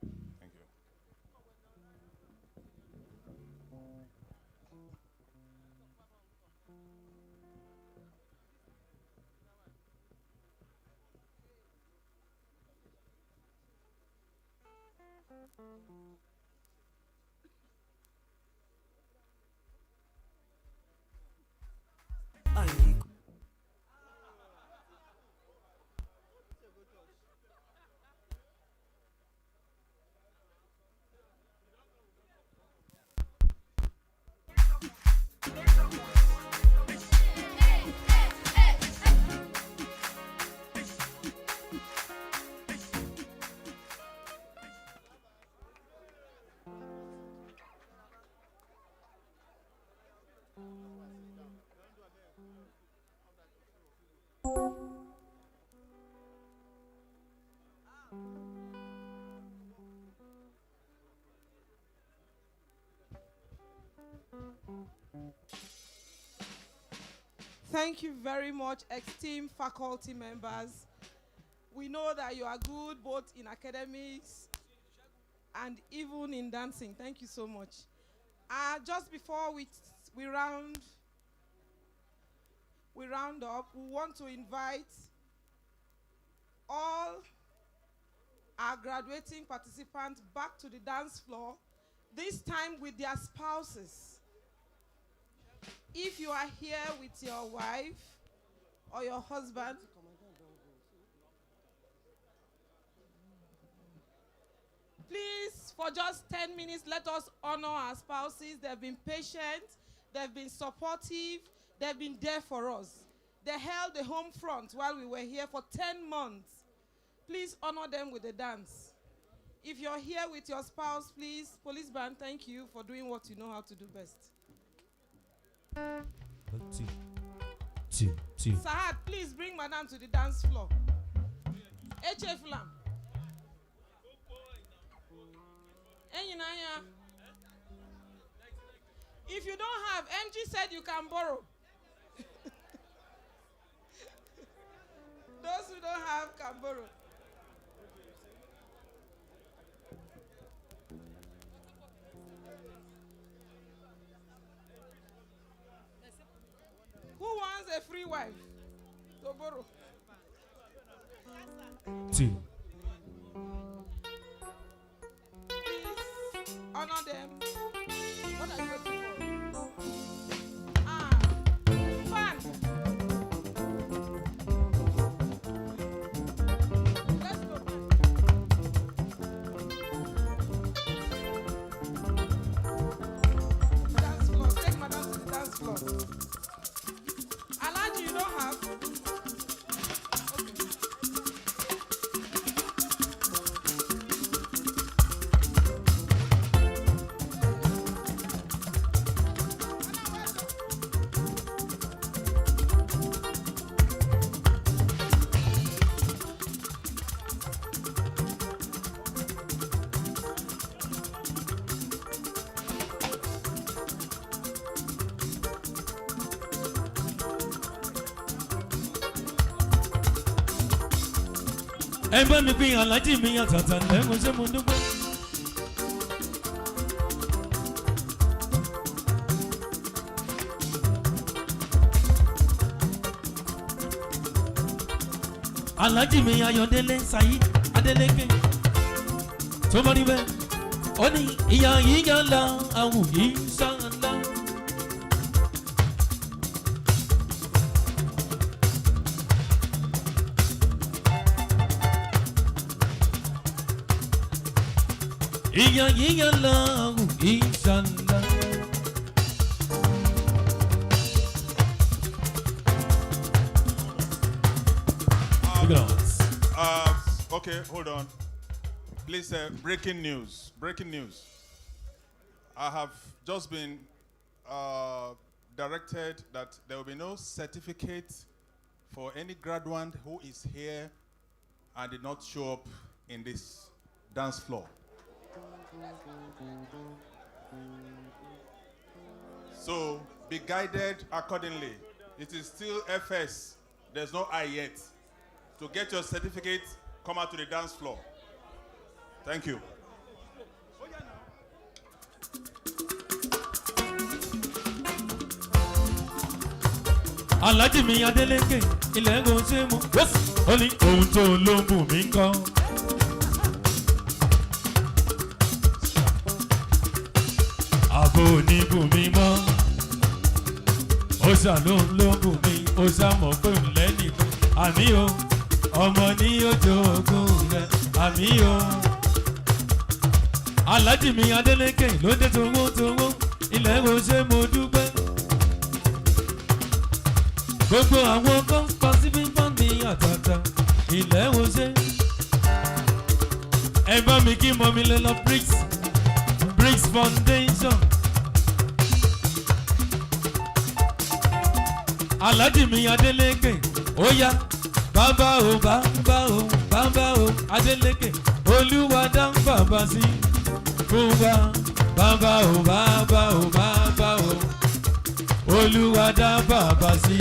Thank you. Thank you very much, esteemed faculty members. We know that you are good both in academics and even in dancing. Thank you so much. Just before we round up, we want to invite all our graduating participants back to the dance floor, this time with their spouses. If you are here with your wife or your husband, please, for just 10 minutes, let us honor our spouses. They've been patient, they've been supportive, they've been there for us. They held the home front while we were here for 10 months. Please honor them with a dance. If you're here with your spouse, please, police band, thank you for doing what you know how to do best. Sahad, please bring madam to the dance floor. HF Lam. If you don't have, MG said you can borrow. Those who don't have can borrow. Who wants a free wife to borrow? Please honor them. What are you waiting for? Fun. Let's go. Dance floor. Take madam to the dance floor. Alaji, you don't have. Okay. ẹ bá mi pín alájí mi àtàtà lẹ́wọ̀n ṣé mo dúpẹ́. alájí mi ayọ̀délé sayí adélékè tó bá rí bẹ́ẹ̀ ó ní ìyá yìí yàn lá àwù yìí sànlá. ìyá yìí yàn lá àwù yìí sànlá. Okay, hold on. Please, breaking news. Breaking news. I have just been directed that there will be no certificate for any graduate who is here and did not show up in this dance floor. So be guided accordingly. It is still FS. There's no I yet. To get your certificate, come out to the dance floor. Thank you. alájí mi adélékè ilẹ̀ ẹ̀gùn ṣé mo ó ní ohun tó ló ń bù mí kọ́. àbò ní bù mí mọ́ ó ṣàlóhùn ló ń bù mí ó ṣàmọ̀ pé ń lẹ́nìkan àmì o ọmọ ní ojú ogun rẹ àmì o. alájí mi adélékè ló dé towó ilẹ̀ ẹ̀gùn ṣé mo dúpẹ́. gbogbo àwọn kan pacific fund mi àtàtà ilẹ̀ wo ṣe. ẹ bá mi kí mọ mi lọ Bricks Foundation. alájí mi adélékè ó yá bàbá o bàbá o bàbá o adélékè olúwa dá ń bàbá sí fún wa bàbá o bàbá o bàbá o olúwa dá bàbá sí.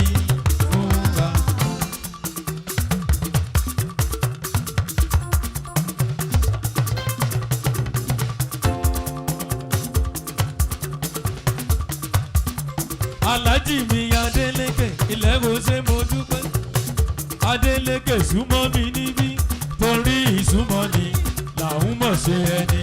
alájí mi adélékè ilẹ̀ wo ṣe mo dúpẹ́. adélékè súnmọ́ mi níbí torí ìsúnmọ́ ni làwọn mọ̀ ṣe ẹni.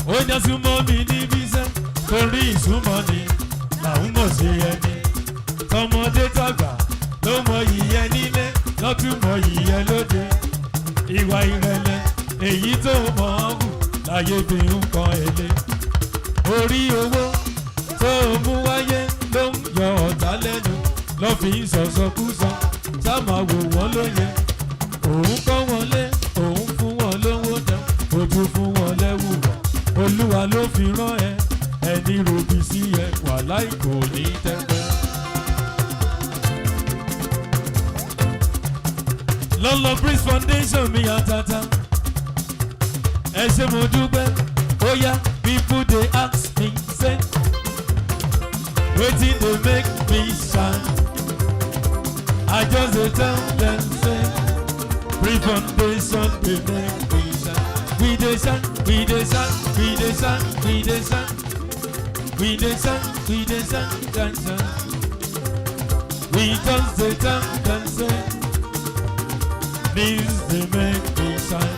ó já súnmọ́ mi níbí sẹ́ torí ìsúnmọ́ ni làwọn mọ̀ ṣe ẹni. tọmọdé tàgbà ló mọ ìyẹn nílé lọ́túnmọ̀ ìyẹn lóde. ìwà ìrẹ̀lẹ̀ èyí tó mọ̀ ọ́ hù láyé bí nǹkan èlé. orí owó tó mú wáyé ló ń yọ ọ̀tá lẹ́nu lọ́ fi ń sọ̀sọ̀kúsọ sáàmà wò wọ́n lóye. òun kọ́ wọn lé òun fún wọn lówó dán ojú fún wọn lẹ́wù wọ̀. olúwa ló fi rán ẹ ẹni ròbì sí ẹ wàláì kò ní tẹ́gbẹ́. Lulu Bricks Foundation mi àtàtà ẹ ṣé mo dúpẹ́. ó yá people dey ask me say wetin dey make me shine. I just dey tell dem say Bricks Foundation dey make me shine. we dey shine we dey shine we dey shine we dey shine we dey shine we dey shine shine shine. we just dey tell dem say these they make me shine.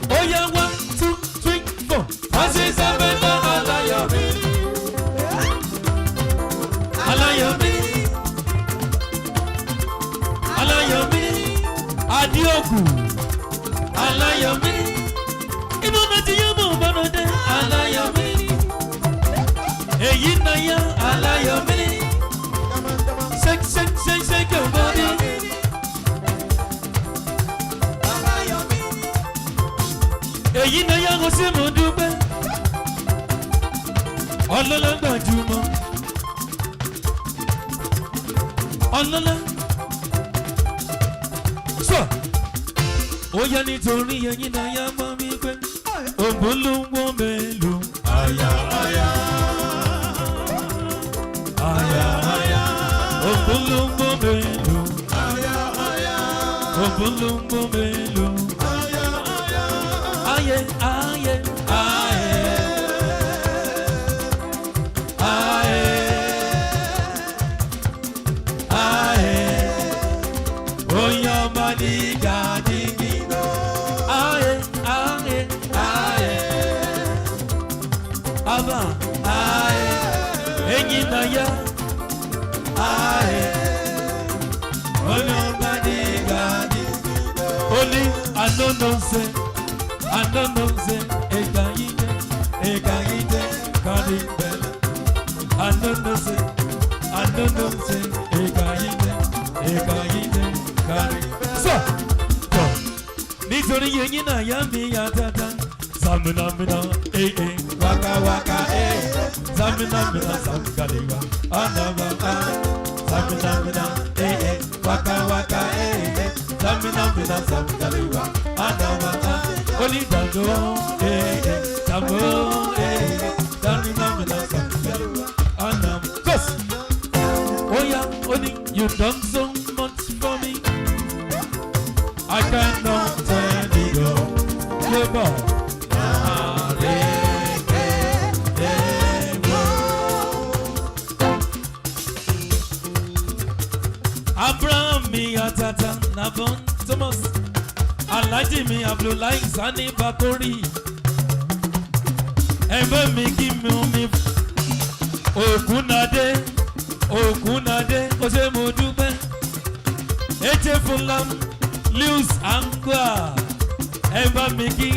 Oh yeah, 1, 2, 3, 4. I say 7, Alayomi. Alayomi. Alayomi. Adiogu. Alayomi. Ibo mati yomo banode. Alayomi. Eyi naya. Alayomi. Shake your body. Èyí náà yá kó sí mo dúpẹ́. ọlọ́lá gbajúmọ̀ ọlọ́lá sọ ó yá nítorí ẹ̀yin náà yá mọ́ mi pé ògbólógbó mélòó àyà àyà àyà àyà ògbólógbó mélòó àyà àyà ògbólógbó mélòó àyà àyà ayé ayé ayé. Nítorí yẹn náà yá mi yá tata Samina waka waka Samina samgalewa anaba Samina waka waka Samina samgalewa anaba Oli dando Sambo Samina samgalewa anaba Cause oh yeah Oli you done so much for me I cannot tell you Labor Abraham mi atata Nabon Thomas Alhaji mi Abdullahi Sani Bakori Ẹ̀fẹ́ mi kí mi omi Ògúnnadé ó ṣe mo dúpẹ́ Eche Fulam Lewis Angwa Ẹ̀fẹ́ mi kí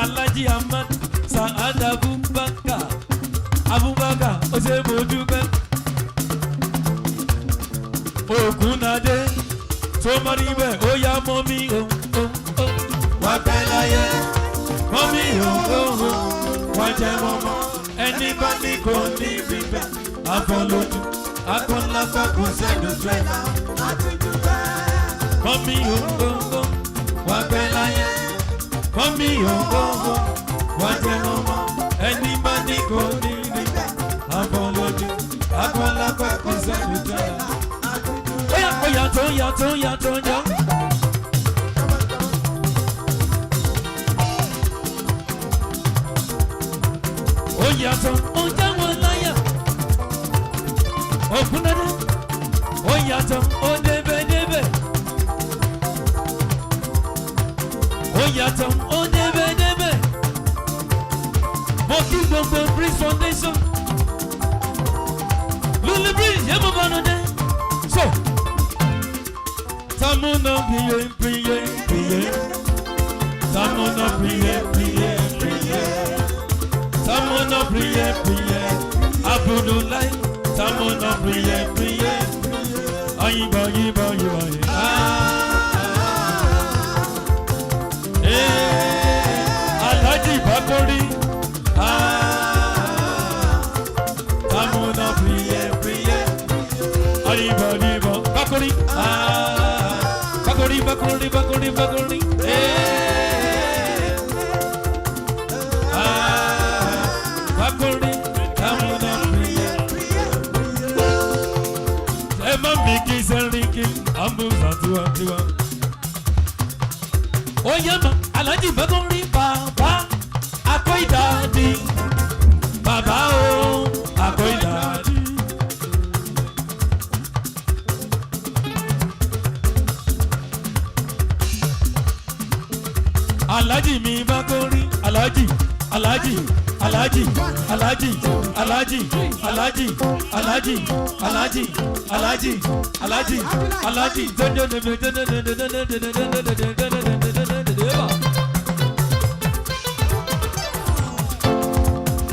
Alhaji Ahmad Saad Abubakar ó ṣe mo dúpẹ́ Ògúnnadé tó mọ́ níbẹ̀ ó yá mọ́ mi wá pẹ́ láyé mọ́ mi wá jẹ́ mọ́mọ́ ẹni bá ní kò ní bíbẹ̀ àfọlójú akọ́nlápá kò sẹ́nu tẹ́lá mọ́ mi wá pẹ́ láyé mọ́ mi wá jẹ́ mọ́mọ́ ẹni bá ní kò ní bíbẹ̀ àfọlójú akọ́nlápá kò sẹ́nu tẹ́lá. Oya tó ya. Oya tó ó já wọn láyà. Ògúnnadé. Oya tó ó débẹ̀. Oya tó ó débẹ̀. Mo kí gbogbo Bricks Foundation. Lulu Bricks yẹ mo bá nù dé. So. Samuna priye Samuna priye Samuna priye Abudulai Samuna priye Ayiba Alhaji Bakori Samuna priye Ayiba Bakori Bakuri. Bakuri. Emma Miki Seriki, Ambuza Tua. Oh Yama, Alhaji Bakuri, Baba, Akoi Daddy, Baba, Akoi Daddy. Alhaji mi Bakori, Alhaji,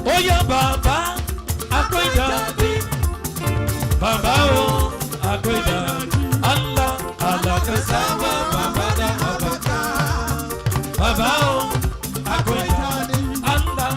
Oya Baba, Akoi Daddy, Baba Akoi Daddy, Allah Kasama, Baba Baba Akoya Allah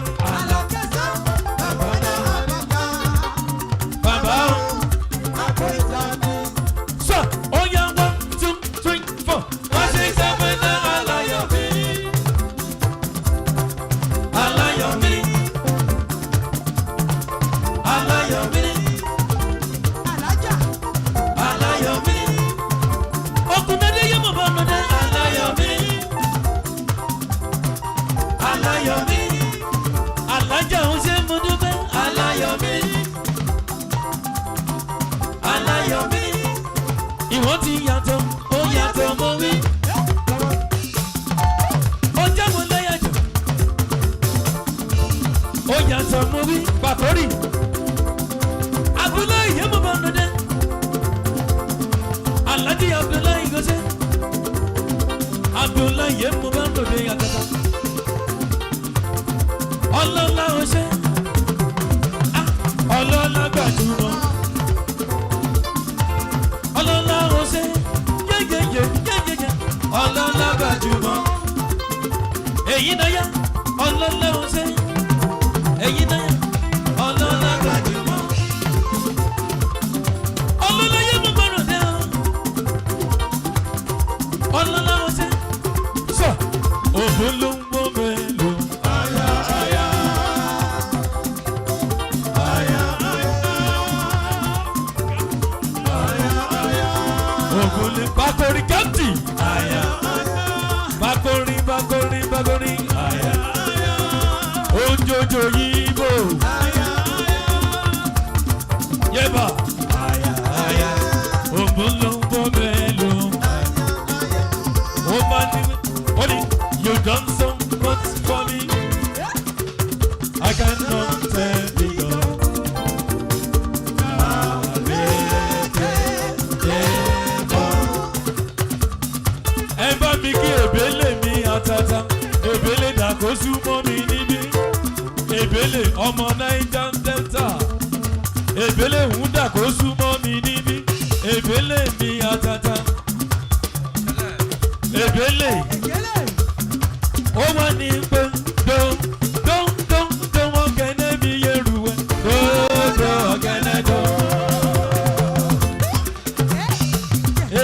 ṣe. Abdullahi mo bá ń lòdì àtàtà. Ọlọ́lá ó ṣe. Ọlọ́lá gbajúmọ̀. Ọlọ́lá ó ṣe. Yẹ́yẹ́yẹ́ yẹ́yẹ́yẹ́. Ọlọ́lá gbajúmọ̀. Èyí náà yá. Ọlọ́lá ó ṣe. Èyí náà yá. Ọlọ́lá gbajúmọ̀. Ọlọ́lá yẹ mo gbọ́dọ̀ dé o. Ọlọ́lá ó ṣe. Sọ òfin ló ń gbọ́ mẹ́lò. Aya aya. Aya aya. Aya aya. Ògùn lè bakori kẹ́ntì. Aya aya. Bakori bakori bakori. Aya aya. Ojojo yibo. Aya aya. Yeba. Aya aya. Ògùn ló ń gbọ́ mẹ́lò. Aya aya. Ó bá ní wọ́n ní you done so much for me. I cannot tell you. Ẹ bá mi kí èbélé mi àtàtà, èbélé dàkóṣù mọ́ mi níbí, èbélé ọmọ Niger Delta, èbélé ń dàkóṣù mọ́ mi níbí, èbélé mi àtàtà, èbélé ó wà ní pé dó wọ́n kẹ́nẹ́ mi yẹ̀rù ẹ̀ dó ọ̀kẹ́nẹ́ dó.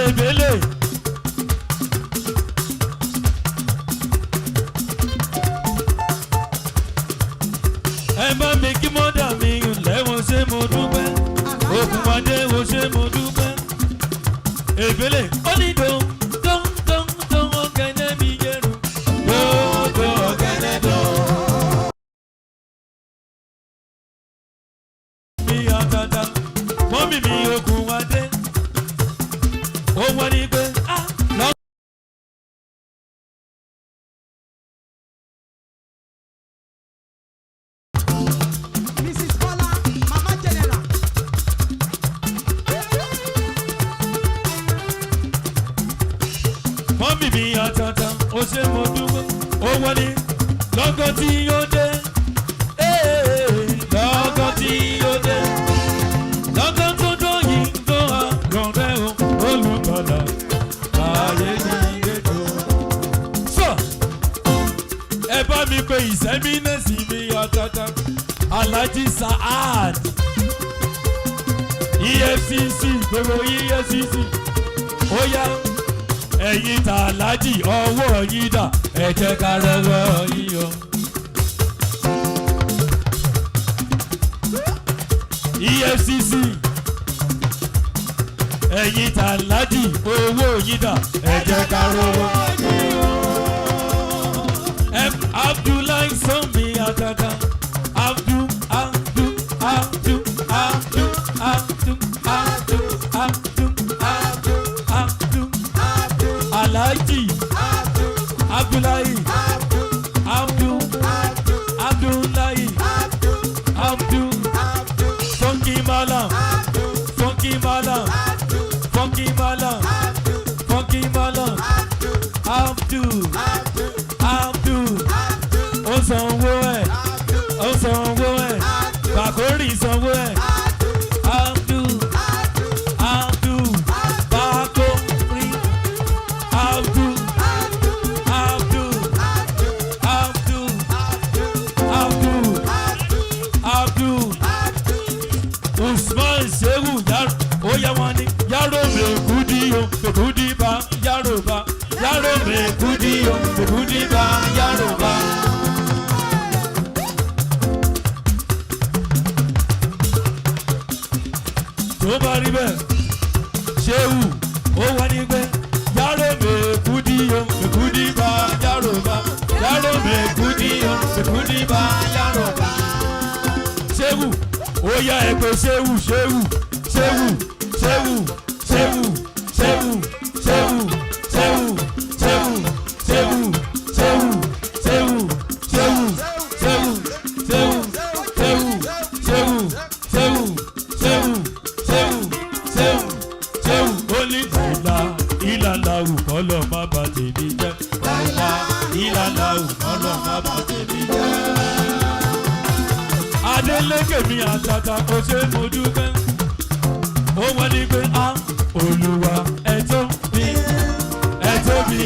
Èbélé. Ẹ bá mi kí mọ́dà mi lẹ́wọ̀n ṣé mo dúpẹ́, òkun adé wo ṣé mo dúpẹ́. Èbélé ó ní dó wọ́n kẹ́nẹ́ mi yẹ̀rù dó ọ̀kẹ́nẹ́ dó. Mi àtàtà mọ́mí mi òkun adé ó wọ́n ní pé lọ́. Mrs. Bola, Mama General. Mọ́mí mi àtàtà ó ṣe mo dúpẹ́ ó wọ́n ní lọ́gán tí yóò dé lọ́gán tí yóò dé lọ́gán tó dóyìn tó àgọ́rẹ́ o olùgbàlà ayé yìí tó. Sọ ẹ bá mi pe ìsẹ́mínẹ́sì mi àtàtà Alhaji Saad EFCC gbogbo EFCC ó yá. Ẹ̀yin ta Alhaji ọwọ́ yín dà ẹ jẹ́ ká rọwọ́ yín yọ. EFCC ẹ̀yin ta Alhaji owó yín dà ẹ jẹ́ ká rọwọ́ yín yọ. Abdullahi Sanmi Atata Abdu Alhaji Abdullahi Abdullahi Funky Malam Funky Malam Funky Malam Funky Malam Abdu Osanwo ẹ̀ Bakori sanwó ẹ̀ Abdu Bakori Abdu Usman Shehu Oya wọn ni yàrá mẹ́kúdí o mẹ́kúdí bá yàrá bá yàrá mẹ́kúdí o mẹ́kúdí bá yàrá bá. Tó bá rí bẹ́ẹ̀ Shehu ó wá ní pẹ́ yàrá mẹ́kúdí o mẹ́kúdí bá yàrá bá yàrá mẹ́kúdí o mẹ́kúdí bá yàrá bá. Shehu ó yá ẹ pé Shehu only ìlàláwù kọ́lọ̀ má bà tèmi jẹ́. láìlá ìlàláwù kọ́lọ̀ má bà tèmi jẹ́. Adélékè mi àtàtà kò ṣe mo dúpẹ́. Ó wọ́n ní pé á Olúwa ẹ tóbi o ẹ tóbi.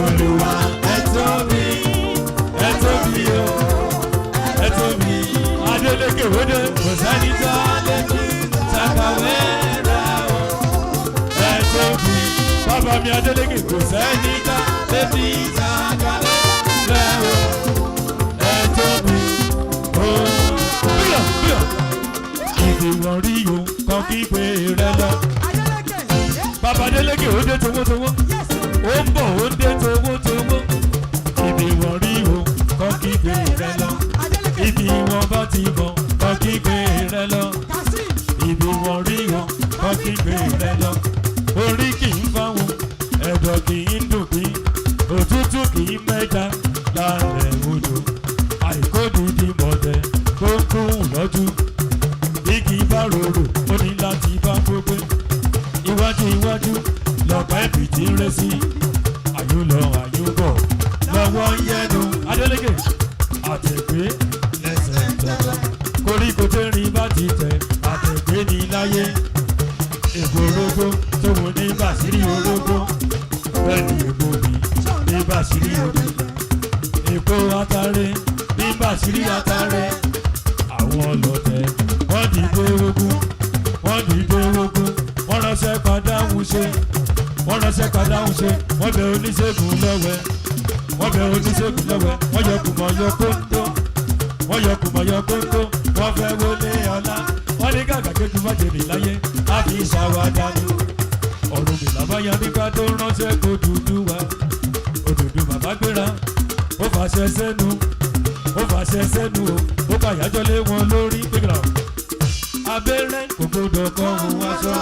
Olúwa ẹ tóbi o ẹ tóbi. Adélékè wóde kò sẹ́ni tó lè fi ṣàkàwé rẹ̀ o. Ẹ tóbi. Bàbá mi Adélékè kò sẹ́ni tó lè fi ṣàkàwé rẹ̀ o. Ẹ tóbi o. Ìdìwọ̀n rí o kan kí pé rẹ lọ. Bàbá Adélékè ó dé towótowó. Ó ń bọ̀ ó dé towótowó. Ìdìwọ̀n rí o kan kí pé rẹ lọ. Ibi wọn bá ti bọ̀ kan kí pé rẹ lọ. Ìdìwọ̀n rí o kan kí pé rẹ lọ. Orí kì í fáwọn, ẹ̀dọ̀ kì í dùn bí. Òtútù kì í mẹ́ja lálẹ́ odò. Àìkódìdí mọ̀tẹ́ tó ń kún lọ́jú. Igi bá rorò, ó ní láti bá gbogbo. Iwájú lọ́pàá ẹ̀bì tí ń ré sí. Àyùlọ àyùbọ̀ lọ́wọ́ ń yẹnu. Adélékè àtẹ̀gbé lẹ́sẹ̀ tẹ̀tẹ̀. Koríko tẹ́rin bá ti tẹ̀ àtẹ̀gbé ní láyé. Ègbò orógbó tó wò ní bàṣírí orógbó. Bẹ́ẹ̀ni ègbò mi ní bàṣírí odò. Èpo atare ní bàṣírí atare. Àwọn ọlọ́tẹ̀ wọ́n dìde ogun, wọ́n ránṣẹ́ padà ń ṣe, wọ́n bẹ oníṣègùn lọ́wẹ́, wọ́n yọ kùmọ̀ yọ kóńtó, wọ́n fẹ́ wọlé ọlá, wọ́n ní gàgà kéjú májèlé láyé, á fi ṣàwádà ní. Ọ̀run mi làbáyá nígbà tó ránṣẹ́ kó dúdú wa, òdòdó bàbá gbéra, ó fàṣẹ sẹ́nu o, ó bàyájọ́ lé wọn lórí gbéra. Abẹ́rẹ́ kò gbọdọ̀ kọ́ ohun aṣọ.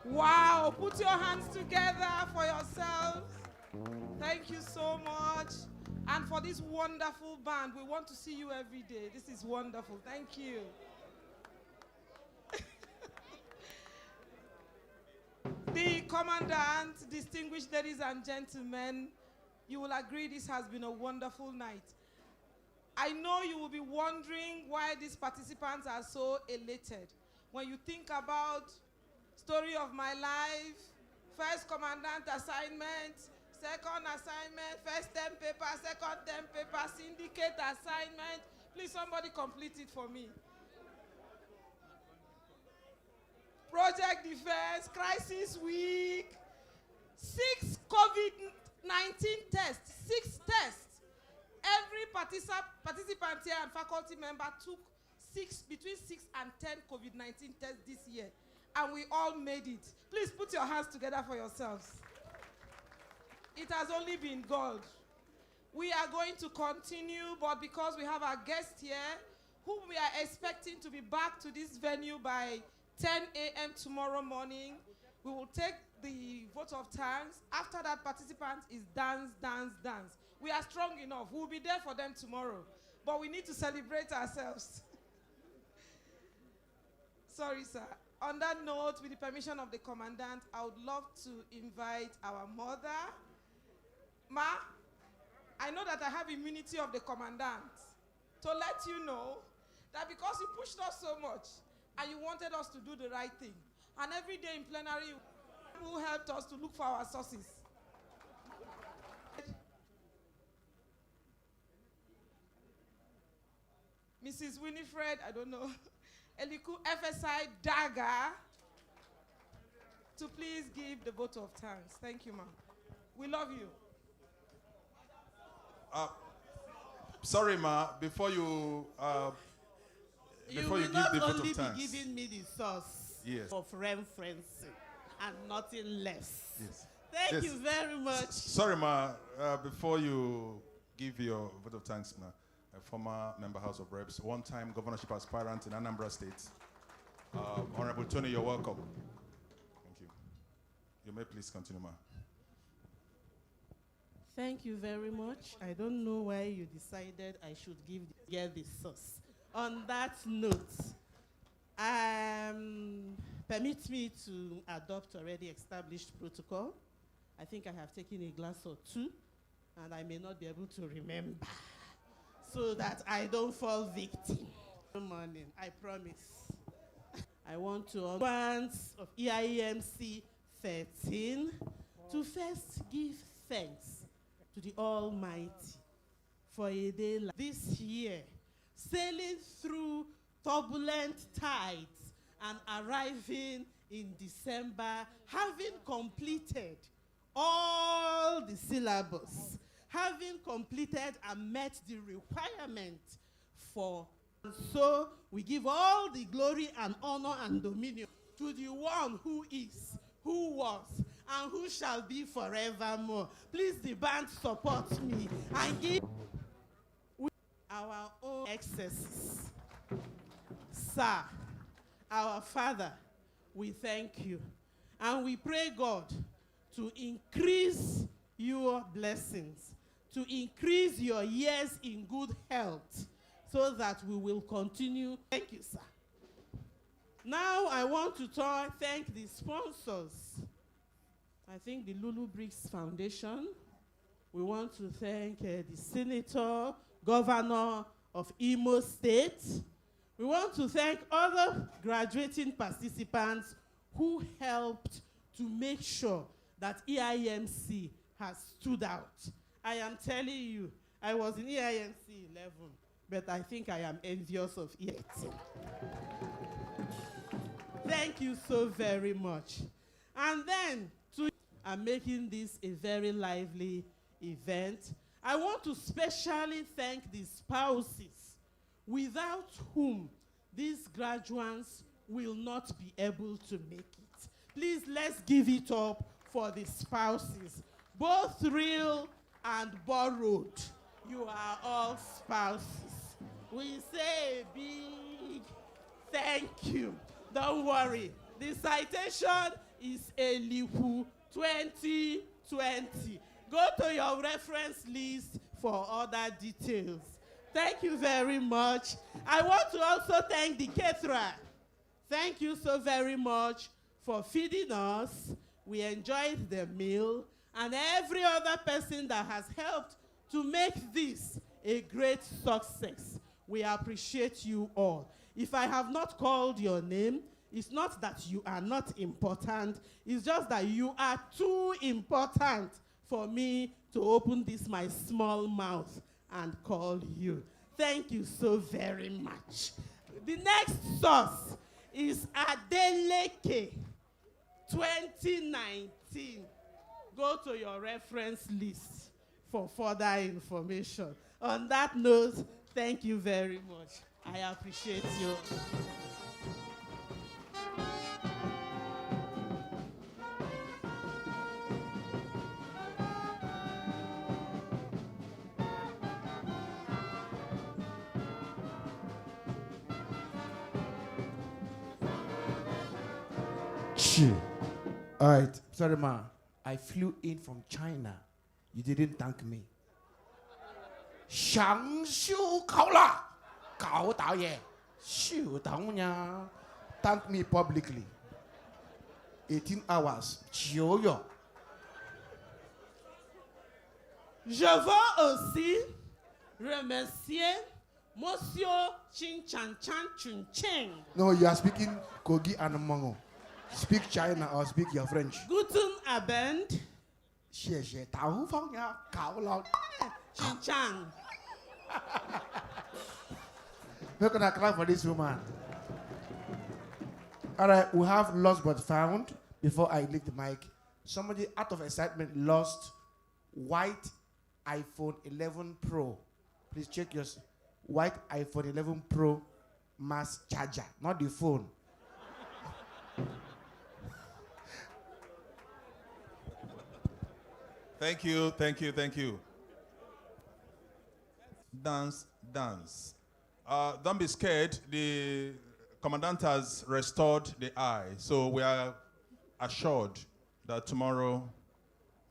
Wow, put your hands together for yourselves. Thank you so much. And for this wonderful band, we want to see you every day. This is wonderful. Thank you. The Commandant, distinguished ladies and gentlemen, you will agree this has been a wonderful night. I know you will be wondering why these participants are so elated. When you think about story of my life, first Commandant assignment, second assignment, first term paper, second term paper, syndicate assignment. Please, somebody complete it for me. Project defense, crisis week, 6 COVID-19 tests, 6 tests. Every participant here and faculty member took between 6 and 10 COVID-19 tests this year. And we all made it. Please put your hands together for yourselves. It has only been God. We are going to continue, but because we have our guest here, whom we are expecting to be back to this venue by 10 a.m. tomorrow morning, we will take the vote of thanks. After that, participant is dance, dance, dance. We are strong enough. We'll be there for them tomorrow. But we need to celebrate ourselves. Sorry, sir. On that note, with the permission of the Commandant, I would love to invite our mother. Ma, I know that I have immunity of the Commandant to let you know that because you pushed us so much and you wanted us to do the right thing, and every day in plenary, you helped us to look for our sources. Mrs. Winifred, I don't know, Eliku FSI Daga, to please give the vote of thanks. Thank you, ma'am. We love you. Sorry, ma. Before you give the vote of thanks. You will not only be giving me the source of reference and nothing less. Yes. Thank you very much. Sorry, ma. Before you give your vote of thanks, ma, a former member House of Reps, one-time governorship aspirant in Anambra State, Honorable Tony, you're welcome. Thank you. You may please continue, ma. Thank you very much. I don't know why you decided I should get the source. On that note, Permit me to adopt already established protocol. I think I have taken a glass or two, and I may not be able to remember, so that I don't fall victim. Good morning, I promise. I want to once of EIMC 13 to first give thanks to the Almighty for a day like this year, sailing through turbulent tides and arriving in December, having completed all the syllabus, having completed and met the requirement for. And so we give all the glory and honor and dominion to the one who is, who was, and who shall be forevermore. Please, the band, support me and give our own excesses. Sir, our Father, we thank you. And we pray, God, to increase your blessings, to increase your years in good health, so that we will continue. Thank you, sir. Now I want to thank the sponsors. I think the Lulu Bricks Foundation. We want to thank the Senator, Governor of Imo State. We want to thank other graduating participants who helped to make sure that EIMC has stood out. I am telling you, I was in EIMC 11, but I think I am envious of it. Thank you so very much. And then, I'm making this a very lively event. I want to specially thank the spouses, without whom these graduates will not be able to make it. Please, let's give it up for the spouses, both real and borrowed. You are all spouses. We say a big thank you. Don't worry. The citation is Elihu 2020. Go to your reference list for other details. Thank you very much. I want to also thank the caterer. Thank you so very much for feeding us. We enjoyed the meal, and every other person that has helped to make this a great success. We appreciate you all. If I have not called your name, it's not that you are not important. It's just that you are too important for me to open this my small mouth and call you. Thank you so very much. The next source is Adeleke 2019. Go to your reference list for further information. On that note, thank you very much. I appreciate you. All right, sorry, ma. I flew in from China. You didn't thank me. 享受考了，搞导演，秀导演 Thank me publicly. 18 hours. 9 月. Je veux aussi remercier Monsieur Chin Chan Chan Chun Cheng. No, you are speaking Kogi and Mongo. Speak China or speak your French. Guten Abend. 谢谢导方呀，搞了。Chin Chan. We're gonna clap for this woman. All right, we have lost but found. Before I leave the mic, somebody out of excitement lost white iPhone 11 Pro. Please check your white iPhone 11 Pro mass charger, not the phone. Thank you, thank you, thank you. Dance, dance. Don't be scared. The Commandant has restored the eye. So we are assured that tomorrow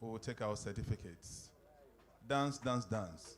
we will take our certificates. Dance, dance, dance.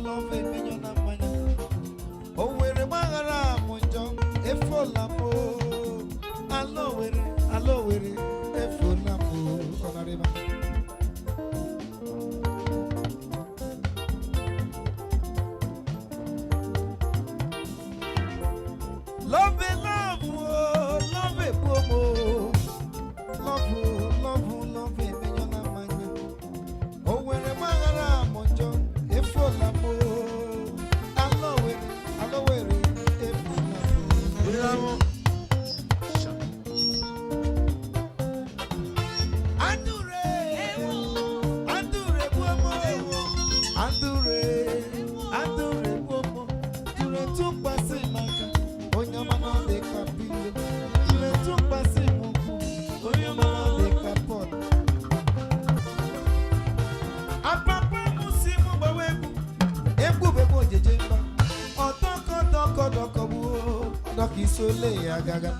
Love, million of money. Oh, we're a magara, Monjo, a full lampo. Allo, a full lampo on a river. Love it, Bobo. Love it, million of money. Oh, we're a magara, Monjo. Gaga.